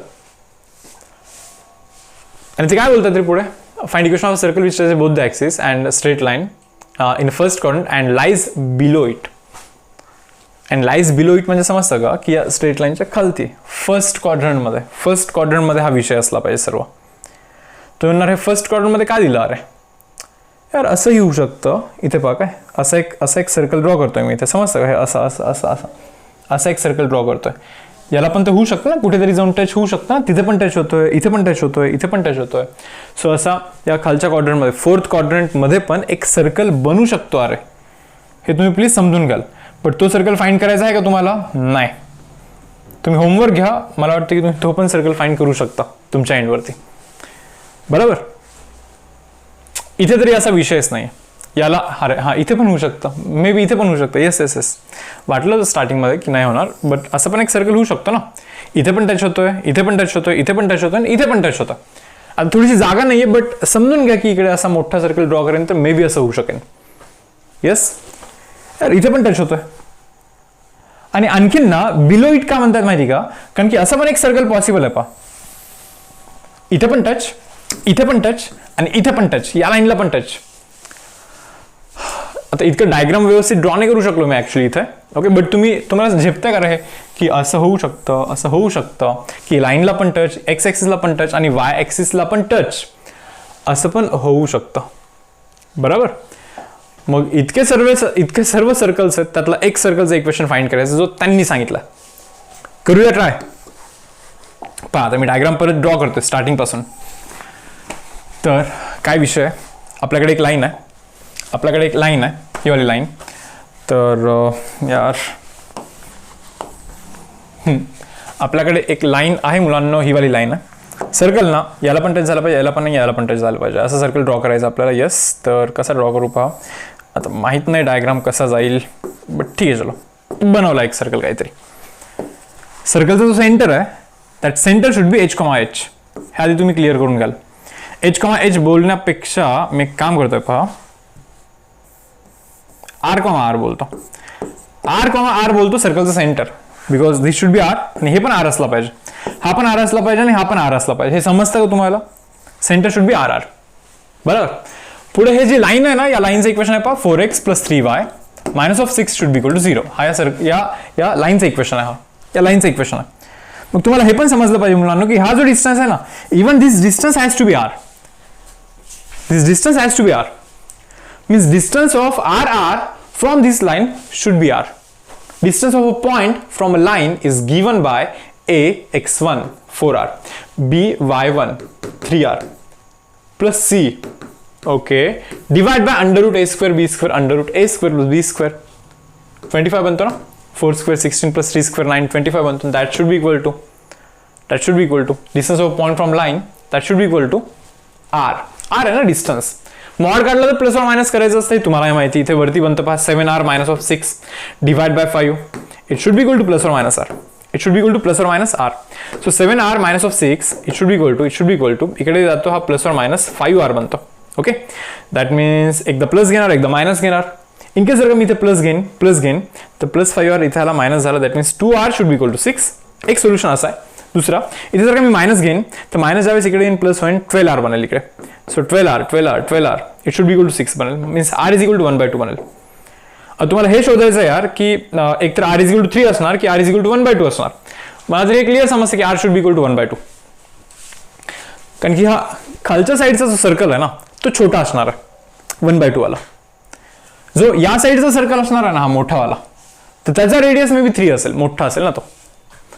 Speaker 1: आणि ते काय बोलतात रे पुढे, find equation of circle which touches both the axis and straight line in first quadrant and lies below it. And lies below it म्हणजे समजतं का की या स्ट्रेट लाईनच्या खालती फर्स्ट क्वाड्रंटमध्ये हा विषय असला पाहिजे सर्व. तो म्हणणार हे फर्स्ट क्वाड्रंटमध्ये का दिलं अरे यार, असंही होऊ शकतं. इथे पहा काय, असा एक सर्कल ड्रॉ करतोय मी इथे, समजतं का, हे असा एक सर्कल ड्रॉ करतोय. याला पण ते होऊ शकतं ना, कुठेतरी जाऊन टच होऊ शकतं ना, तिथे पण टच होतोय, इथे पण टच होतोय, इथे पण टच होतोय. सो असा या खालच्या क्वाड्रंटमध्ये, फोर्थ क्वाड्रंटमध्ये पण एक सर्कल बनू शकतो अरे, हे तुम्ही प्लीज समजून घ्याल. बट तो सर्कल फाइंड करायचा आहे का तुम्हाला? नाही. तुम्ही होमवर्क घ्या, मला वाटतं की तुम्ही तो पण सर्कल फाइंड करू शकता तुमच्या एंडवरती. बरोबर. इथे तरी असा विषयच नाही. याला अरे हा इथे पण होऊ शकतं, मे बी इथे पण होऊ शकतं. येस वाटलं स्टार्टिंगमध्ये की नाही होणार, बट असं पण एक सर्कल होऊ शकतो ना. इथे पण टच होतोय, इथे पण टच होतोय, इथे पण टच होतोय आणि इथे पण टच होतं. आता थोडीशी जागा नाहीये, बट समजून घ्या की इकडे असा मोठा सर्कल ड्रॉ करेन तर मे बी असं होऊ शकेल. येस यार, इथे पण टच होतोय. आणि आणखीन ना बिलो इट का म्हणतात माहिती का, कारण की असं पण एक सर्कल पॉसिबल आहे. पहा इथे पण टच, इथे पण टच आणि इथे पण टच, या लाईनला पण टच. आता इतकं डायग्राम व्यवस्थित ड्रॉ नाही करू शकलो मी ऍक्च्युली इथे. ओके. बट तुम्हाला झेपतंय का रे की असं होऊ शकतं की लाईनला पण टच, एक्स ॲक्सिसला पण टच आणि वाय ॲक्सिसला पण टच, असं पण होऊ शकतं. बरोबर. मग इतके सर्व सर्कल्स आहेत, त्यातला एक सर्कलचं इक्वेशन फाइंड करायचं जो त्यांनी सांगितलं. करूया ट्राय. पहा आता मी डायग्राम परत ड्रॉ करतोय स्टार्टिंग पासून. तर काय विषय आहे, आपल्याकडे एक लाईन आहे, ही वाली लाईन. तर यार आपल्याकडे एक लाईन आहे मुलांना, ही वाली लाईन आहे. सर्कल ना याला पण टच झाला पाहिजे, याला पण नाही, याला पण टच झालं पाहिजे, असं सर्कल ड्रॉ करायचं आपल्याला. येस. तर कसा ड्रॉ करू पहा. आता माहीत नाही डायग्राम कसा जाईल, बट ठीक आहे, चलो बनवला एक सर्कल काहीतरी. सर्कलचा जो सेंटर आहे that centre should B h, हे आधी तुम्ही क्लिअर करून घ्याल. h बोलण्यापेक्षा मी एक काम करतोय, पहा r बोलतो सर्कलचं centre, because this should be r आणि हे पण r असला पाहिजे, हा पण r असला पाहिजे आणि हा पण r असला पाहिजे. हे समजतं का तुम्हाला? Centre should be r. बरोबर. पुढे हे जी लाईन आहे ना, या लाईनचं इक्वेशन आहे पहा 4x + 3y minus of 6 should be equal to 0. हा या लाईनचा इक्वेशन आहे, हा या लाईनचा इक्वेशन आहे. मग तुम्हाला हे पण समजलं पाहिजे मुलांना की हा जो डिस्टन्स आहे ना, even this distance has to be r. This distance has to be r means distance of r from this line should be r. Distance of a point from a line is given by a x1 4r, b y1 3r plus c, okay, divide by under root a square b square under root a square plus b square. 25 बनतो ना, 4 square 16 plus 3 square 9, 25 बनतो. That should be equal to distance of a point from line, that should be equal to r आहे ना distance. Mod काढला तर plus or minus करायचं असतं, तुम्हाला माहिती. इथे वरती बनतं पहा 7r minus of 6 divide by 5. It should be equal to plus or minus r. It should be equal to plus or minus r. So 7r minus of 6 it should be equal to इकडे जातो हा plus or minus 5r बनतो. ओके, that means एकदा plus घेणार एकदा minus घेणार. In case जर का मी इथे प्लस घेईन तर प्लस 5r इथे आला मायनस झाला, that means 2r should be equal to 6. एक सोल्युशन असा आहे. दुसरा, इथे जर का मी मायनस घेईन तर मायनस ज्यावेळेस इकडे येईन प्लस होईन 12r बनेल इकडे. So 12r it should be equal to 6 बनेल, means r is equal to 1/2 बनेल. तुम्हाला हे शोधायचं यार की एकतर r इज इक्वल टू 3 असणार की r इज इक्वल टू 1/2 असणार. मला जर हे क्लिअर समजतं की r should be equal to 1/2, कारण की हा खालच्या साईडचा जो सर्कल आहे ना तो छोटा असणार आहे 1/2 वाला. जो या साईडचा सर्कल असणार आहे ना हा मोठा वाला, तर त्याचा रेडियस मे बी 3 असेल, मोठा असेल ना तो.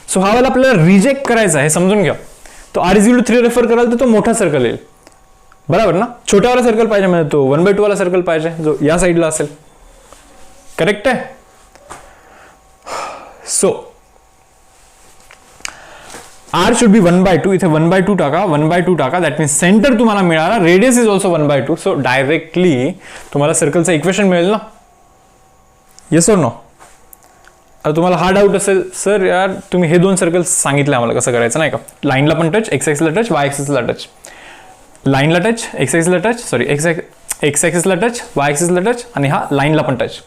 Speaker 1: सो हा वाला आपल्याला रिजेक्ट करायचा आहे, समजून घ्या. तो r is equal to 3 refer कराल तर तो मोठा सर्कल येईल, बरोबर ना. छोट्यावाला सर्कल पाहिजे म्हणजे तो 1/2 वाला सर्कल पाहिजे जो या साईडला असेल. करेक्ट आहे. So r should be 1/2. इथे 1/2 टाका, दॅट मीन्स सेंटर तुम्हाला मिळाला, radius is also 1/2. So directly तुम्हाला सर्कलचं इक्वेशन मिळेल ना. Yes or no. आता तुम्हाला हा डाऊट असेल, सर यार तुम्ही हे दोन सर्कल सांगितले आम्हाला कसं करायचं नाही का. लाईनला पण टच, एक्स ॲक्सिसला टच, वाय ॲक्सिसला टच. लाईनला टच, एक्स ॲक्सिसला टच, सॉरी एक्स ॲक्सिसला टच, वाय ॲक्सिसला टच आणि हा लाईनला पण टच.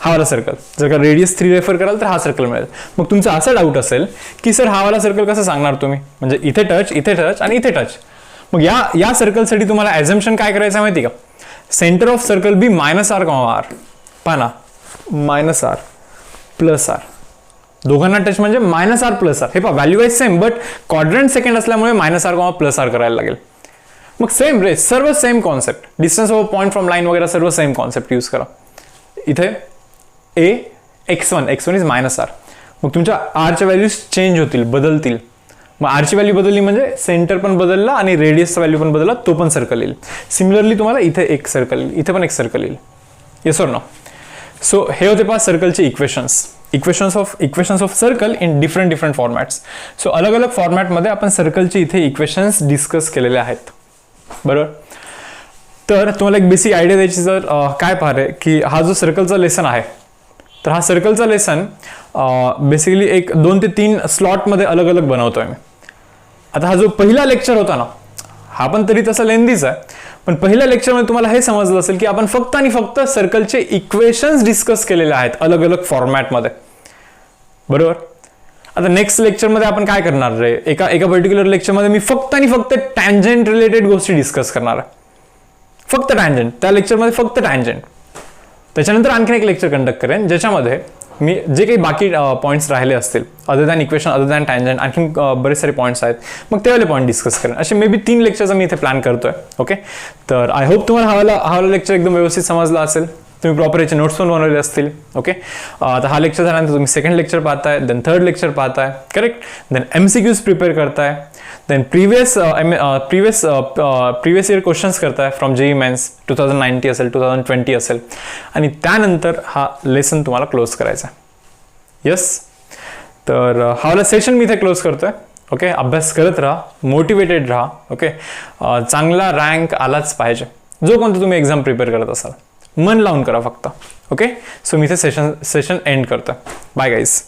Speaker 1: हा वाला सर्कल जर का रेडियस 3 रेफर कराल तर हा सर्कल मिळेल. मग तुमचा असा डाऊट असेल की सर हा वाला सर्कल कसं सांगणार तुम्ही, म्हणजे इथे टच आणि इथे टच. मग या सर्कलसाठी तुम्हाला ॲझम्पशन काय करायचं माहिती का. Center of circle be -r, r. पहा ना, -r प्लस r, दोघांना टच म्हणजे -r प्लस r. हे पहा व्हॅल्यू आहे सेम, बट क्वाड्रंट सेकंड असल्यामुळे -r, प्लस r करायला लागेल. मग सेम रे, सर्व same concept, distance of point from line वगैरे सर्व सेम कॉन्सेप्ट यूज करा. इथे x1 इज -r. मग तुमच्या r च्या व्हॅल्यूज चेंज होतील, बदलतील. मग r ची व्हॅल्यू बदलली म्हणजे सेंटर पण बदलला आणि रेडियसचा व्हॅल्यू पण बदलला, तो पण सर्कल येईल. सिमिलरली तुम्हाला इथे एक सर्कल येईल, इथे पण एक सर्कल येईल. Yes or no. सो हे होते पहा सर्कलचे equations of circle in different formats. So अलग अलग फॉर्मॅटमध्ये आपण सर्कलचे इथे इक्वेशन्स डिस्कस केलेले आहेत, बरोबर. तर तुम्हाला एक बेसिक आयडिया द्यायची जर काय पाहते की हा जो सर्कलचा लेसन आहे, तर हा सर्कलचा लेसन बेसिकली एक 2 ते 3 स्लॉटमध्ये अलग अलग बनवतोय मी. आता हा जो पहिला लेक्चर होता ना, हा पण तरी तसा लेंदीच आहे, पण पहिल्या लेक्चरमध्ये तुम्हाला हे समजलं असेल की आपण फक्त आणि फक्त सर्कलचे इक्वेशन्स डिस्कस केलेले आहेत अलग अलग फॉर्मॅटमध्ये, बरोबर. आता नेक्स्ट लेक्चरमध्ये आपण काय करणार रे, एका पर्टिक्युलर लेक्चरमध्ये मी फक्त आणि फक्त टँजंट रिलेटेड गोष्टी डिस्कस करणार आहे. फक्त टँजंट, त्या लेक्चरमध्ये फक्त टँजंट. त्याच्यानंतर आणखीन एक लेक्चर कंडक्ट करेन ज्याच्यामध्ये मी जे काही बाकी पॉईंट्स राहिले असतील, other than equation, other than tangent, आणखीन बरेच सारे पॉईंट्स आहेत, मग तेवाले पॉईंट डिस्कस करेन. असे मे बी 3 लेक्चरचा मी इथे प्लॅन करतोय. ओके, तर आय होप तुम्हाला हा लेक्चर एकदम व्यवस्थित समजला असेल, तुम्ही प्रॉपर याचे नोट्स पण बनवले असतील. ओके, आता हा लेक्चर झाल्यानंतर तुम्ही सेकंड लेक्चर पाहताय, देन थर्ड लेक्चर पाहताय, करेक्ट. देन MCQs प्रिपेअर करताय, देन प्रिव्हियस इयर क्वेश्चन्स करताय फ्रॉम JEE मेन्स 2019 असेल, 2020 असेल, आणि त्यानंतर हा लेसन तुम्हाला क्लोज करायचा आहे. येस, तर हा वाला सेशन मी इथे क्लोज करतोय. ओके, अभ्यास करत राहा, मोटिवेटेड राहा. ओके, चांगला रँक आलाच पाहिजे. जो कोणता तुम्ही एक्झाम प्रिपेअर करत असाल, मन लावून करा फक्त. ओके, सो मी इथे सेशन एंड करतोय. Bye guys.